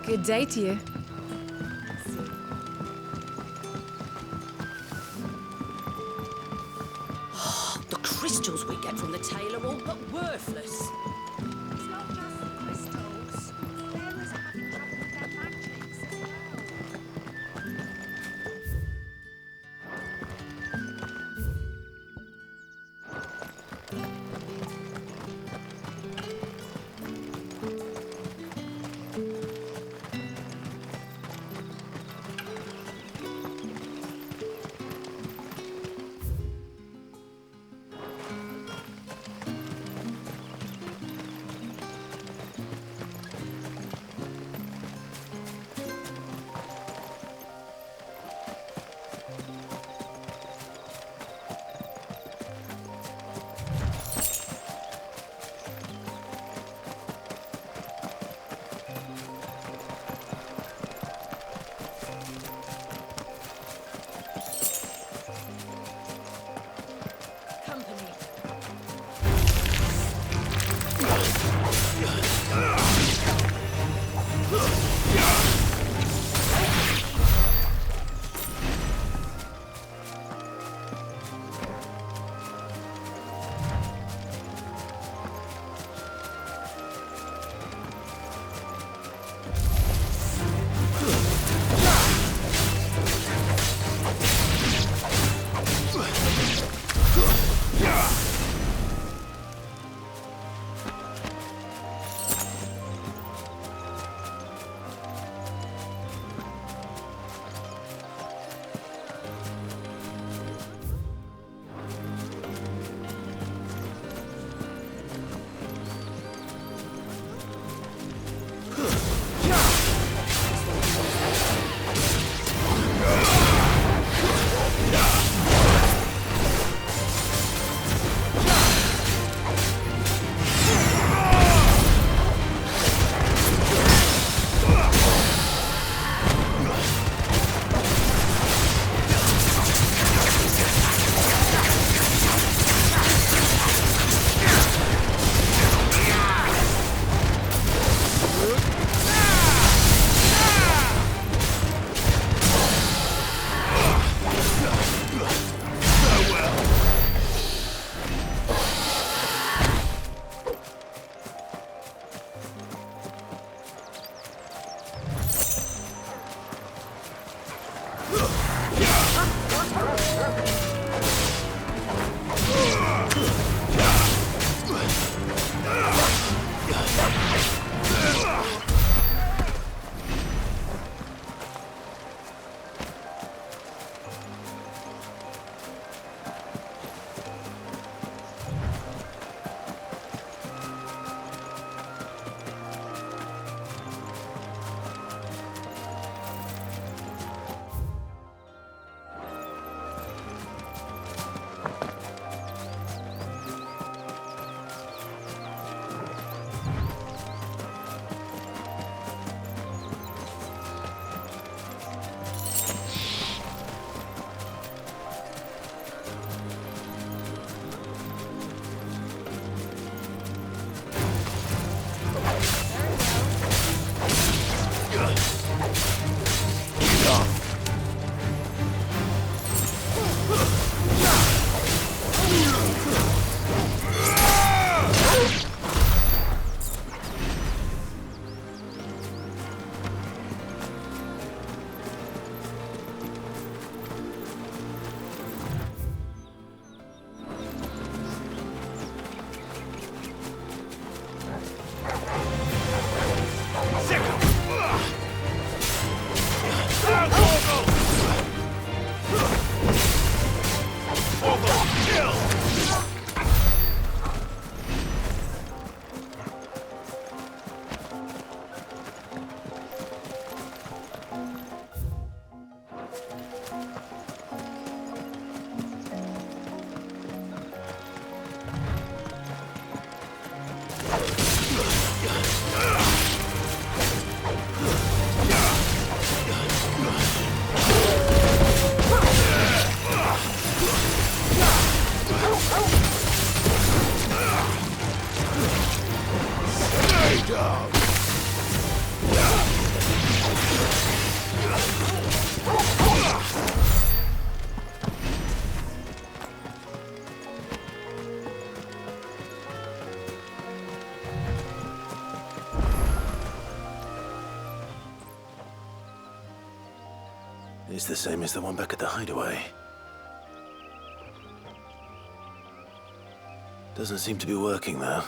Good day to you. The crystals we get from the tail are all but worthless. It's not just the crystals. Bearers are having trouble with their magics as well. It's the same as the one back at the hideaway. Doesn't seem to be working, though.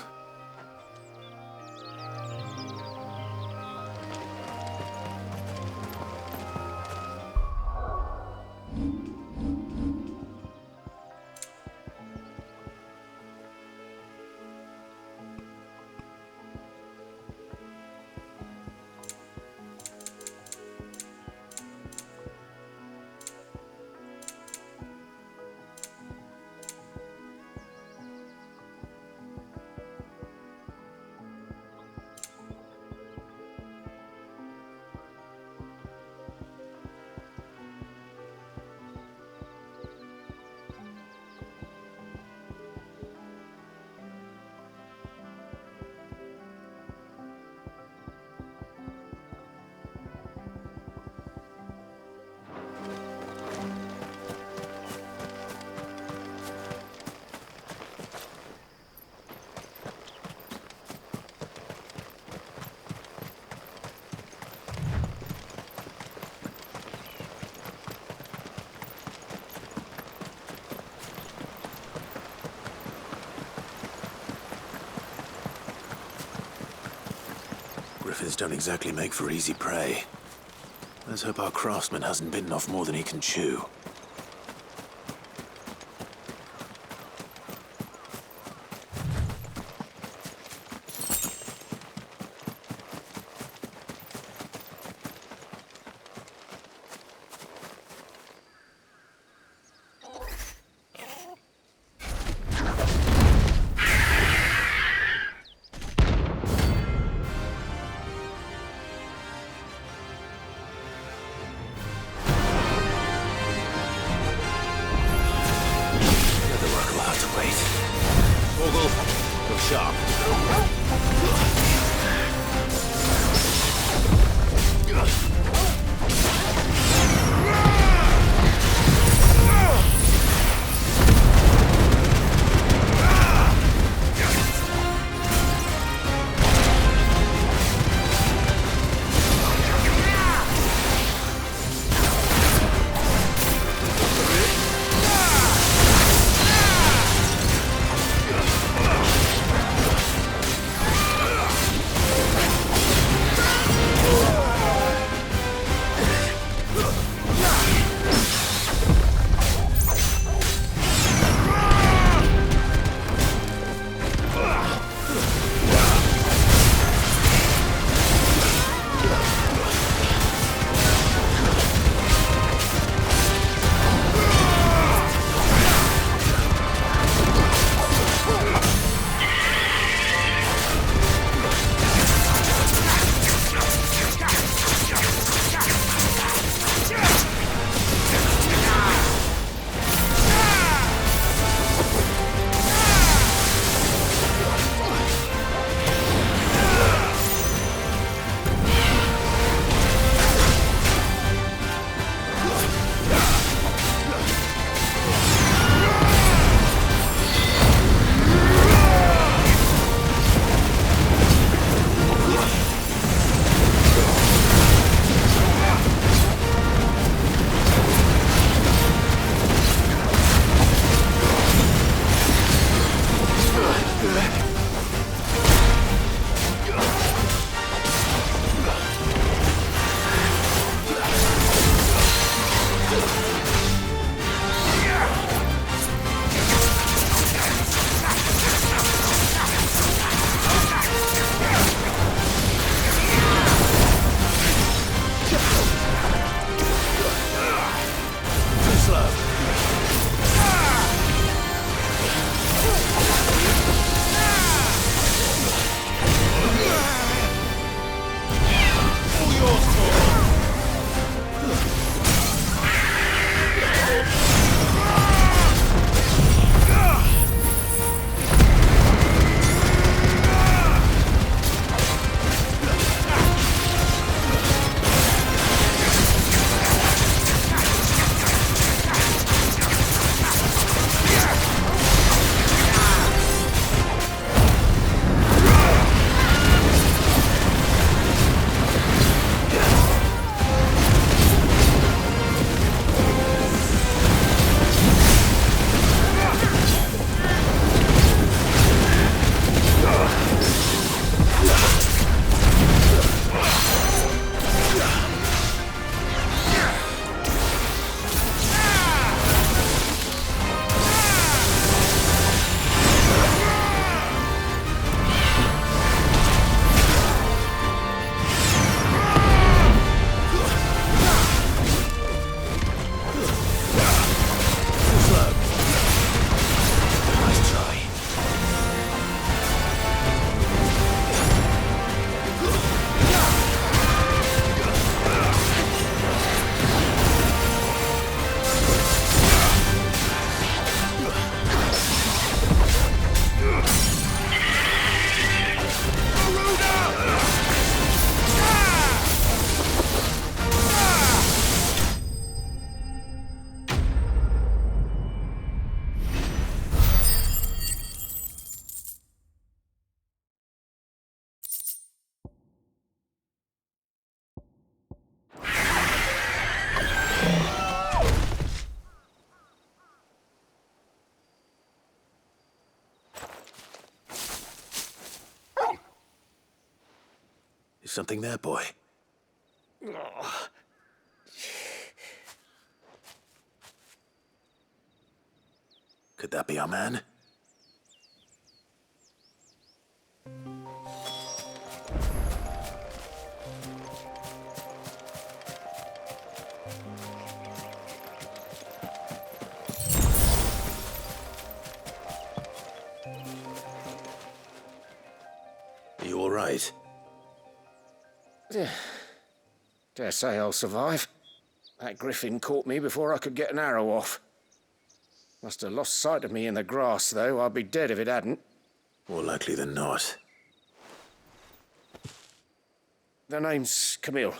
Griffins don't exactly make for easy prey. Let's hope our craftsman hasn't bitten off more than he can chew. Is something there, boy? Could that be our man? Are you all right? Dare say I'll survive. That griffin caught me before I could get an arrow off. Must have lost sight of me in the grass, though. I'd be dead if it hadn't. More likely than not. The name's Camille.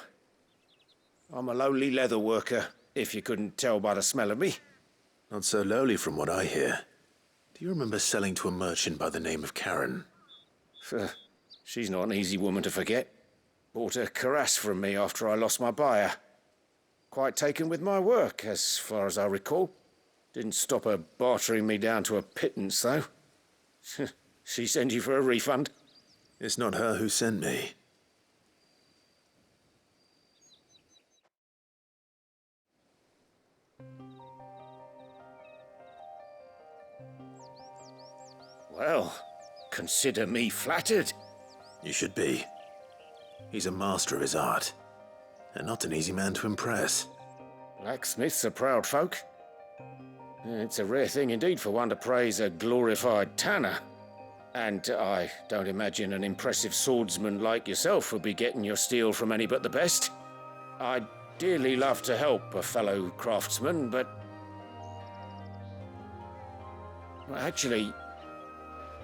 I'm a lowly leather worker, if you couldn't tell by the smell of me. Not so lowly from what I hear. Do you remember selling to a merchant by the name of Karen? She's not an easy woman to forget. Bought a cuirass from me after I lost my buyer. Quite taken with my work, as far as I recall. Didn't stop her bartering me down to a pittance, though. She sent you for a refund? It's not her who sent me. Well, consider me flattered. You should be. He's a master of his art, and not an easy man to impress. Blacksmiths are proud folk. It's a rare thing indeed for one to praise a glorified tanner. And I don't imagine an impressive swordsman like yourself would be getting your steel from any but the best. I'd dearly love to help a fellow craftsman, but... Well, actually,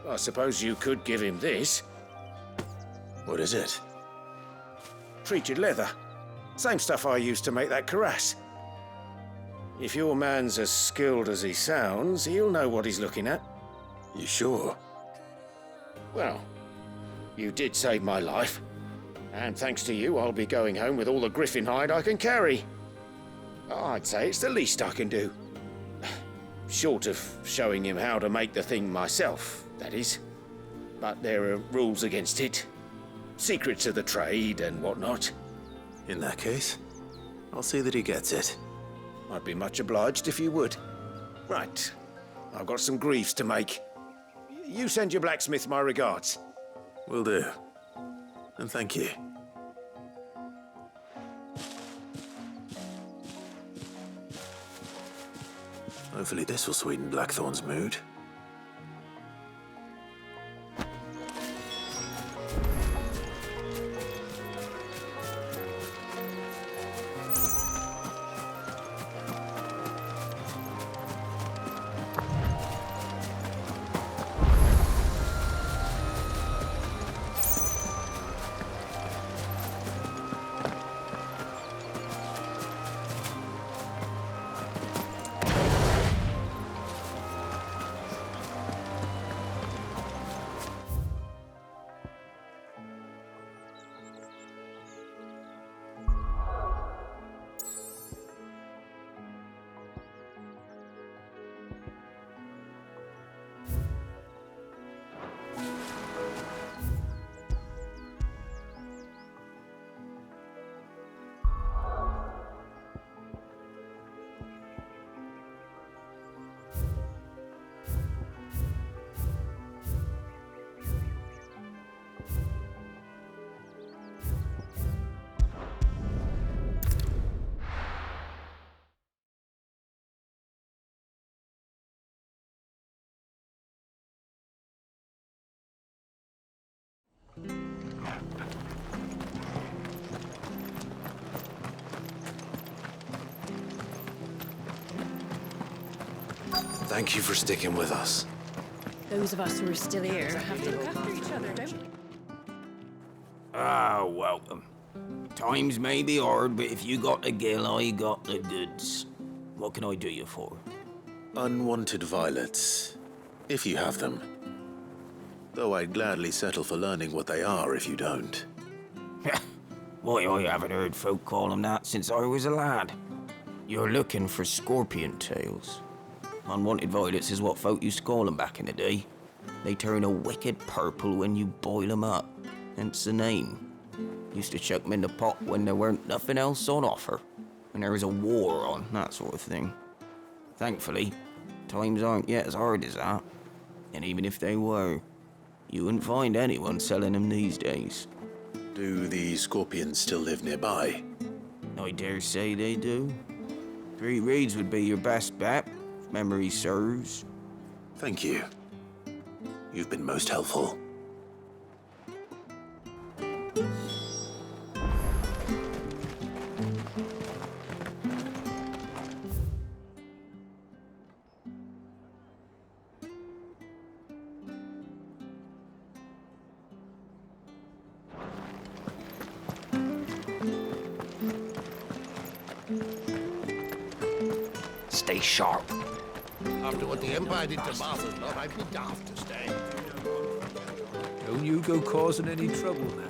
I suppose you could give him this. What is it? Treated leather. Same stuff I used to make that cuirass. If your man's as skilled as he sounds, he'll know what he's looking at. You sure? Well, you did save my life. And thanks to you, I'll be going home with all the griffin hide I can carry. I'd say it's the least I can do. Short of showing him how to make the thing myself, that is. But there are rules against it. Secrets of the trade and whatnot. In that case, I'll see that he gets it. I'd be much obliged if you would. Right. I've got some greaves to make. You send your blacksmith my regards. Will do. And thank you. Hopefully this will sweeten Blackthorn's mood. Thank you for sticking with us. Those of us who are still here have to look after each other, don't we? Ah, welcome. Times may be hard, but if you got the gill, I got the goods. What can I do you for? Unwanted violets, if you have them. Though I'd gladly settle for learning what they are if you don't. Why, I haven't heard folk call them that since I was a lad. You're looking for scorpion tails. Unwanted violets is what folk used to call them back in the day. They turn a wicked purple when you boil them up, hence the name. Used to chuck them in the pot when there weren't nothing else on offer, when there was a war on, that sort of thing. Thankfully, times aren't yet as hard as that. And even if they were, you wouldn't find anyone selling them these days. Do the scorpions still live nearby? I dare say they do. 3 Reeds would be your best bet, if memory serves. Thank you. You've been most helpful. Stay sharp. After what the Empire did to Martha's lot, I'd be daft to stay. Don't you go causing any trouble now.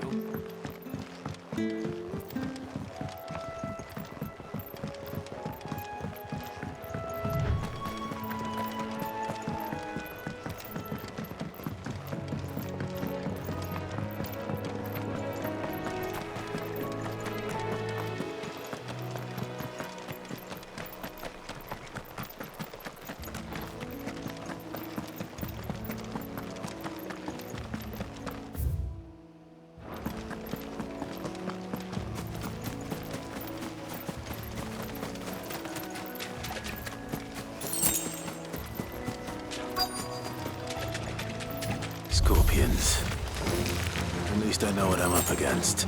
Scorpions. At least I know what I'm up against.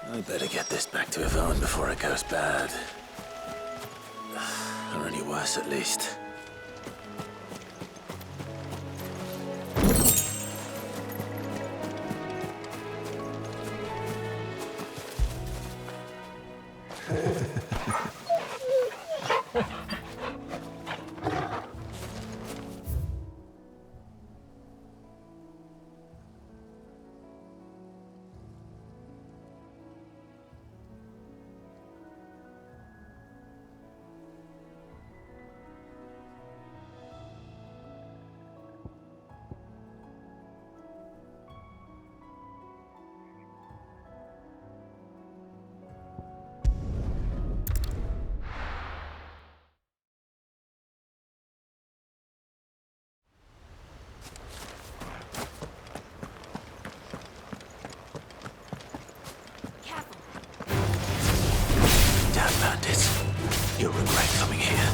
I better get this back to Yvonne before it goes bad. Or any worse, at least. Bandits. You'll regret coming here.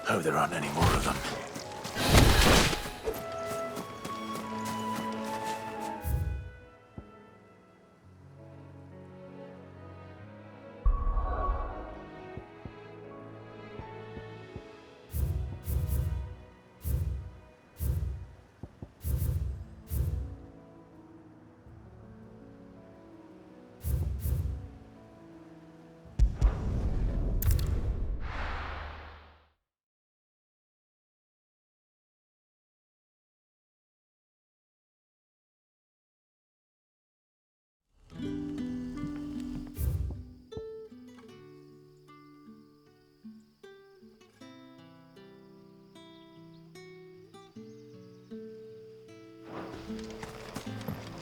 Hope there aren't any more of them.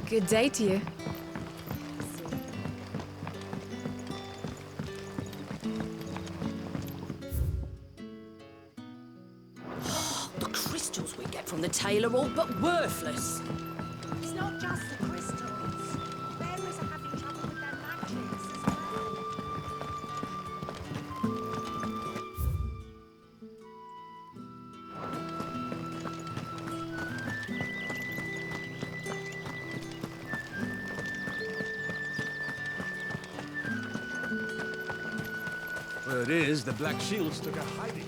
Good day to you. The crystals we get from the tailor are all but worthless. It's not just the crystals. Bearers are having trouble with their magics as well. Word is, the Black Shields took a hiding.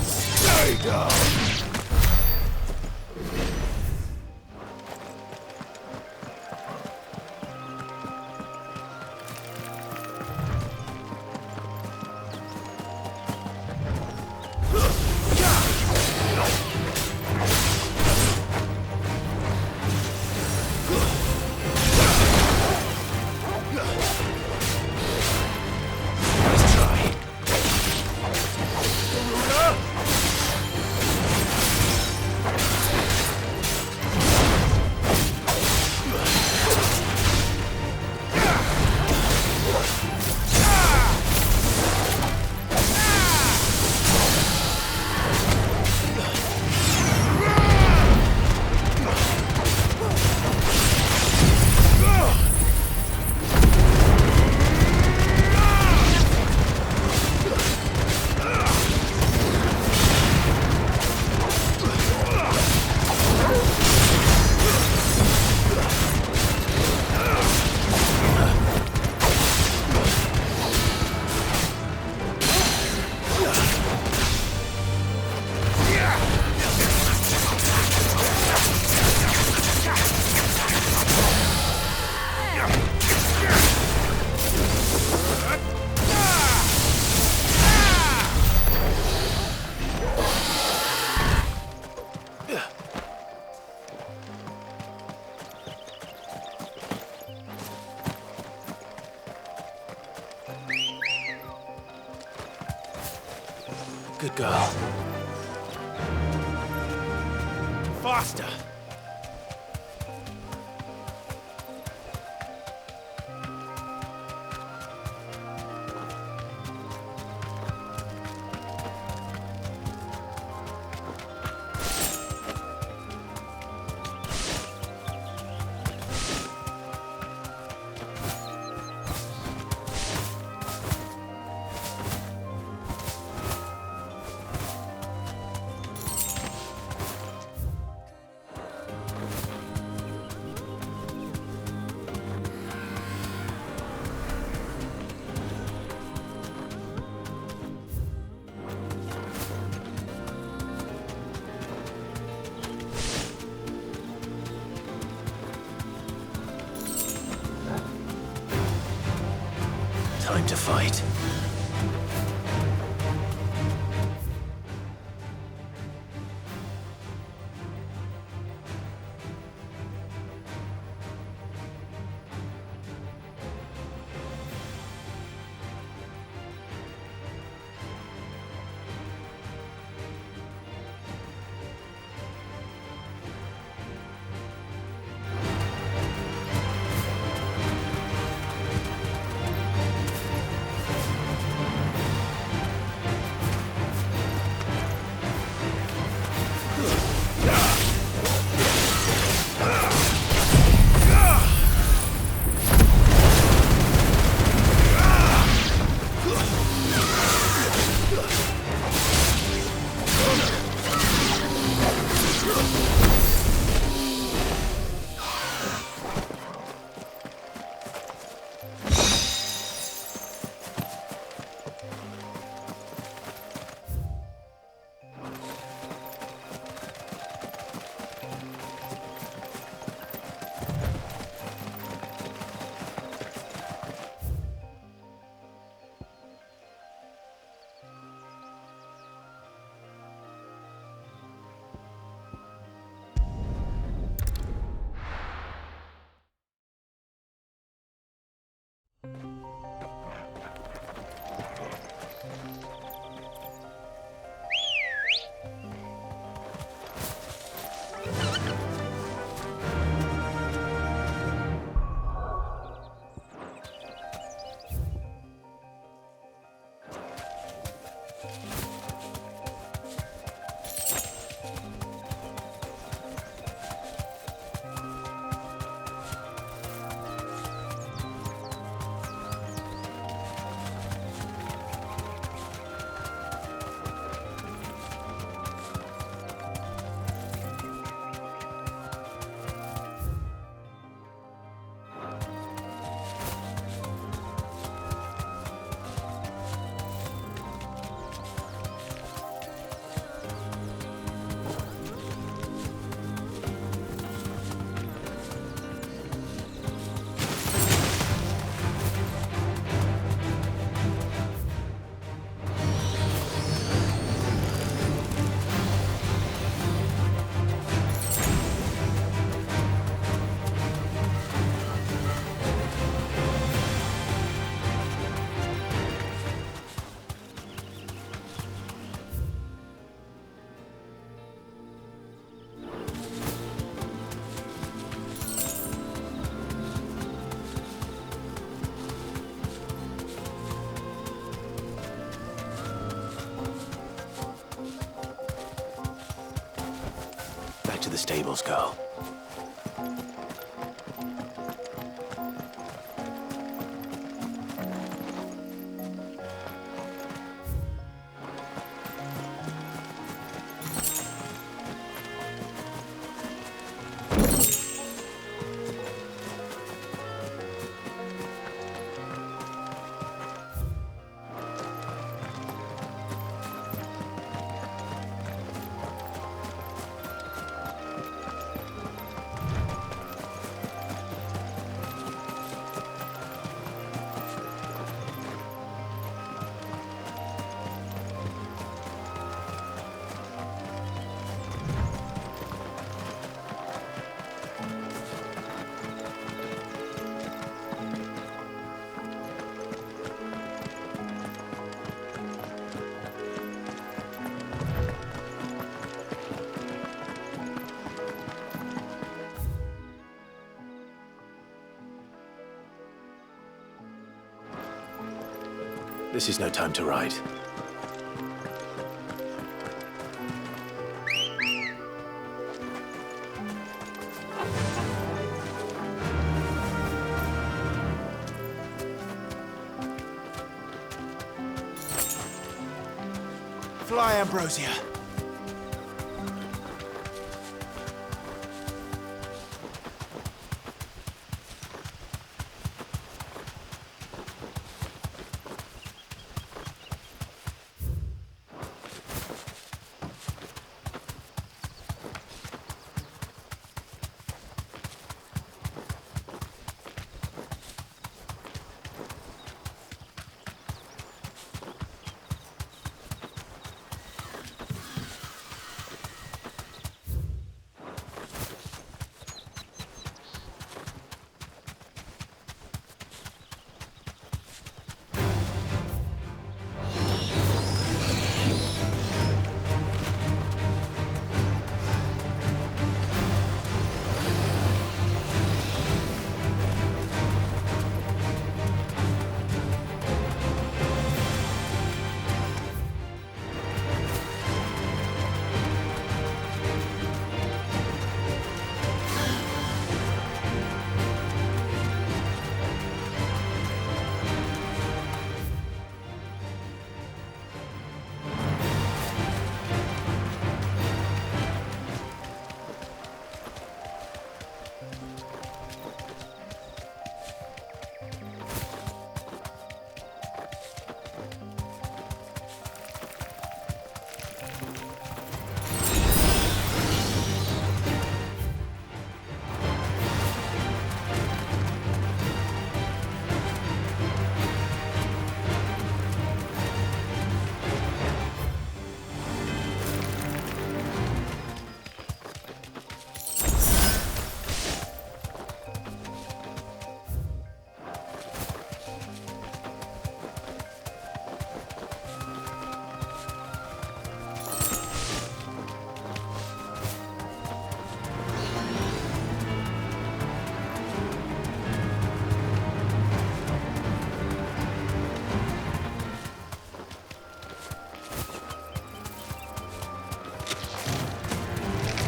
Stay down! Good girl. Faster! Time to fight. to the stables, girl. This is no time to ride. Fly, Ambrosia.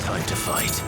Time to fight.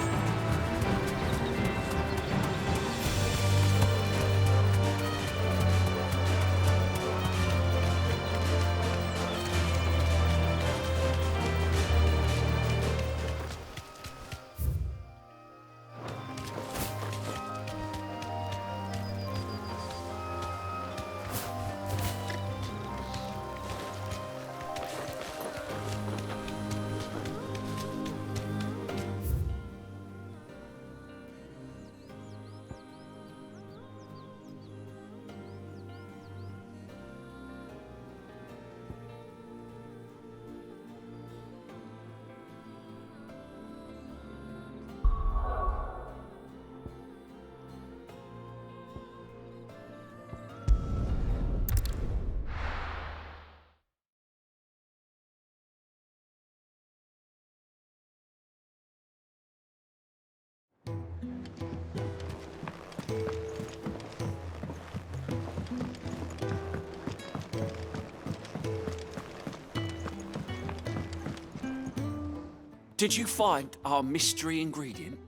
Did you find our mystery ingredient?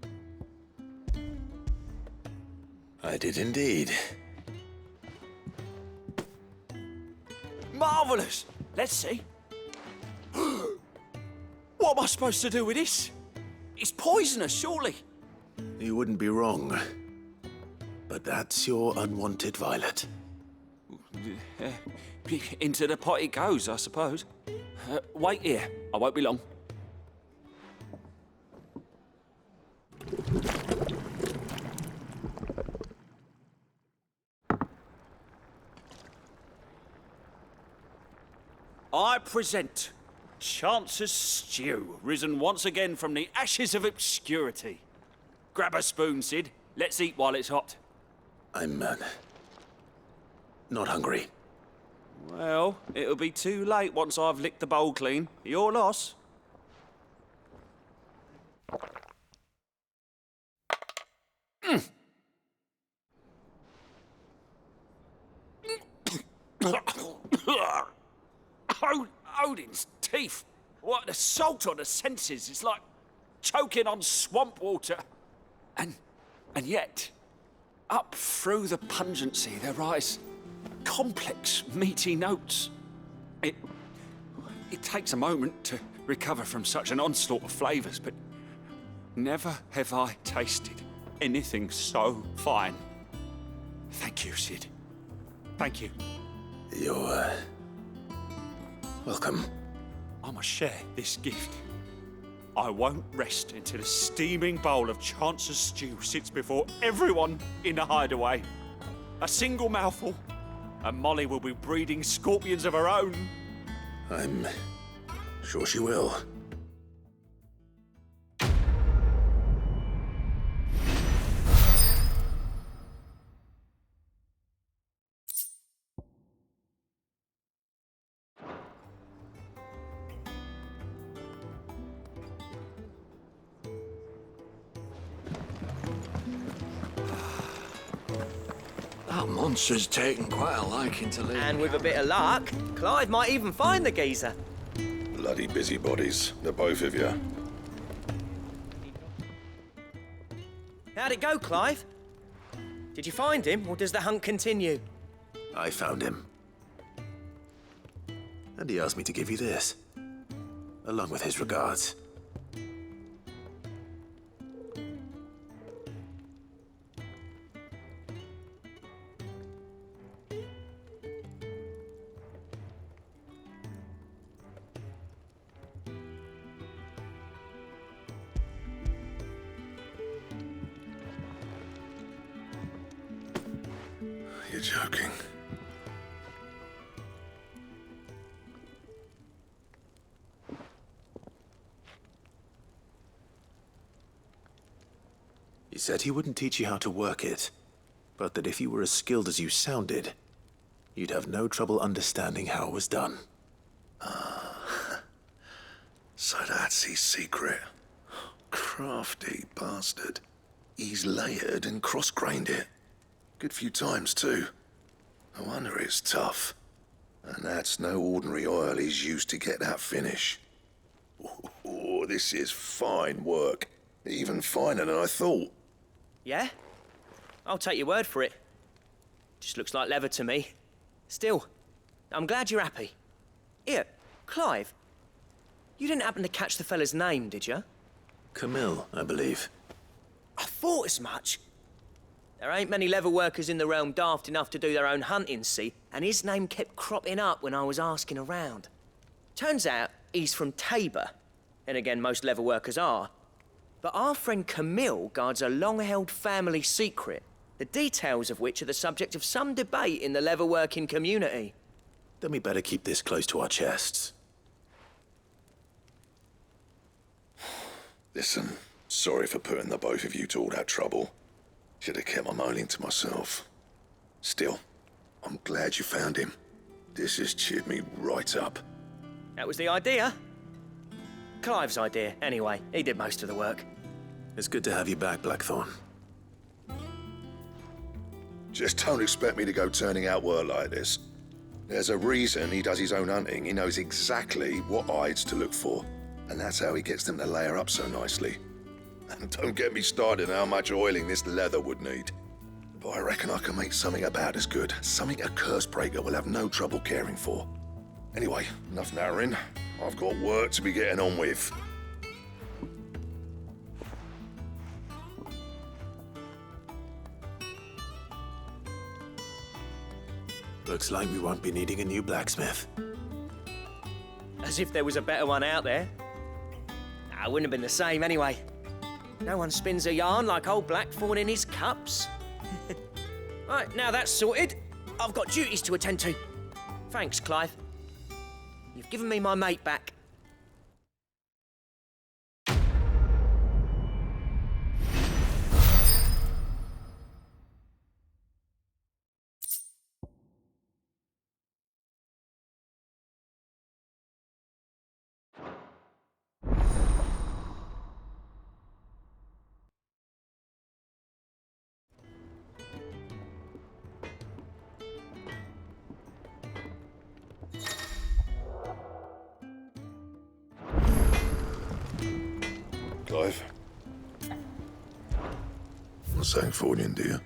I did indeed. Marvellous! Let's see. What am I supposed to do with this? It's poisonous, surely. You wouldn't be wrong. But that's your unwanted violet. Into the pot it goes, I suppose. Wait here. I won't be long. I present Chance's stew, risen once again from the ashes of obscurity. Grab a spoon, Sid. Let's eat while it's hot. I'm not hungry. Well, it'll be too late once I've licked the bowl clean. Your loss. Odin's teeth. What the salt on the senses. It's like choking on swamp water. And yet, up through the pungency, there rise complex, meaty notes. It takes a moment to recover from such an onslaught of flavours, but never have I tasted anything so fine. Thank you, Sid. Thank you. You're welcome. I must share this gift. I won't rest until a steaming bowl of Chance's stew sits before everyone in the hideaway. A single mouthful, and Molly will be breeding scorpions of her own. I'm sure she will. That monster's taken quite a liking to live. And with a bit of luck, Clive might even find the geezer. Bloody busybodies, the both of you. How'd it go, Clive? Did you find him, or does the hunt continue? I found him. And he asked me to give you this, along with his regards. You're joking. He said he wouldn't teach you how to work it, but that if you were as skilled as you sounded, you'd have no trouble understanding how it was done. So that's his secret. Crafty bastard. He's layered and cross-grained it. Good few times, too. No wonder it's tough. And that's no ordinary oil he's used to get that finish. Oh, this is fine work. Even finer than I thought. Yeah? I'll take your word for it. Just looks like leather to me. Still, I'm glad you're happy. Here, Clive, you didn't happen to catch the fella's name, did you? Camille, I believe. I thought as much. There ain't many leather workers in the realm daft enough to do their own hunting, see? And his name kept cropping up when I was asking around. Turns out he's from Tabor. And again, most leather workers are. But our friend Camille guards a long-held family secret, the details of which are the subject of some debate in the leather-working community. Then we better keep this close to our chests. Listen, sorry for putting the both of you to all that trouble. Should have kept my moaning to myself. Still, I'm glad you found him. This has cheered me right up. That was the idea. Clive's idea, anyway. He did most of the work. It's good to have you back, Blackthorn. Just don't expect me to go turning out work like this. There's a reason he does his own hunting. He knows exactly what hides to look for. And that's how he gets them to layer up so nicely. And don't get me started on how much oiling this leather would need. But I reckon I can make something about as good. Something a Cursebreaker will have no trouble caring for. Anyway, enough nattering. I've got work to be getting on with. Looks like we won't be needing a new blacksmith. As if there was a better one out there. Nah, it wouldn't have been the same anyway. No one spins a yarn like old Blackthorn in his cups. Right, now that's sorted, I've got duties to attend to. Thanks, Clive. You've given me my mate back. Clive? Not saying Fordian, do you?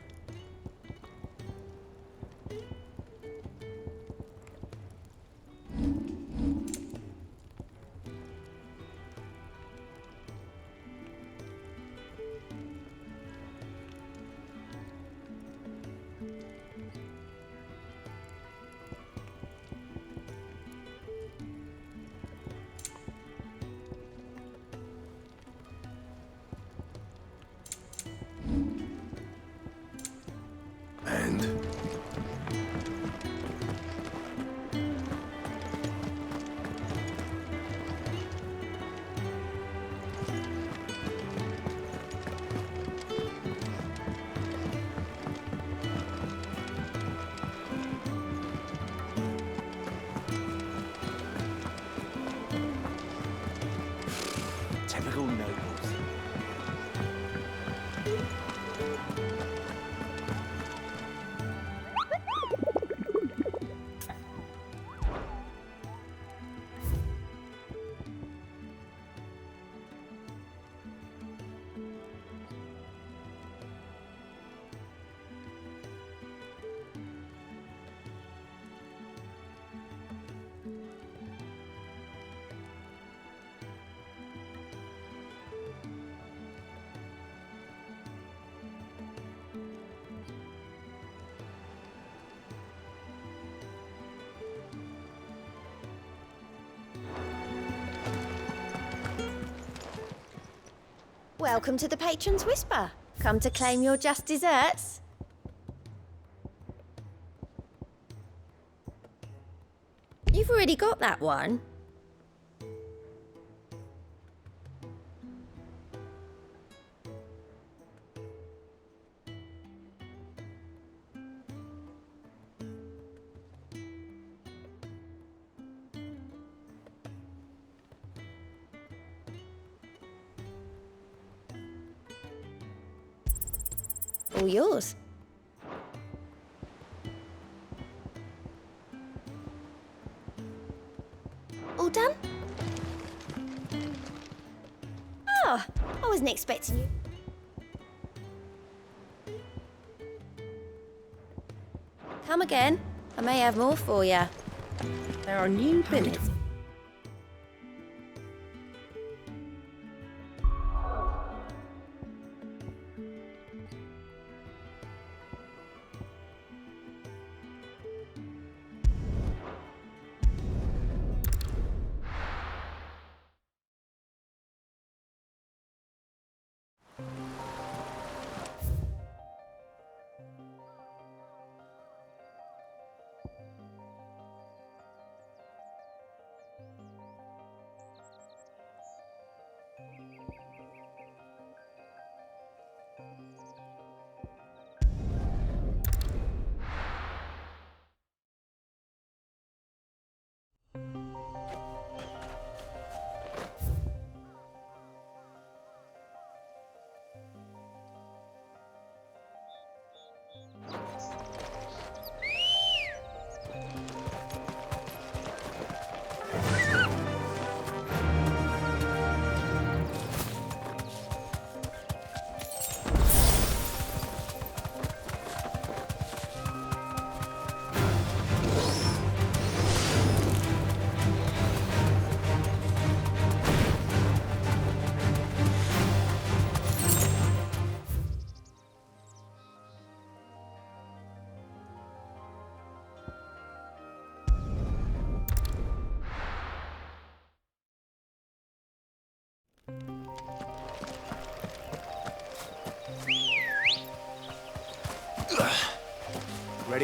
Typical nobles. Welcome to the Patron's Whisper. Come to claim your just desserts. You've already got that one. All yours. All done? Oh, I wasn't expecting you. Come again. I may have more for you. There are new billets.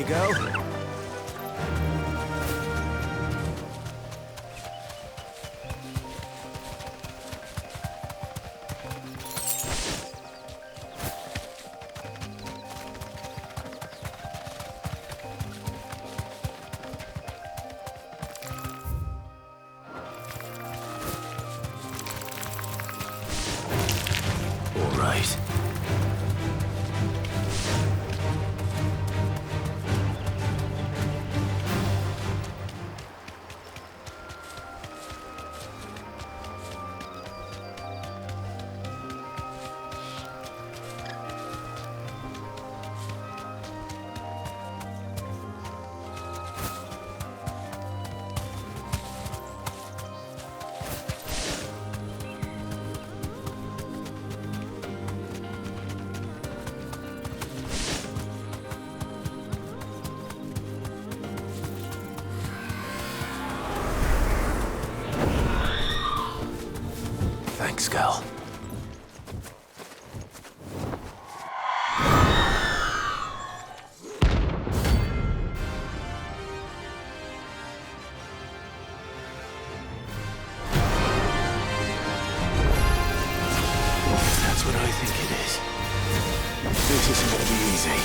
Ready, girl? All right. Thanks, girl. That's what I think it is. This isn't gonna be easy.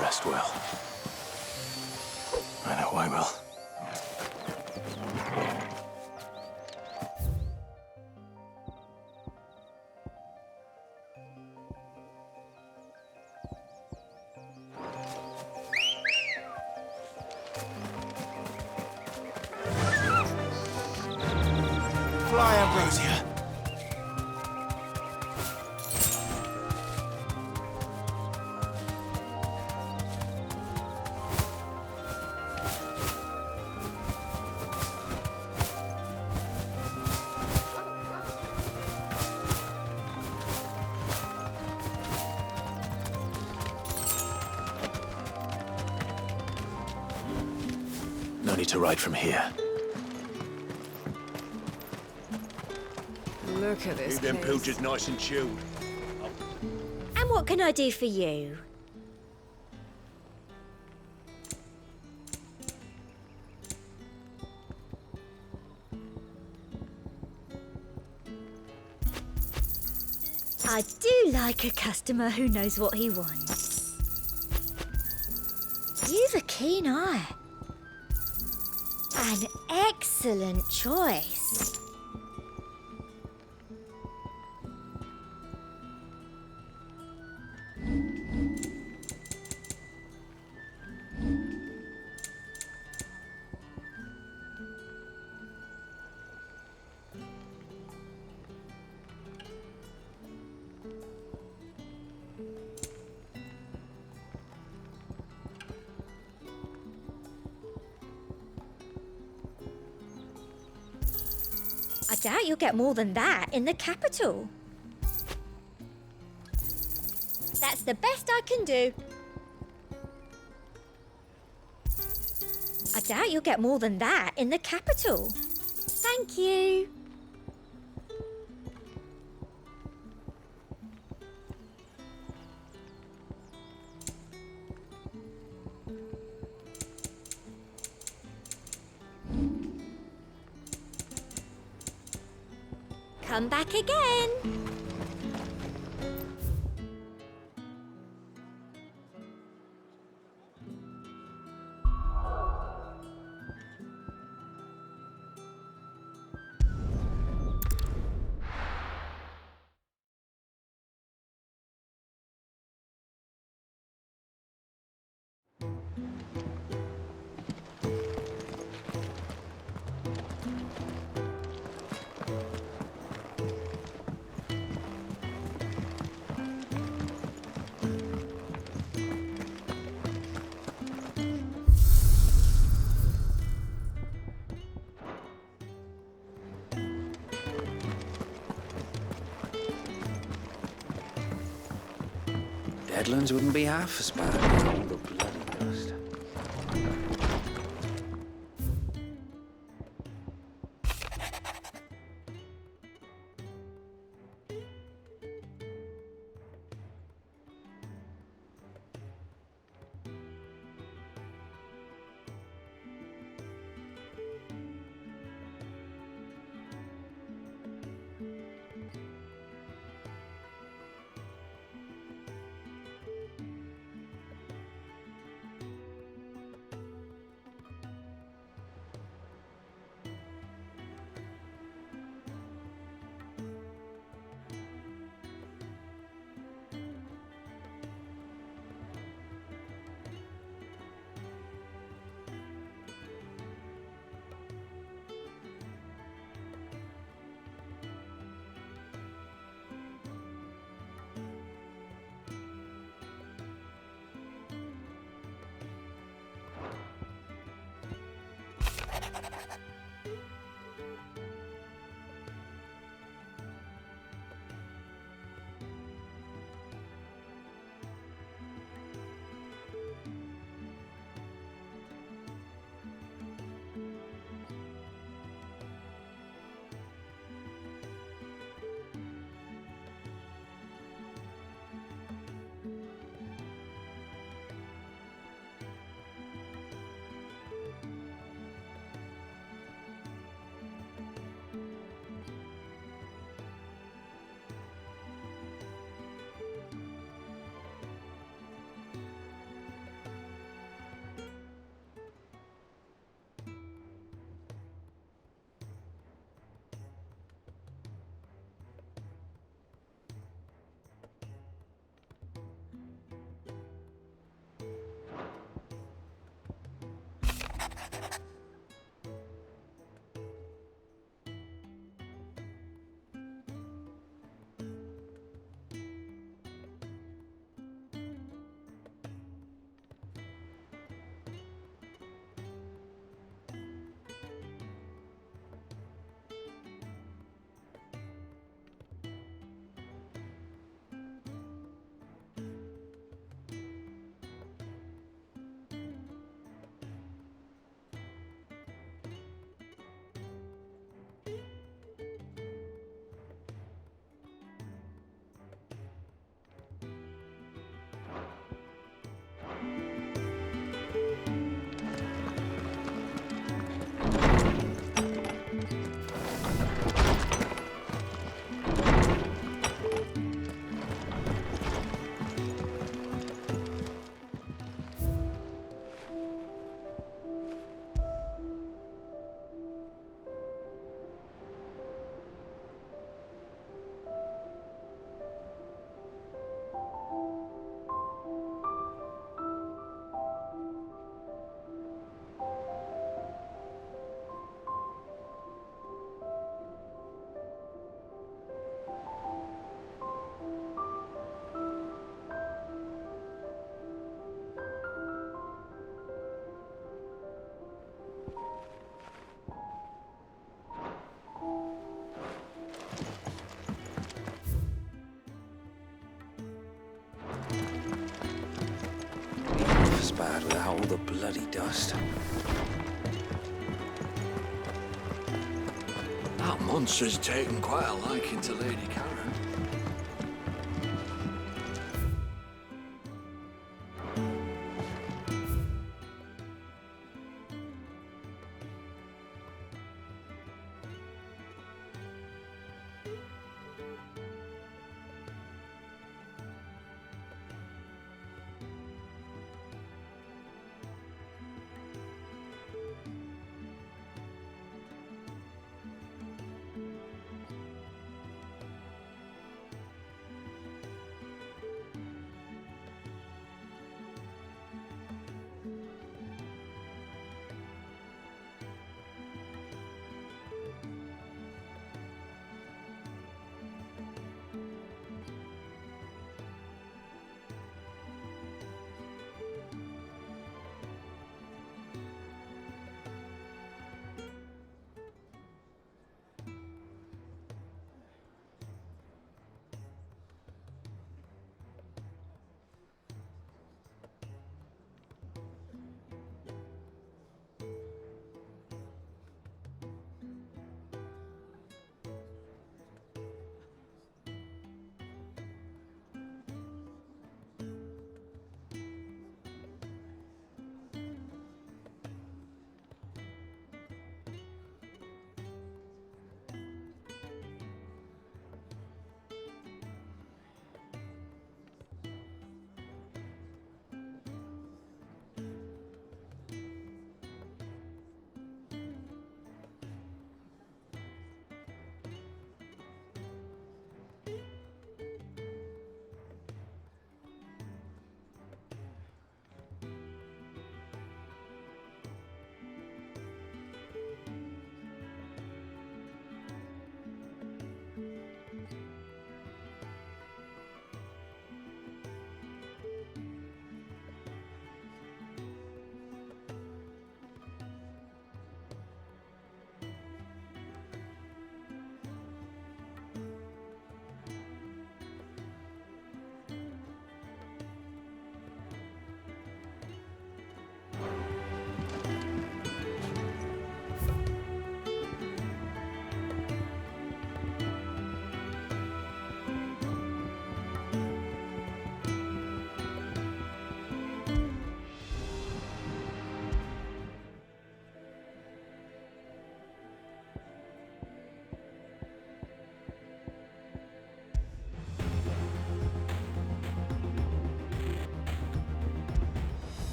Rest well. I know I will. only to ride from here. Look at this Keep them place. pilchers nice and chilled. And what can I do for you? I do like a customer who knows what he wants. You've a keen eye. An excellent choice. I doubt you'll get more than that in the capital. That's the best I can do. I doubt you'll get more than that in the capital. Thank you. Come back again. Deadlands wouldn't be half as bad with all the bloody dust. bad without all the bloody dust. That monster's taken quite a liking to Lady Karen.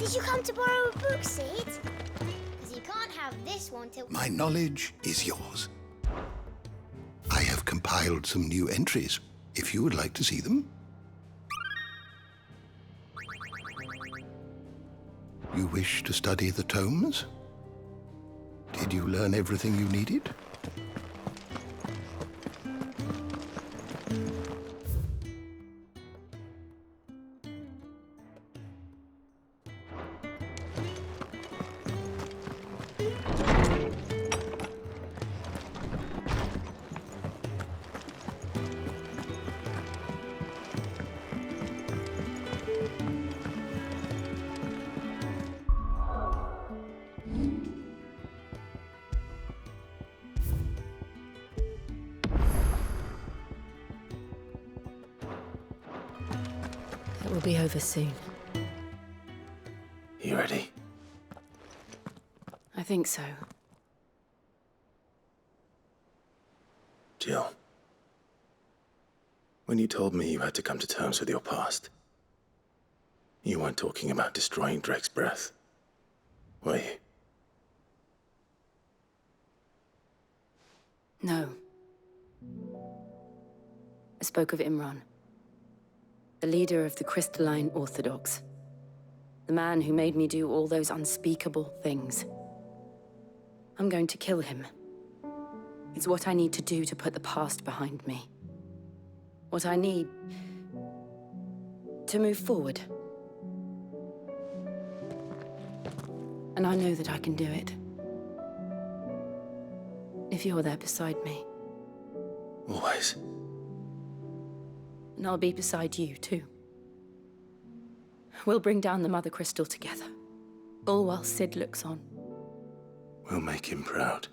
Did you come to borrow a book, Sid? Because you can't have this one till... My knowledge is yours. I have compiled some new entries, if you would like to see them. You wish to study the tomes? Did you learn everything you needed? It will be over soon. You ready? I think so. Jill, when you told me you had to come to terms with your past, you weren't talking about destroying Drake's breath, were you? No. I spoke of Imran, the leader of the Crystalline Orthodox. The man who made me do all those unspeakable things. I'm going to kill him. It's what I need to do to put the past behind me. What I need to move forward. And I know that I can do it. If you're there beside me. Always. And I'll be beside you, too. We'll bring down the Mother Crystal together. All while Sid looks on. We'll make him proud.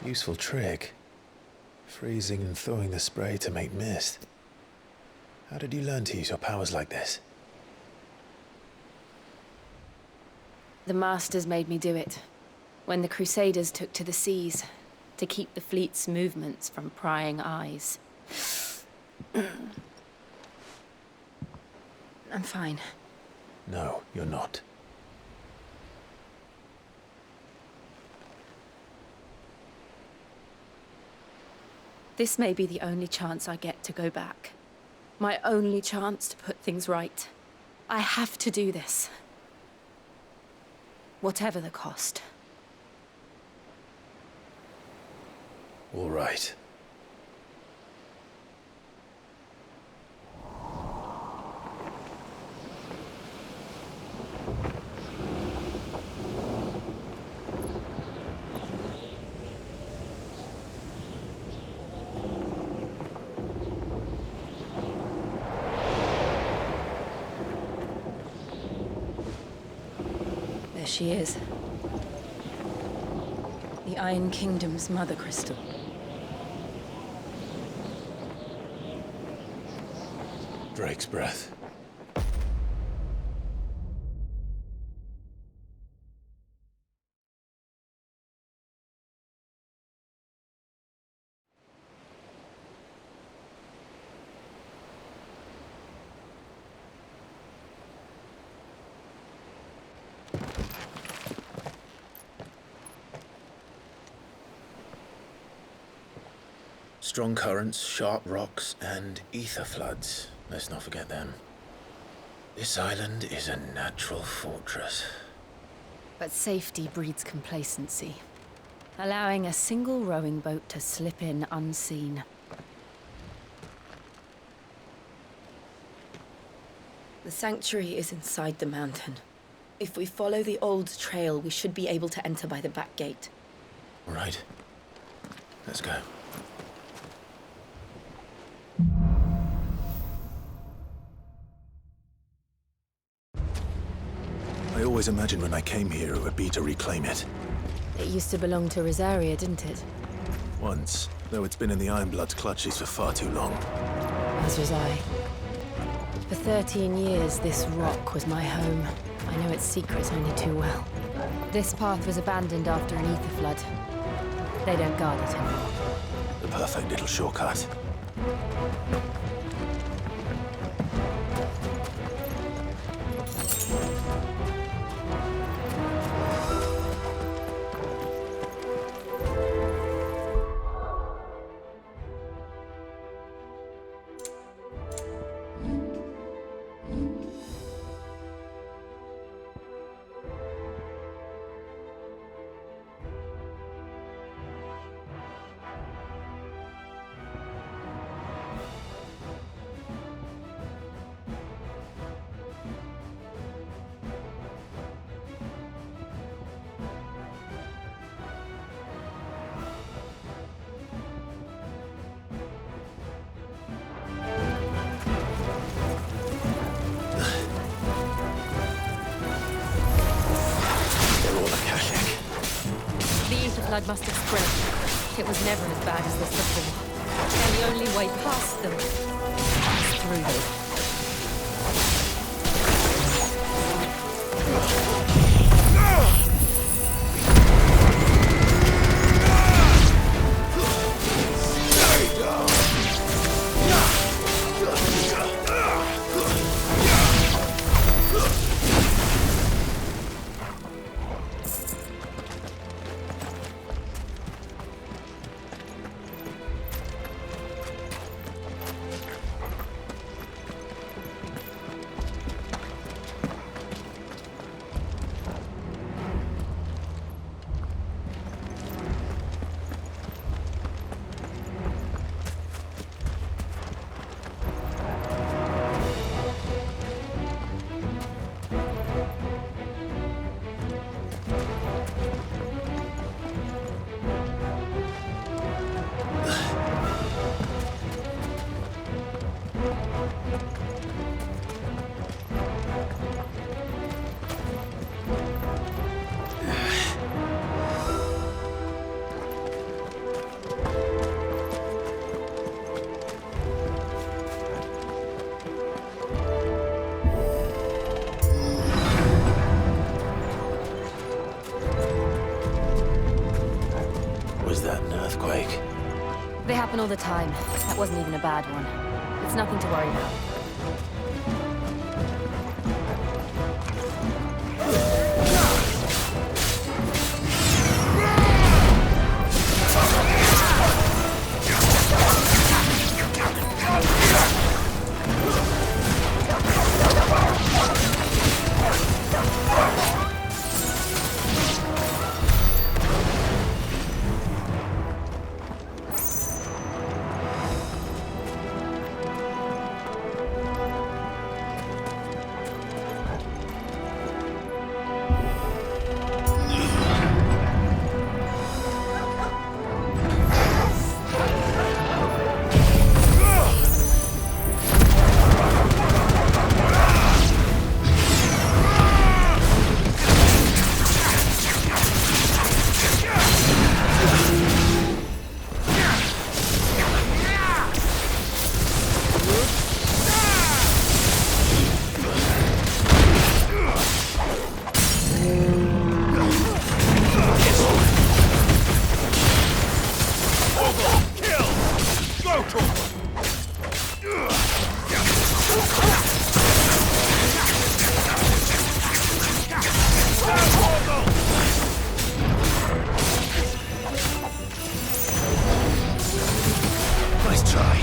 Useful trick. Freezing and thawing the spray to make mist. How did you learn to use your powers like this? The Masters made me do it. When the Crusaders took to the seas, to keep the fleet's movements from prying eyes. I'm fine. No, you're not. This may be the only chance I get to go back. My only chance to put things right. I have to do this. Whatever the cost. All right. There she is. The Iron Kingdom's mother crystal. Drake's breath. Strong currents, sharp rocks, and ether floods. Let's not forget them. This island is a natural fortress. But safety breeds complacency, allowing a single rowing boat to slip in unseen. The sanctuary is inside the mountain. If we follow the old trail, we should be able to enter by the back gate. All right. Let's go. I always imagined when I came here it would be to reclaim it. It used to belong to Rosaria, didn't it? Once, though it's been in the Ironblood's clutches for far too long. As was I. For 13 years, this rock was my home. I know its secrets only too well. This path was abandoned after an ether flood. They don't guard it anymore. The perfect little shortcut. Blood must have spread. It was never as bad as this before. And the only way past them is through them. Was that an earthquake? They happen all the time. That wasn't even a bad one. It's nothing to worry about. Nice try.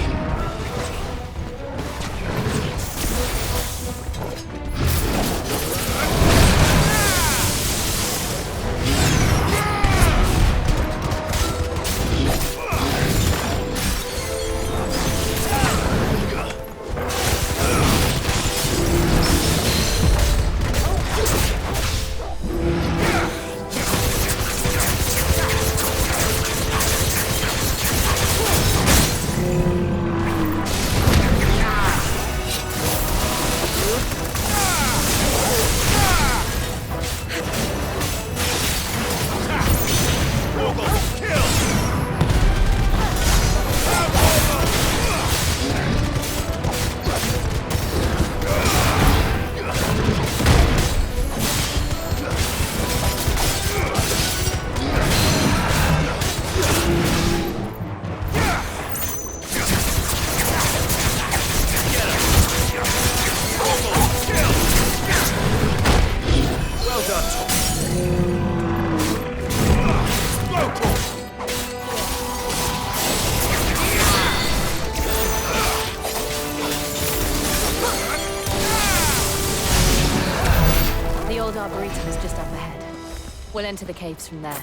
The old Arboretum is just up ahead. We'll enter the caves from there.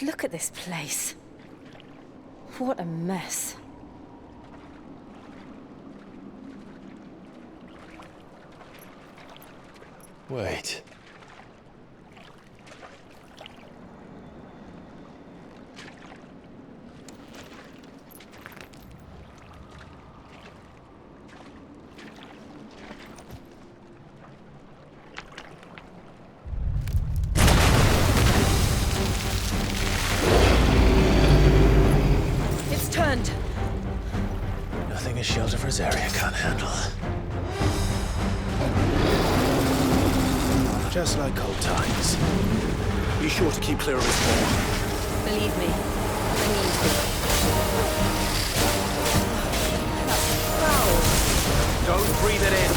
Look at this place. What a mess. Wait. It's turned. Nothing a shelter for Zarya can't handle. Just like old times. Be sure to keep clear of his wall. Believe me, I need to. Don't breathe it in.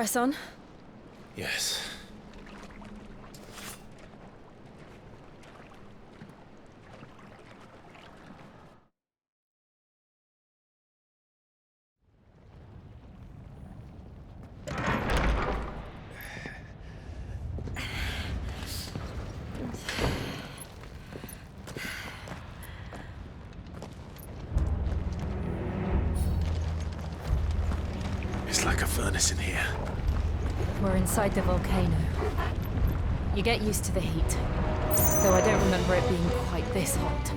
Press on. Yes. It's like a furnace in here. We're inside the volcano. You get used to the heat. Though I don't remember it being quite this hot.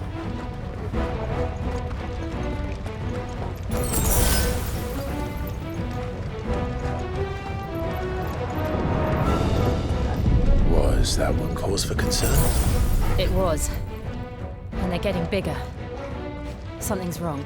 Was that one cause for concern? It was. And they're getting bigger. Something's wrong.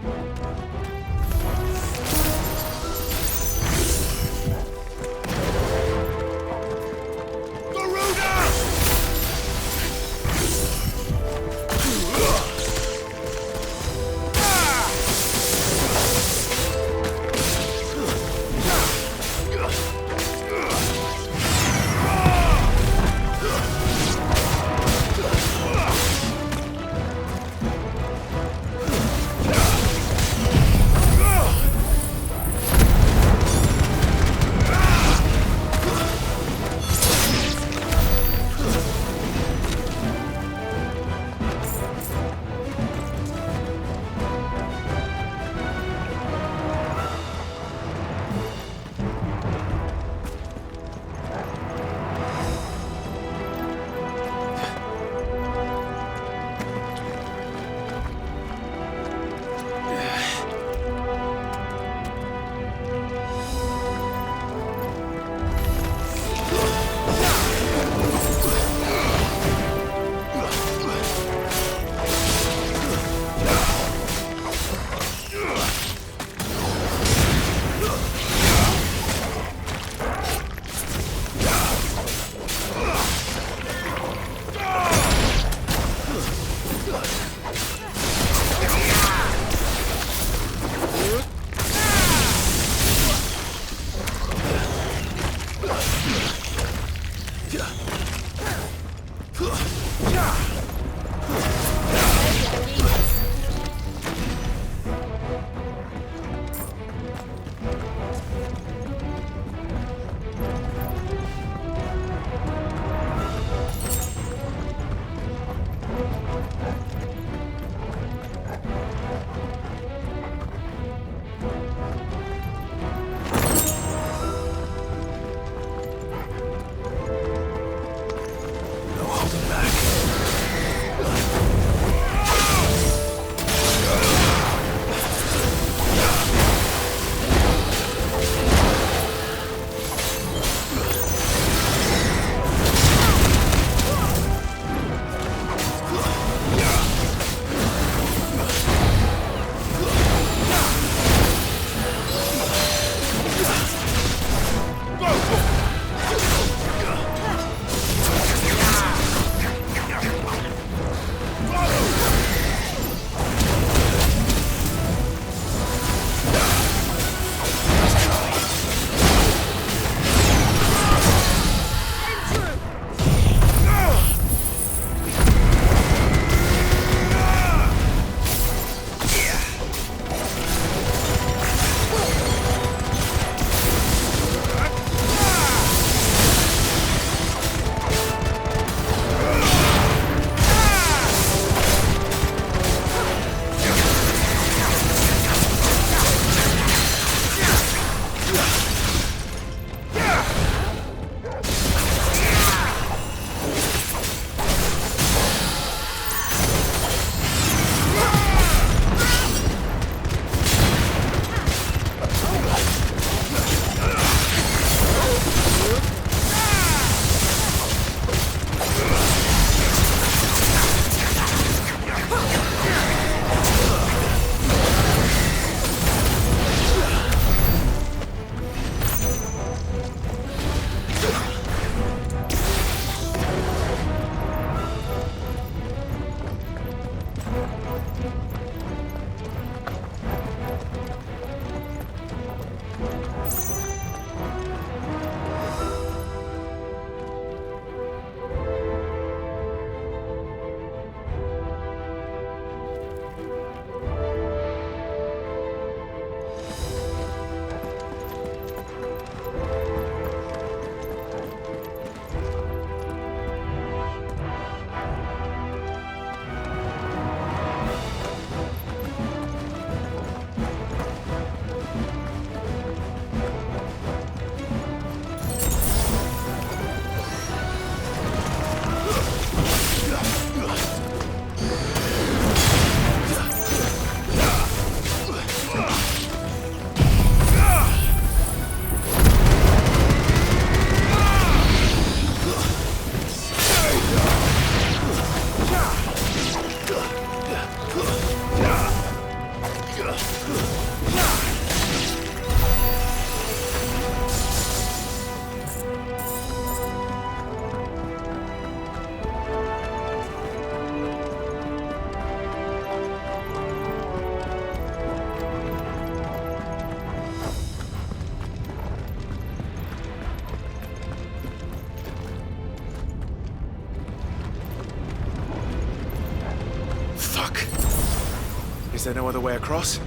Is there no other way across?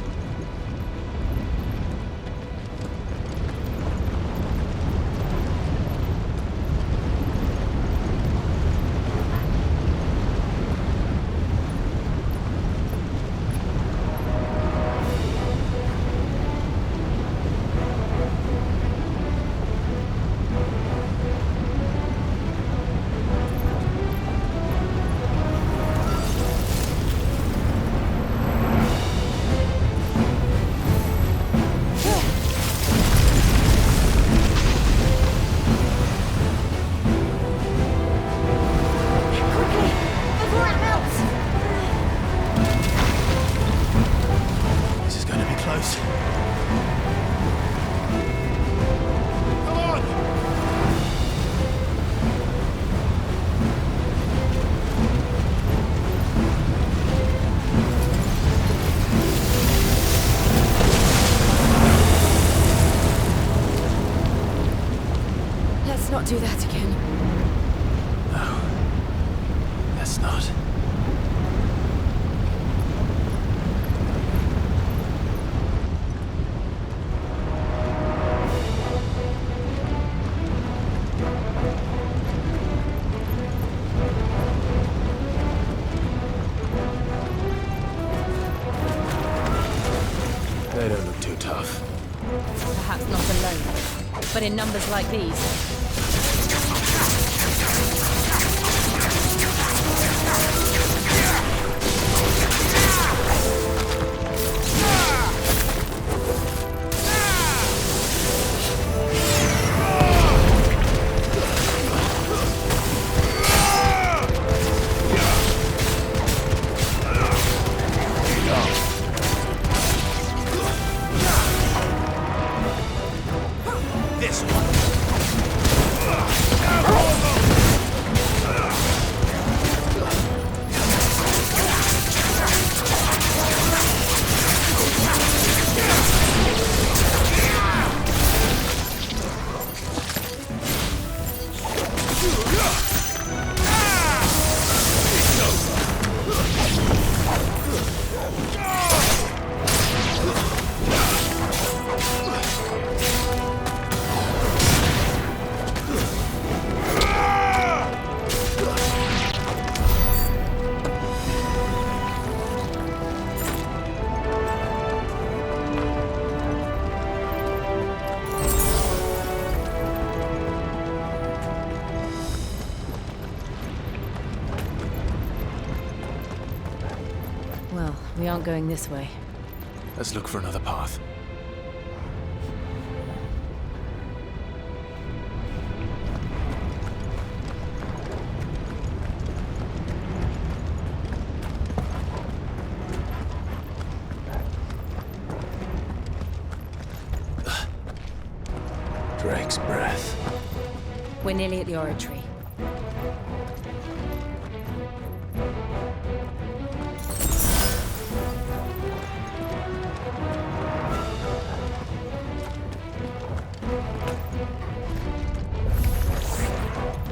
This is going to be close. Come on! Let's not do that again. No. Let's not. They don't look too tough. Perhaps not alone, but in numbers like these. This one. Well, we aren't going this way. Let's look for another path. Drake's breath. We're nearly at the oratory.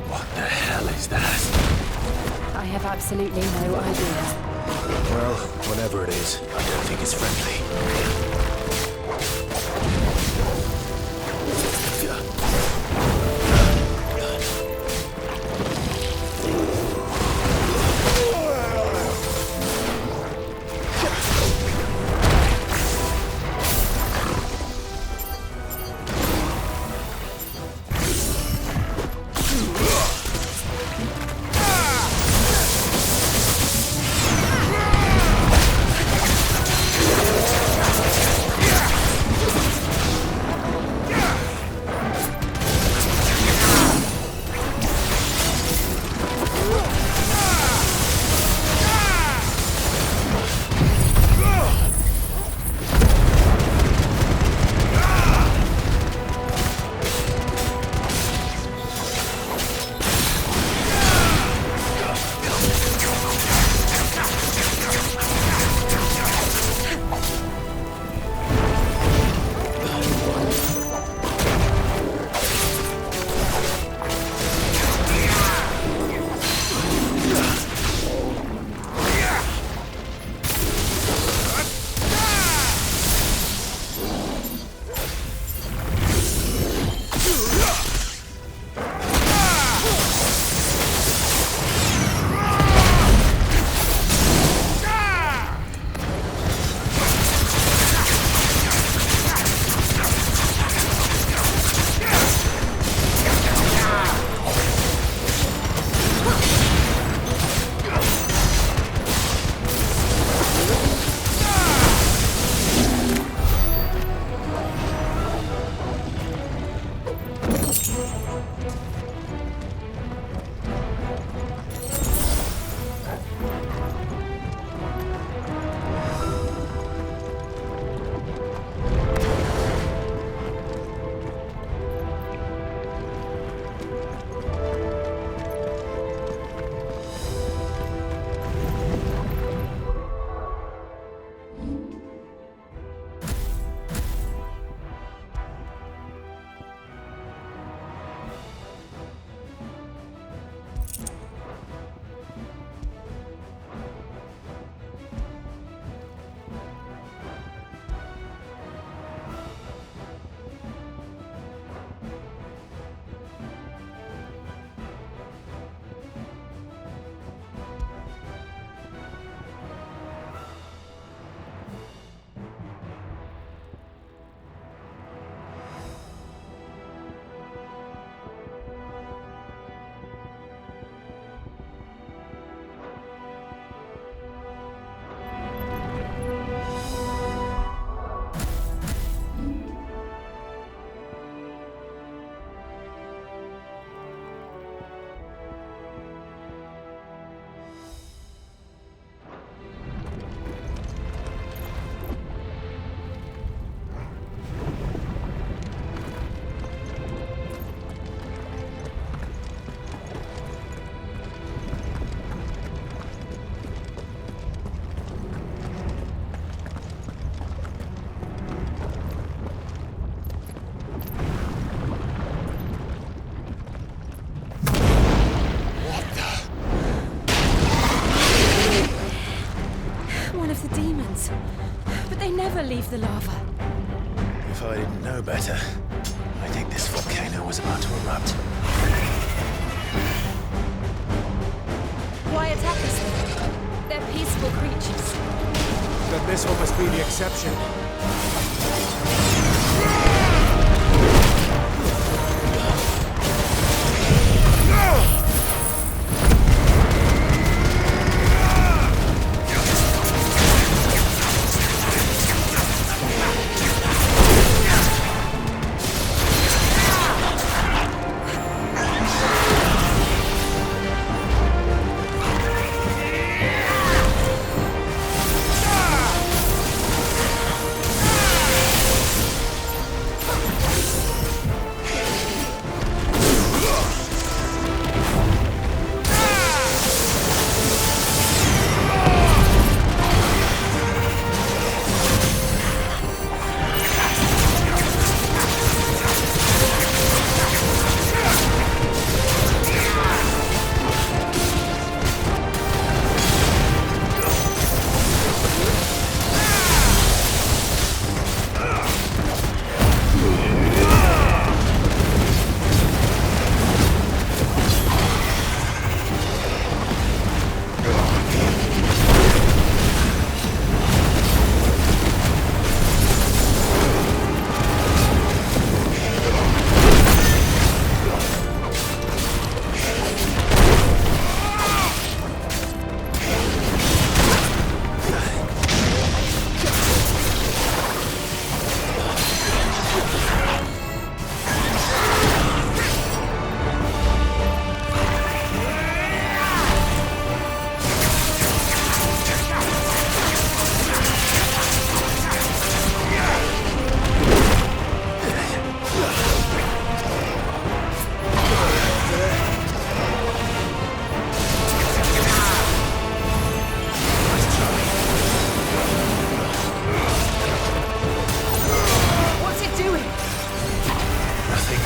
What the hell is that? I have absolutely no idea. Well, whatever it is, I don't think it's friendly. eruptions. But they never leave the lava. If I didn't know better, I think this volcano was about to erupt. Why attack us then? They're peaceful creatures. Then this one must be the exception.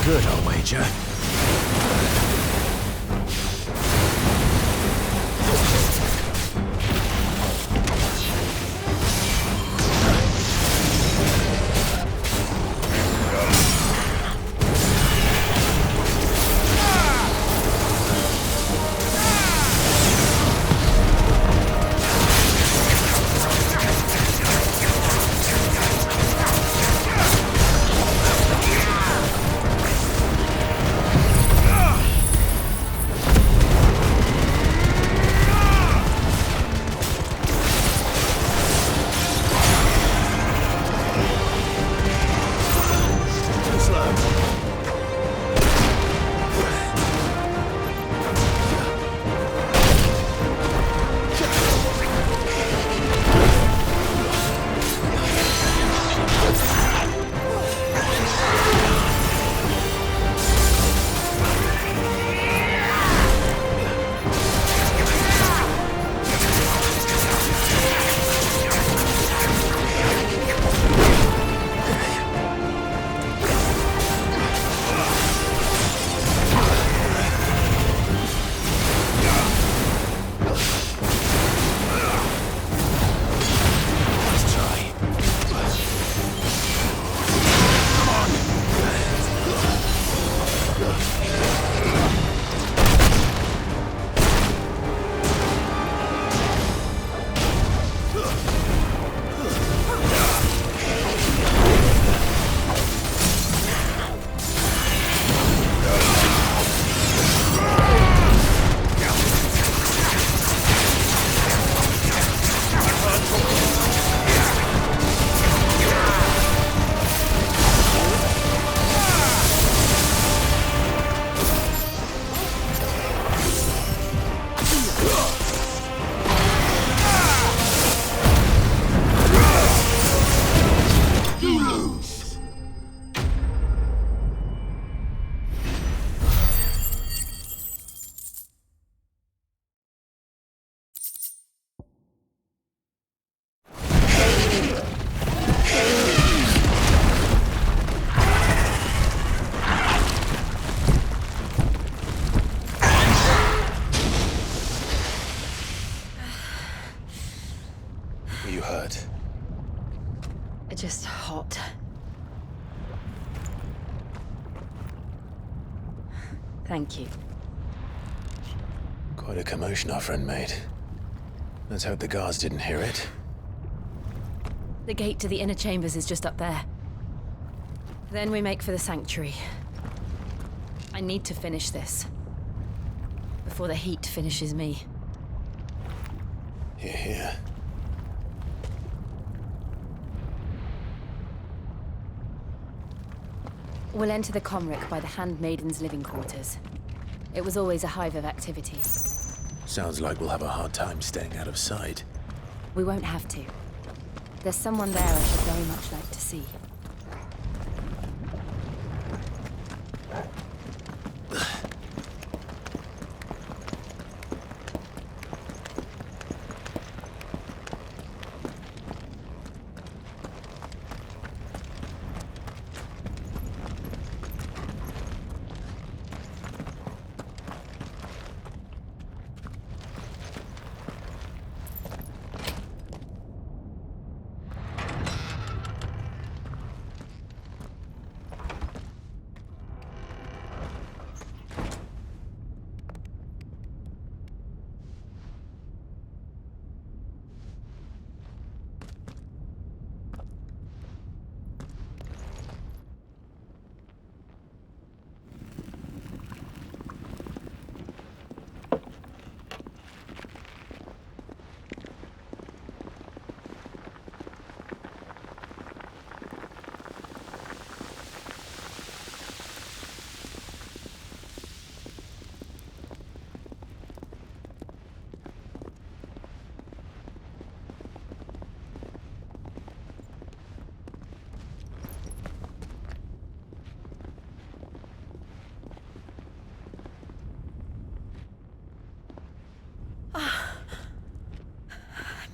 Good, I'll wager. just hot. Thank you. Quite a commotion our friend made. Let's hope the guards didn't hear it. The gate to the inner chambers is just up there. Then we make for the sanctuary. I need to finish this. Before the heat finishes me. Hear, hear. We'll enter the Comric by the Handmaiden's living quarters. It was always a hive of activity. Sounds like we'll have a hard time staying out of sight. We won't have to. There's someone there I should very much like to see.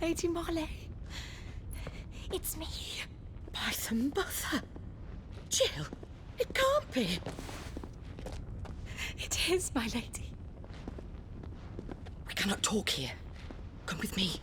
Lady Marley. It's me. By the mother. Jill, it can't be. It is, my lady. We cannot talk here. Come with me.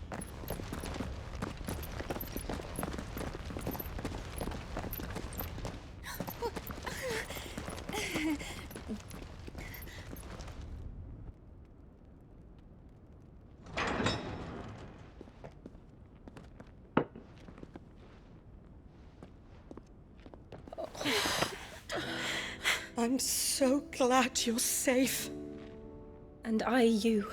I'm so glad you're safe. And I you.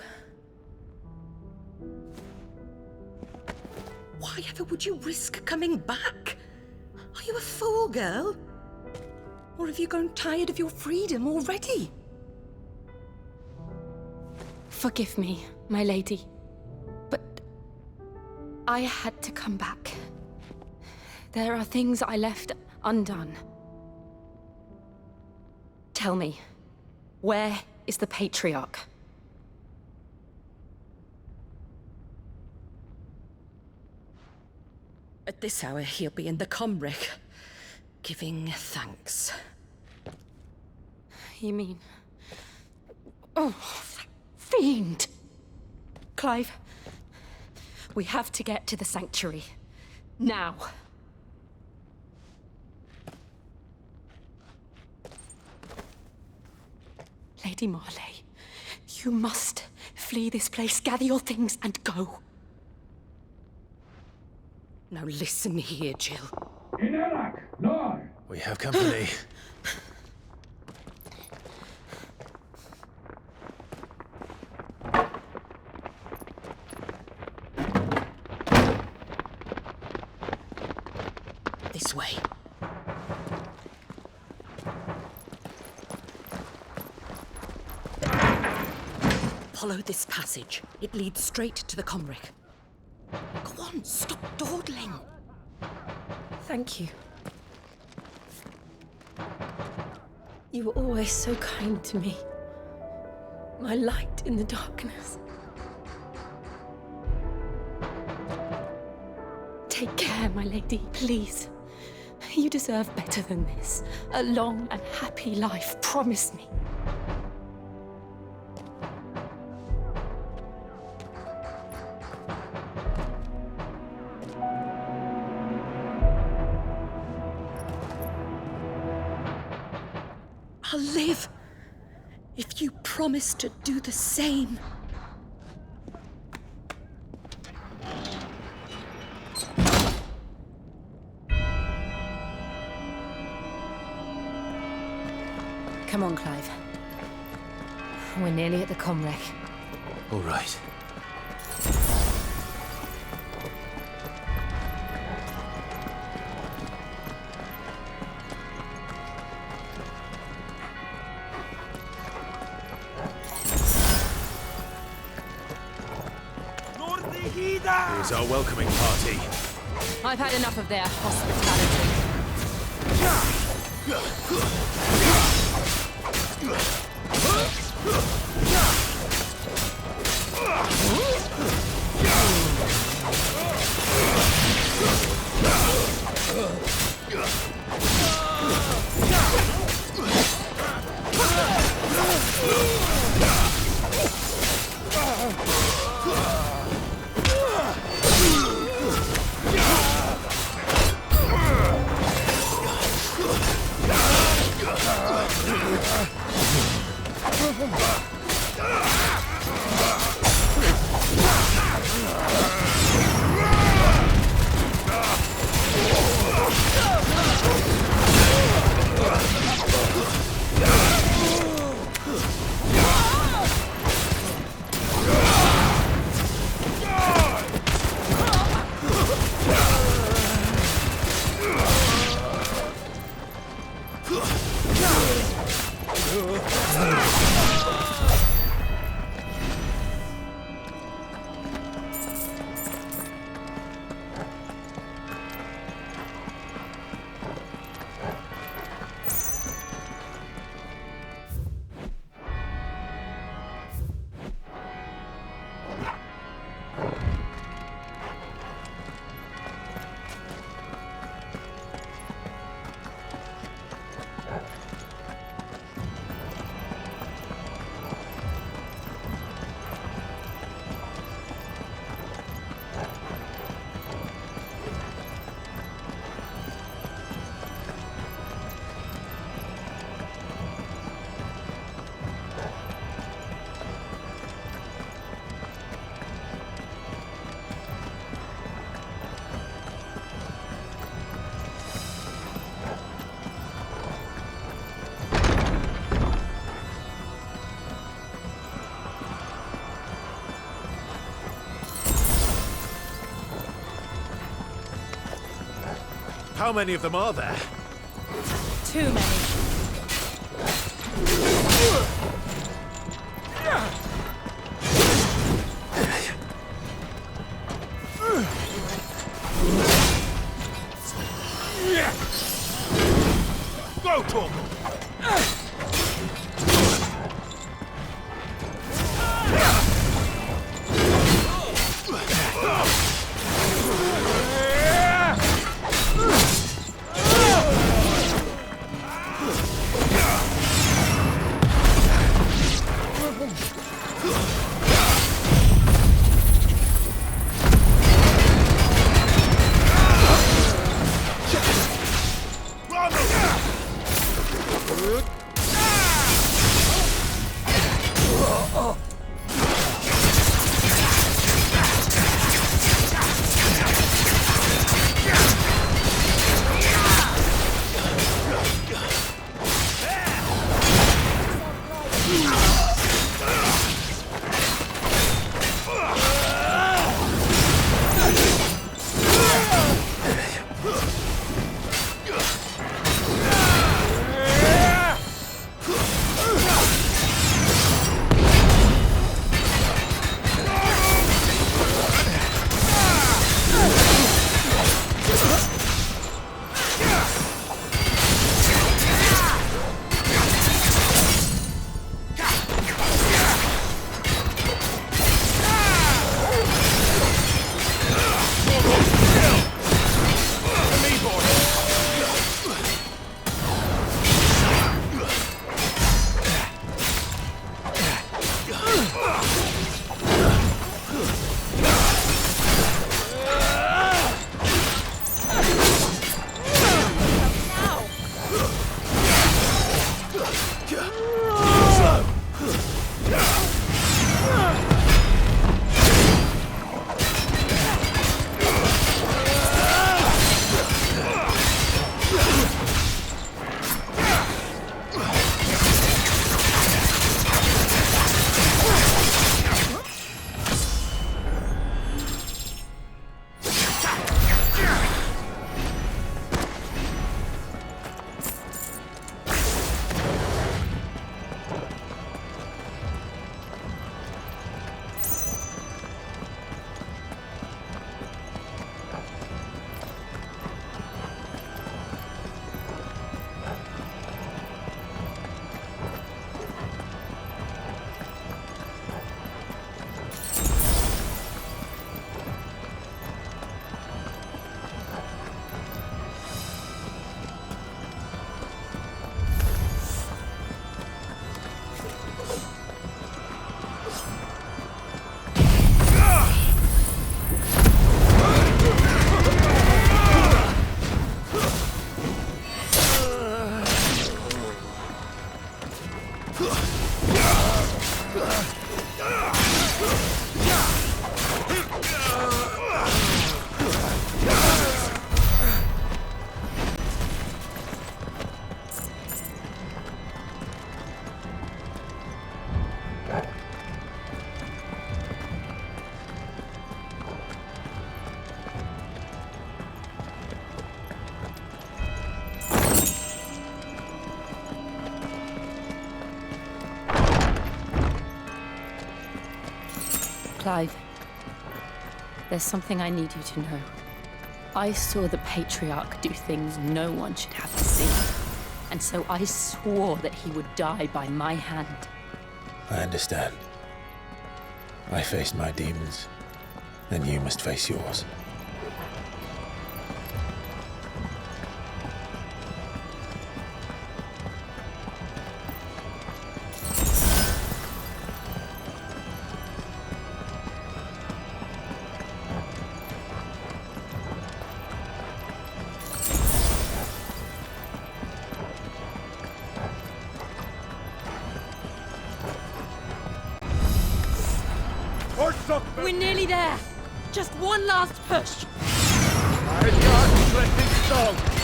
Why ever would you risk coming back? Are you a fool, girl? Or have you grown tired of your freedom already? Forgive me, my lady. But I had to come back. There are things I left undone. Tell me, where is the Patriarch? At this hour, he'll be in the Comric, giving thanks. You mean... Oh, that fiend! Clive, we have to get to the sanctuary. Now. Lady Marley, you must flee this place, gather your things, and go. Now listen here, Jill. We have company. This way. Follow this passage. It leads straight to the Comric. Go on, stop dawdling. Thank you. You were always so kind to me. My light in the darkness. Take care, my lady, please. You deserve better than this. A long and happy life, promise me. I'll live if you promise to do the same. Come on, Clive. We're nearly at the comwreck. All right. Here's our welcoming party. I've had enough of their hospitality. How many of them are there? Too many. Go, Torgal! Clive, there's something I need you to know. I saw the Patriarch do things no one should have to see. And so I swore that he would die by my hand. I understand. I faced my demons, and you must face yours. We're nearly there. Just one last push. I got Drake Try.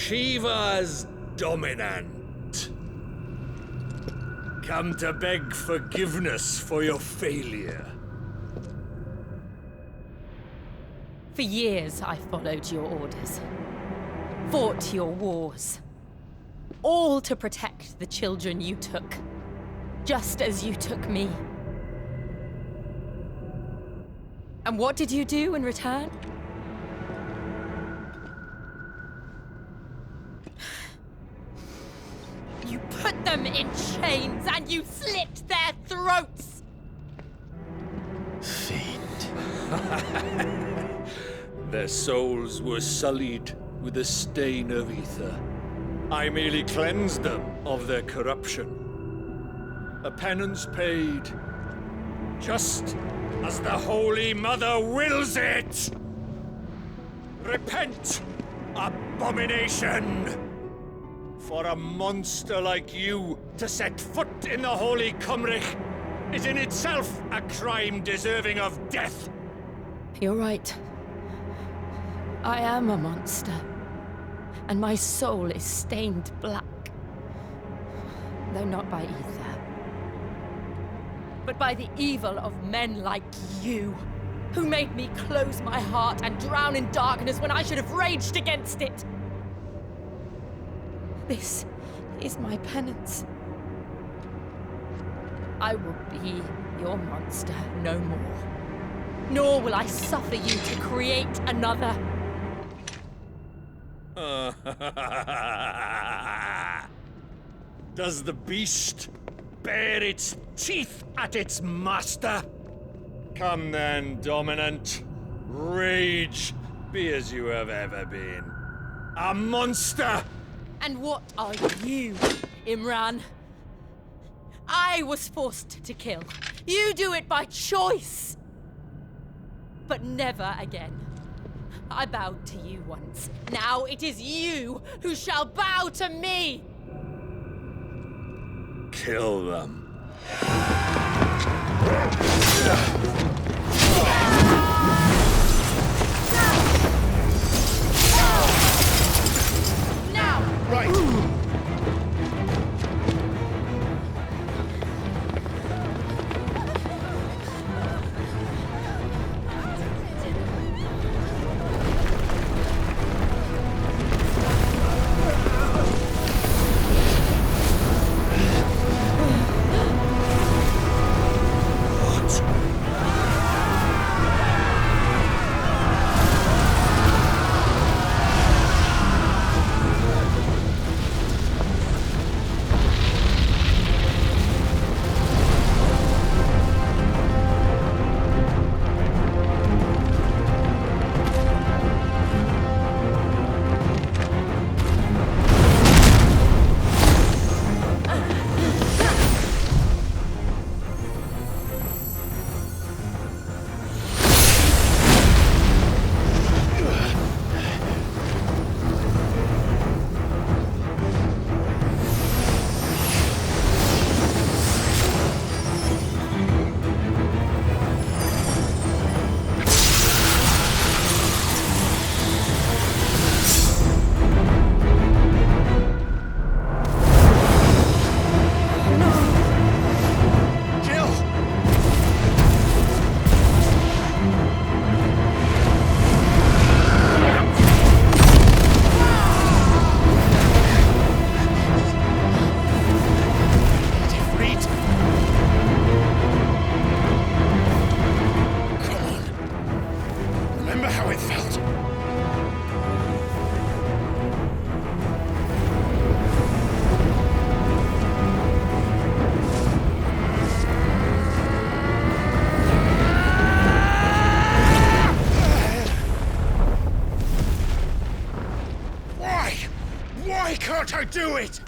Shiva's dominant. Come to beg forgiveness for your failure. For years, I followed your orders, fought your wars, all to protect the children you took, just as you took me. And what did you do in return? You put them in chains and you slit their throats! Their souls were sullied with the stain of ether. I merely cleansed them of their corruption. A penance paid, just as the Holy Mother wills it! Repent, abomination! For a monster like you to set foot in the Holy Cymric is in itself a crime deserving of death. You're right. I am a monster, and my soul is stained black. Though not by ether, but by the evil of men like you, who made me close my heart and drown in darkness when I should have raged against it. This is my penance. I will be your monster no more. Nor will I suffer you to create another. Does the beast bare its teeth at its master? Come then, dominant. Rage, be as you have ever been. A monster! And what are you, Imran? I was forced to kill. You do it by choice. But never again. I bowed to you once. Now it is you who shall bow to me! Kill them. Now! Right! Why can't I do it?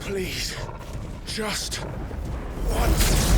Please, just once.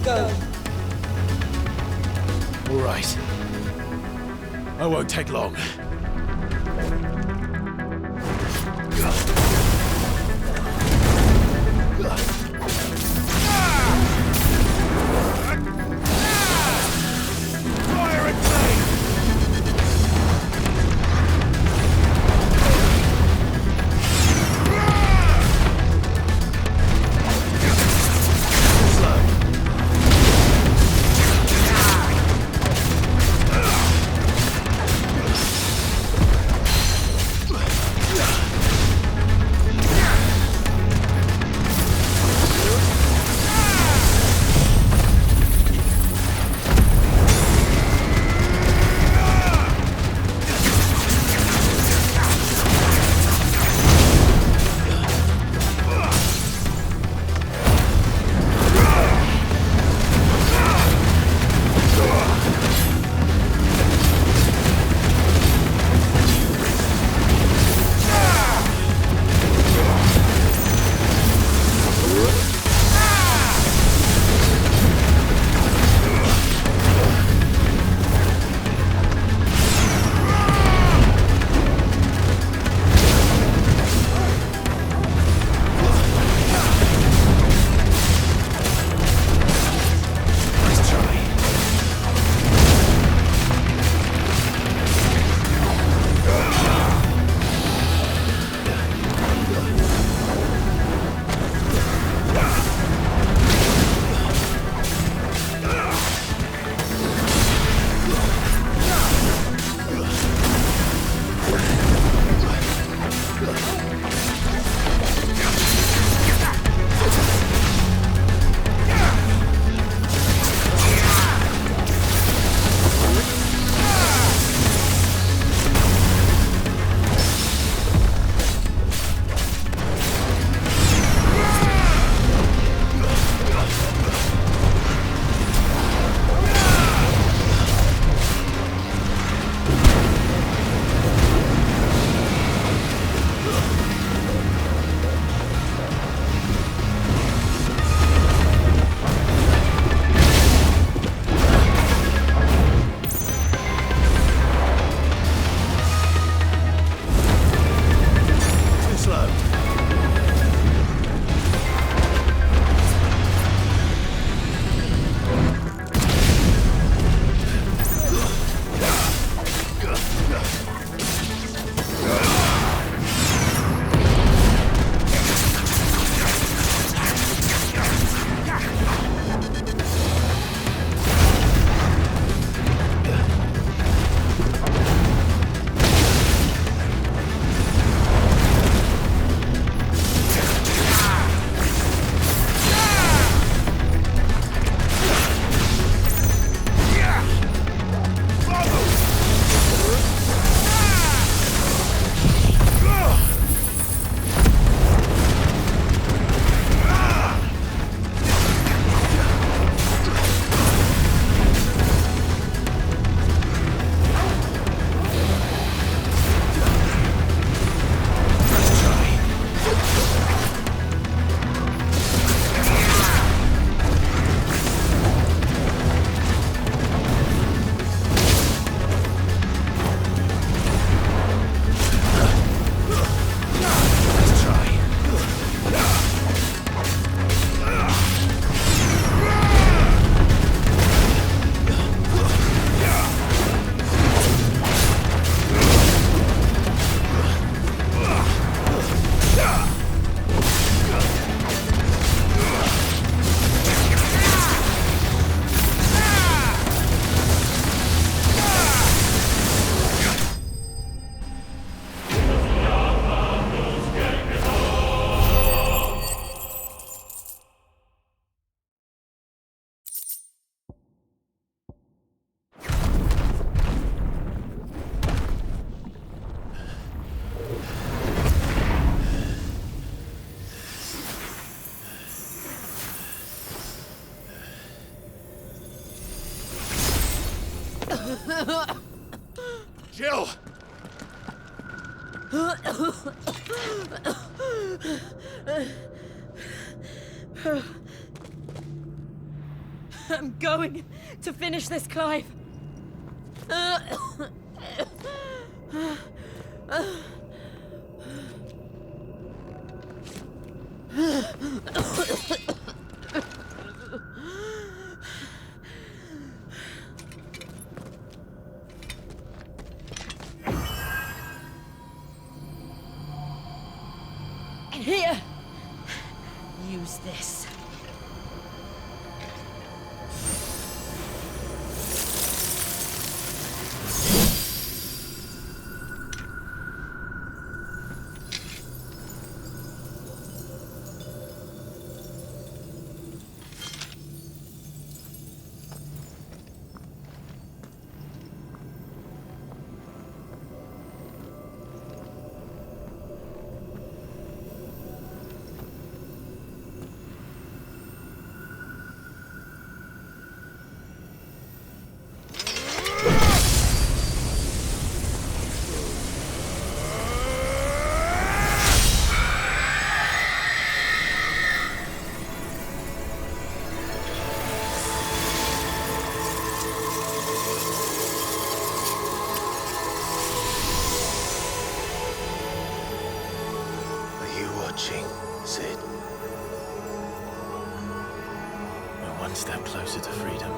go. All right. I won't take long. Jill! I'm going to finish this, Clive. Here! Use this. Sid. We're one step closer to freedom.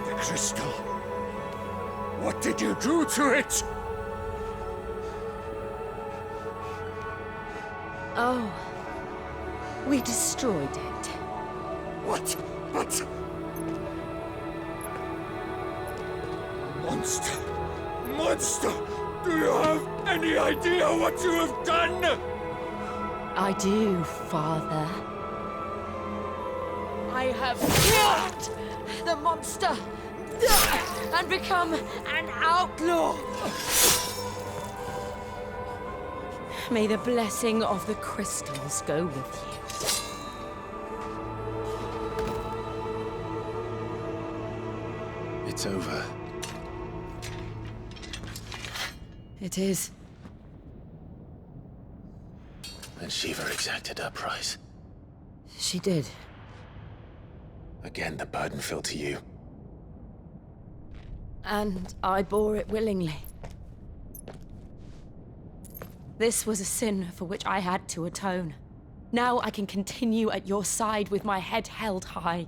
The crystal. What did you do to it? Oh, we destroyed it. What? But... Monster! Monster! Do you have any idea what you have done? I do, Father. I have killed the monster and become an outlaw. May the blessing of the crystals go with you. It's over. It is. And Shiva exacted her price. She did. Again, the burden fell to you. And I bore it willingly. This was a sin for which I had to atone. Now I can continue at your side with my head held high.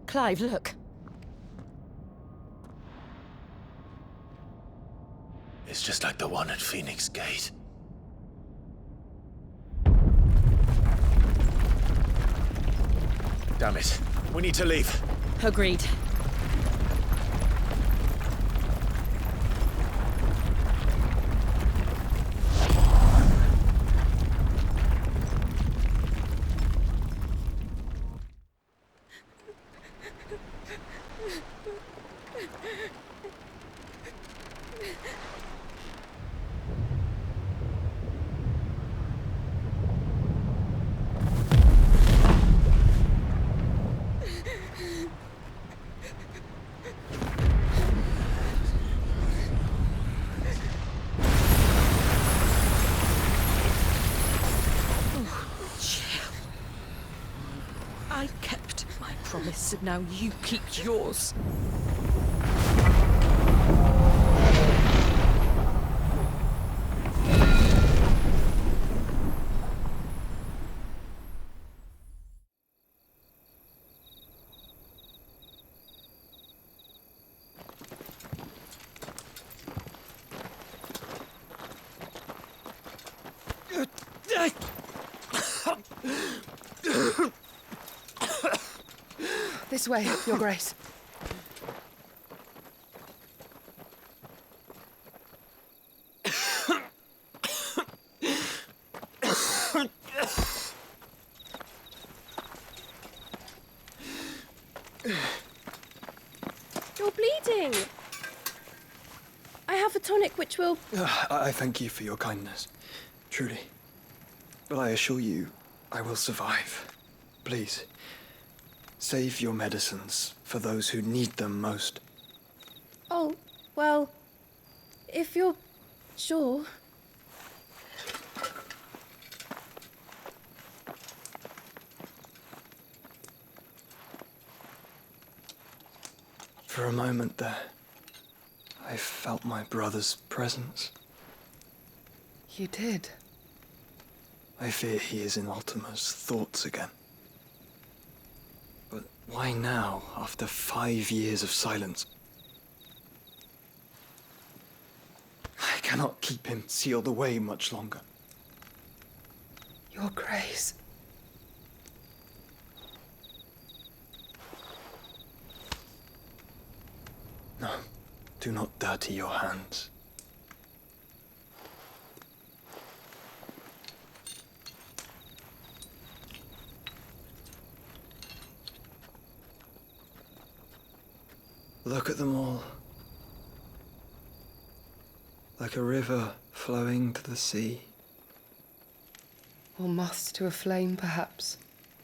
Clive, look. It's just like the one at Phoenix Gate. Damn it. We need to leave. Agreed. I kept my promise, and now you keep yours. This way, Your Grace. bleeding! I have a tonic which will... I thank you for your kindness, truly. But I assure you, I will survive. Please, save your medicines for those who need them most. Oh, well, if you're sure. For a moment there, I felt my brother's presence. You did? I fear he is in Ultima's thoughts again. But why now, after 5 years of silence? I cannot keep him sealed away much longer. Your Grace. No, do not dirty your hands. Look at them all. Like a river flowing to the sea. Or moths to a flame, perhaps.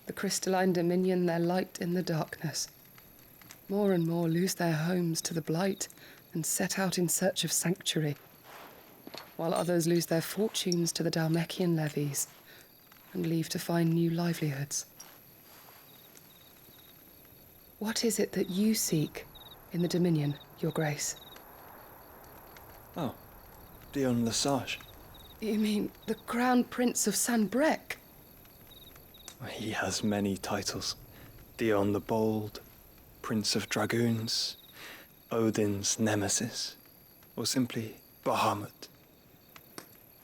The crystalline dominion their light in the darkness. More and more lose their homes to the blight and set out in search of sanctuary, while others lose their fortunes to the Dhalmekian levies and leave to find new livelihoods. What is it that you seek in the Dominion, Your Grace? Oh, Dion Lesage. You mean the Crown Prince of Sanbrec? He has many titles. Dion the Bold, Prince of Dragoons, Odin's Nemesis, or simply Bahamut.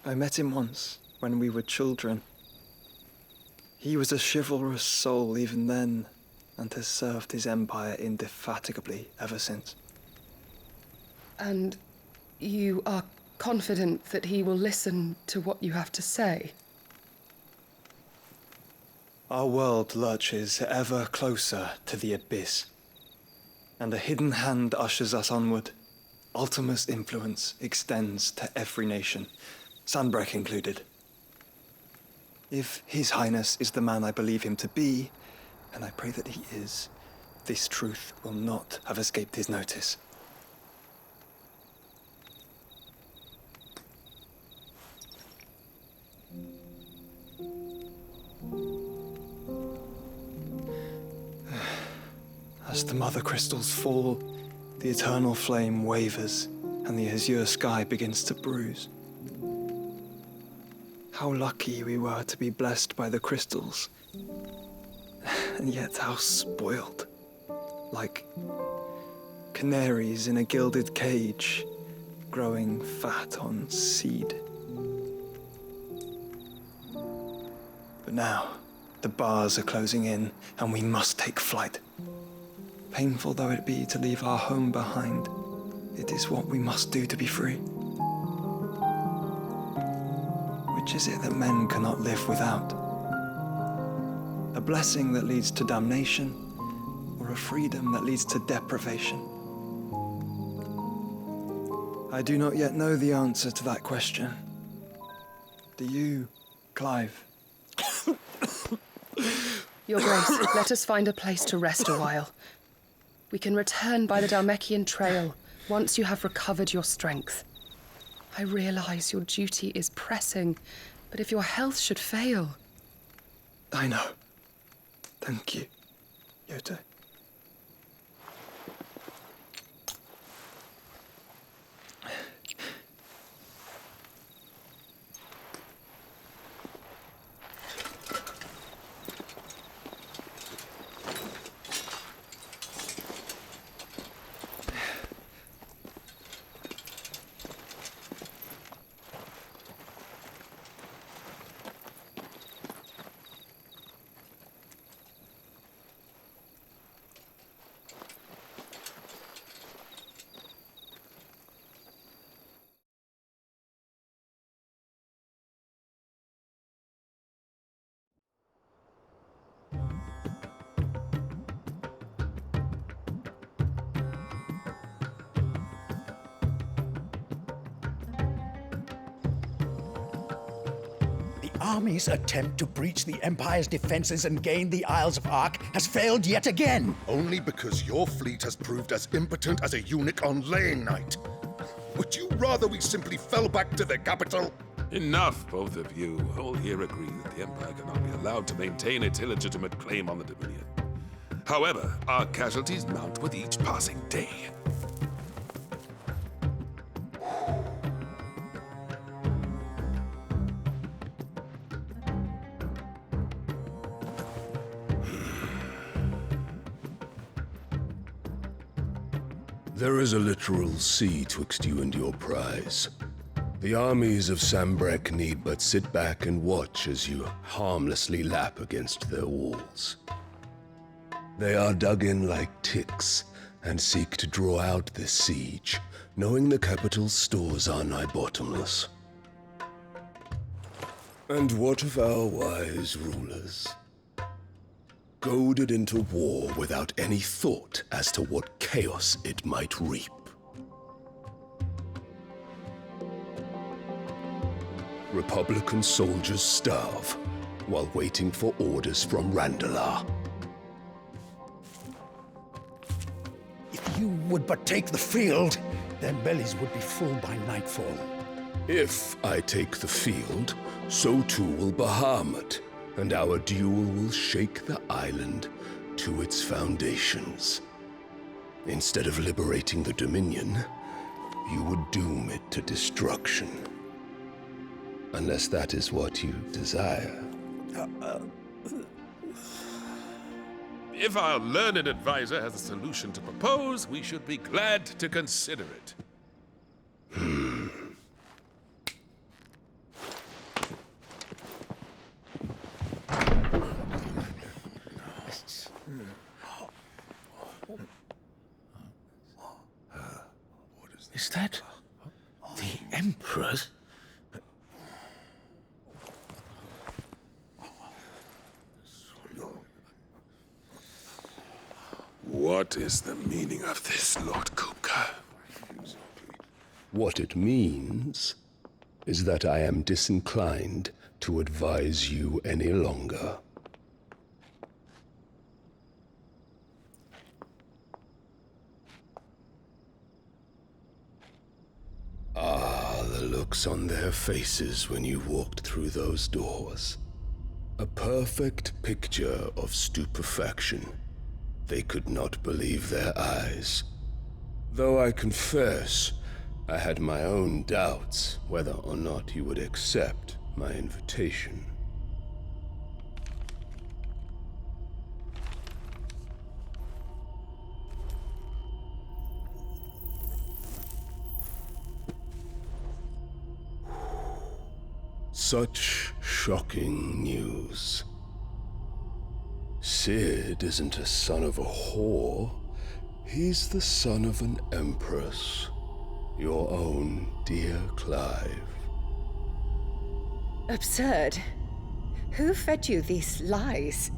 I met him once, when we were children. He was a chivalrous soul even then, and has served his empire indefatigably ever since. And you are confident that he will listen to what you have to say? Our world lurches ever closer to the abyss, and a hidden hand ushers us onward. Ultima's influence extends to every nation, Sanbrec included. If His Highness is the man I believe him to be, and I pray that he is, this truth will not have escaped his notice. As the mother crystals fall, the eternal flame wavers, and the azure sky begins to bruise. How lucky we were to be blessed by the crystals, and yet how spoiled. Like canaries in a gilded cage, growing fat on seed. But now, the bars are closing in, and we must take flight. Painful though it be to leave our home behind, it is what we must do to be free. Which is it that men cannot live without? A blessing that leads to damnation, or a freedom that leads to deprivation? I do not yet know the answer to that question. Do you, Clive? Your Grace, let us find a place to rest a while. We can return by the Dhalmekian trail once you have recovered your strength. I realize your duty is pressing, but if your health should fail... I know. Thank you, Yote. army's attempt to breach the Empire's defenses and gain the Isles of Ark has failed yet again. Only because your fleet has proved as impotent as a eunuch on laying night. Would you rather we simply fell back to the capital? Enough, both of you. All here agree that the Empire cannot be allowed to maintain its illegitimate claim on the Dominion. However, our casualties mount with each passing day. There is a literal sea twixt you and your prize. The armies of Sambrek need but sit back and watch as you harmlessly lap against their walls. They are dug in like ticks and seek to draw out this siege, knowing the capital's stores are nigh bottomless. And what of our wise rulers? Goaded into war without any thought as to what chaos it might reap. Republican soldiers starve while waiting for orders from Randalar. If you would but take the field, their bellies would be full by nightfall. If I take the field, so too will Bahamut, and our duel will shake the island to its foundations. Instead of liberating the Dominion, you would doom it to destruction. Unless that is what you desire. If our learned advisor has a solution to propose, we should be glad to consider it. Is that the Emperor's? What is the meaning of this, Lord Kupka? What it means is that I am disinclined to advise you any longer. Ah, the looks on their faces when you walked through those doors. A perfect picture of stupefaction. They could not believe their eyes. Though I confess, I had my own doubts whether or not you would accept my invitation. Such shocking news. Sid isn't a son of a whore. He's the son of an empress. Your own dear Clive. Absurd. Who fed you these lies?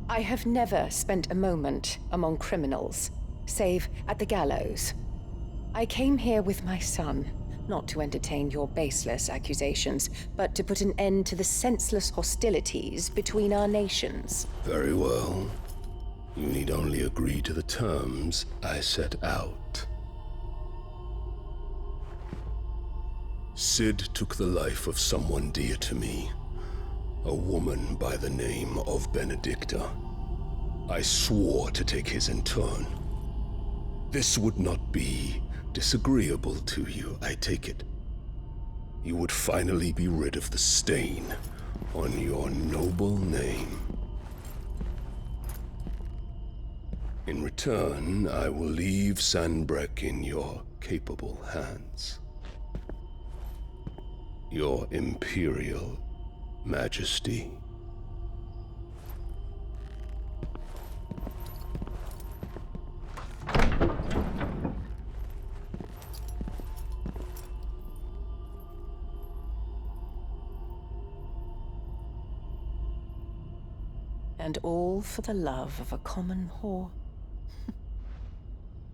I have never spent a moment among criminals, save at the gallows. I came here with my son, not to entertain your baseless accusations, but to put an end to the senseless hostilities between our nations. Very well. You need only agree to the terms I set out. Sid took the life of someone dear to me, a woman by the name of Benedicta. I swore to take his in turn. This would not be disagreeable to you, I take it. You would finally be rid of the stain on your noble name. In return, I will leave Sanbreque in your capable hands. Your Imperial Majesty. And all for the love of a common whore.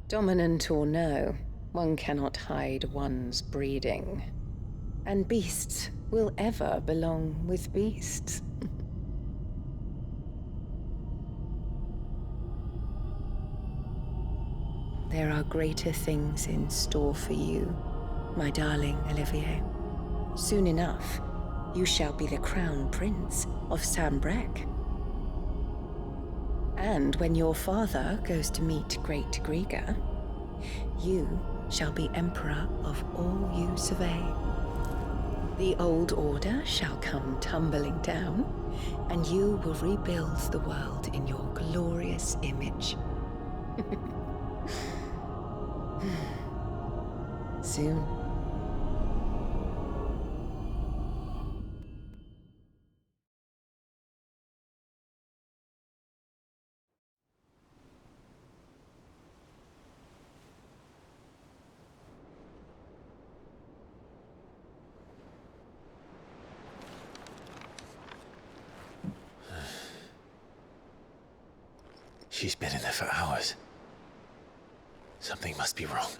Dominant or no, one cannot hide one's breeding. And beasts will ever belong with beasts. There are greater things in store for you, my darling Olivier. Soon enough, you shall be the crown prince of Sambrec. And when your father goes to meet Great Grieger, you shall be emperor of all you survey. The old order shall come tumbling down, and you will rebuild the world in your glorious image. Soon. She's been in there for hours. Something must be wrong.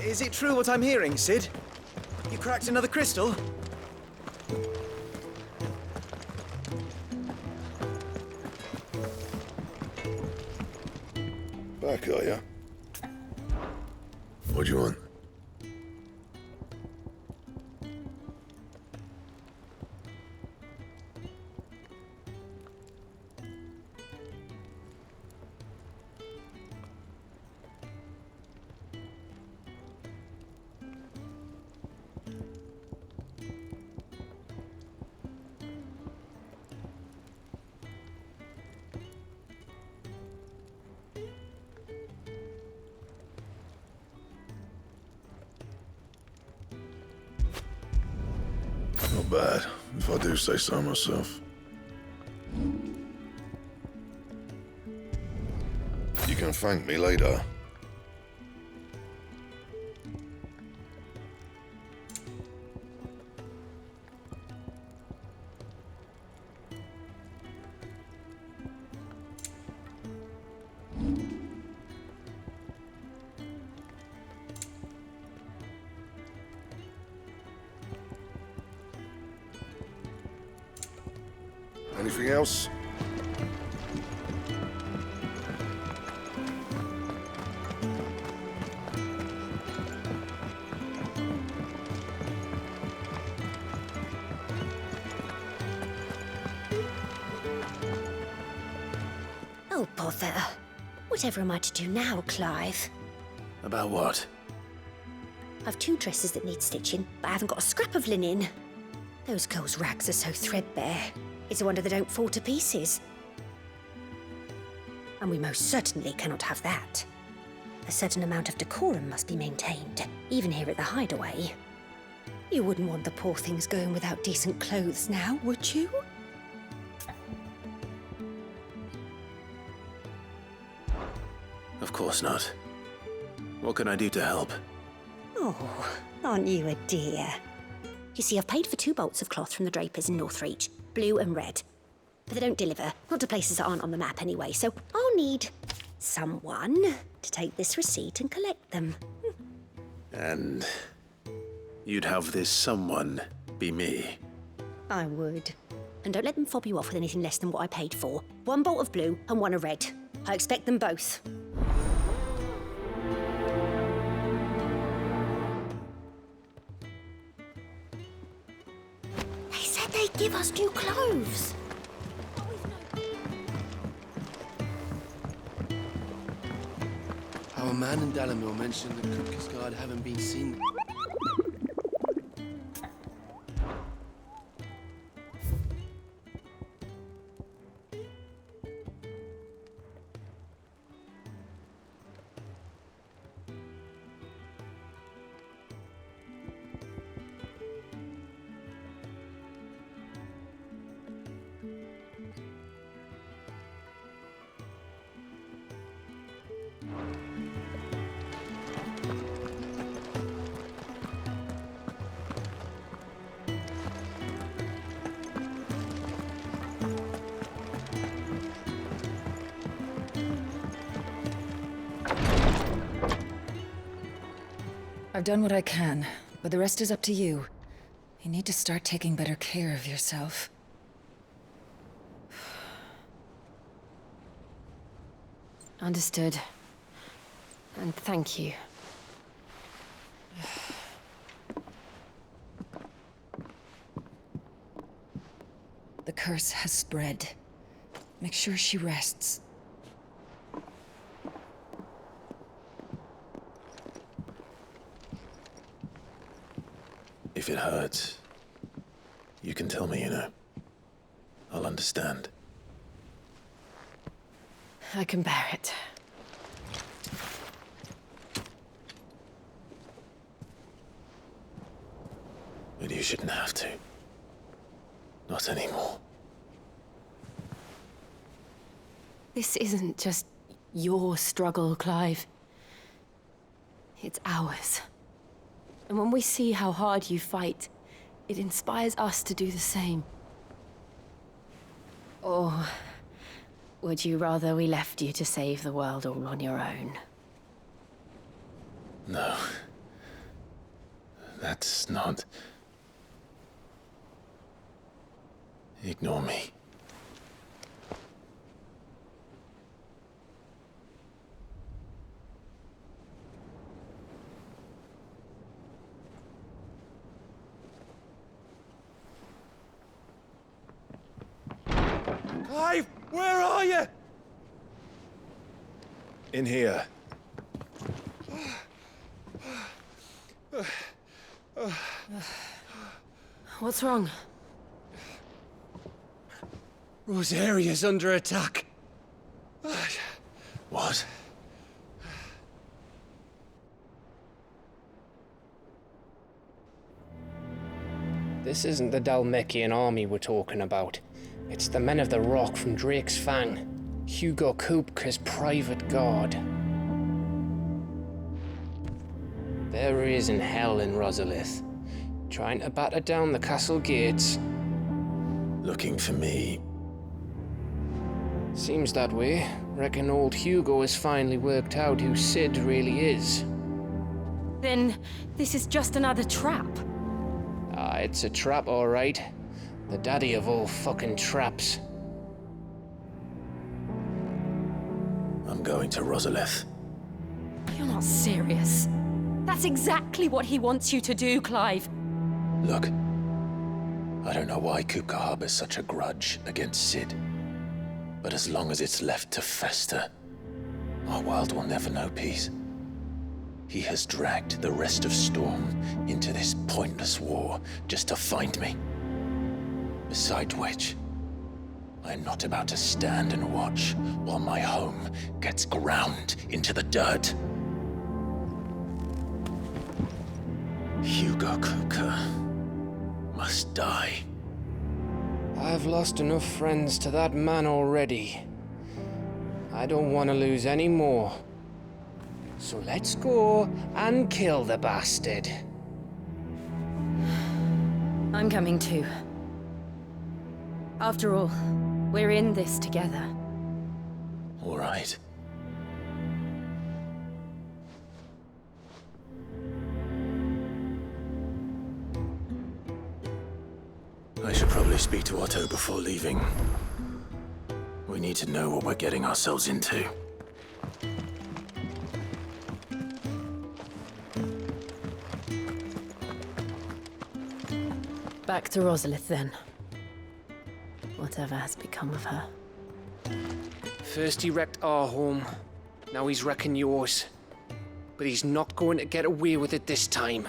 Is it true what I'm hearing, Cid? You cracked another crystal? Back, are ya? What do you want? Not bad, if I do say so myself. You can thank me later. Anything else? Oh, bother. Whatever am I to do now, Clive? About what? I've 2 dresses that need stitching, but I haven't got a scrap of linen. Those girls' rags are so threadbare. It's a wonder they don't fall to pieces. And we most certainly cannot have that. A certain amount of decorum must be maintained, even here at the Hideaway. You wouldn't want the poor things going without decent clothes now, would you? Of course not. What can I do to help? Oh, aren't you a dear? You see, I've paid for 2 bolts of cloth from the drapers in Northreach, blue and red. But they don't deliver, not to places that aren't on the map anyway, so I'll need someone to take this receipt and collect them. And you'd have this someone be me? I would. And don't let them fob you off with anything less than what I paid for. 1 bolt of blue and 1 of red. I expect them both. They said they'd give us new clothes. Our man in Dalamil mentioned the Cook's Guard haven't been seen. I've done what I can, but the rest is up to you. You need to start taking better care of yourself. Understood. And thank you. The curse has spread. Make sure she rests. If it hurts, you can tell me, you know. I'll understand. I can bear it. But you shouldn't have to. Not anymore. This isn't just your struggle, Clive. It's ours. And when we see how hard you fight, it inspires us to do the same. Or would you rather we left you to save the world all on your own? No. That's not... Ignore me. Clive, where are you? In here. What's wrong? Rosaria's under attack. What? This isn't the Dalmekian army we're talking about. It's the men of the Rock from Drake's Fang, Hugo Kupka's private guard. There he is in hell in Rosalith, trying to batter down the castle gates. Looking for me. Seems that way. Reckon old Hugo has finally worked out who Sid really is. Then this is just another trap. Ah, it's a trap, all right. The daddy of all fucking traps. I'm going to Rosalith. You're not serious. That's exactly what he wants you to do, Clive. Look, I don't know why Kupka harbors such a grudge against Cid. But as long as it's left to fester, our world will never know peace. He has dragged the rest of Storm into this pointless war just to find me. Besides which, I'm not about to stand and watch while my home gets ground into the dirt. Hugo Kupka must die. I've lost enough friends to that man already. I don't want to lose any more. So let's go and kill the bastard. I'm coming too. After all, we're in this together. All right. I should probably speak to Otto before leaving. We need to know what we're getting ourselves into. Back to Rosalith then. Whatever has become of her. First he wrecked our home, now he's wrecking yours. But he's not going to get away with it this time.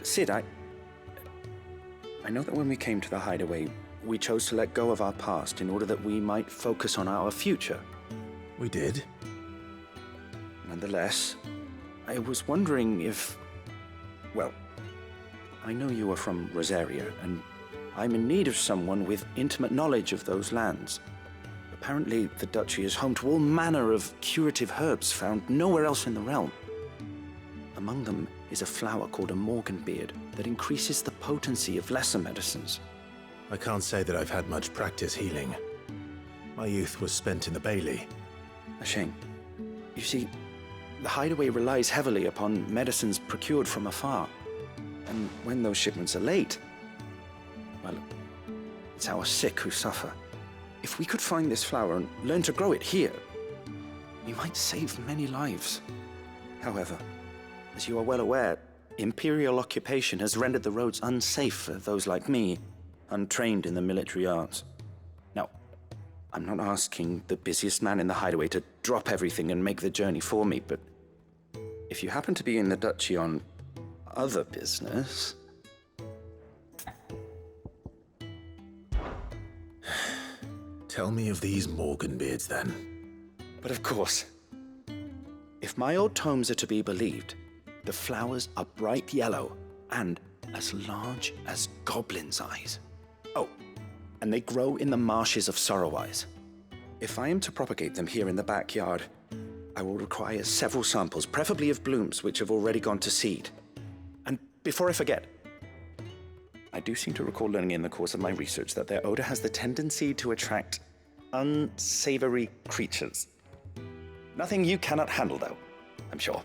Cid, I know that when we came to the hideaway, we chose to let go of our past in order that we might focus on our future. We did. Nonetheless, I was wondering if... Well, I know you are from Rosaria, and I'm in need of someone with intimate knowledge of those lands. Apparently, the duchy is home to all manner of curative herbs found nowhere else in the realm. Among them is a flower called a morganbeard that increases the potency of lesser medicines. I can't say that I've had much practice healing. My youth was spent in the Bailey. A shame. You see, the hideaway relies heavily upon medicines procured from afar. And when those shipments are late, well, it's our sick who suffer. If we could find this flower and learn to grow it here, we might save many lives. However, as you are well aware, imperial occupation has rendered the roads unsafe for those like me, untrained in the military arts. Now, I'm not asking the busiest man in the hideaway to drop everything and make the journey for me, but if you happen to be in the duchy on other business... Tell me of these morganbeards, then. But of course. If my old tomes are to be believed, the flowers are bright yellow and as large as goblins' eyes. Oh, and they grow in the marshes of Sorrowwise. If I am to propagate them here in the backyard, I will require several samples, preferably of blooms which have already gone to seed. And before I forget, I do seem to recall learning in the course of my research that their odor has the tendency to attract unsavory creatures. Nothing you cannot handle, though, I'm sure.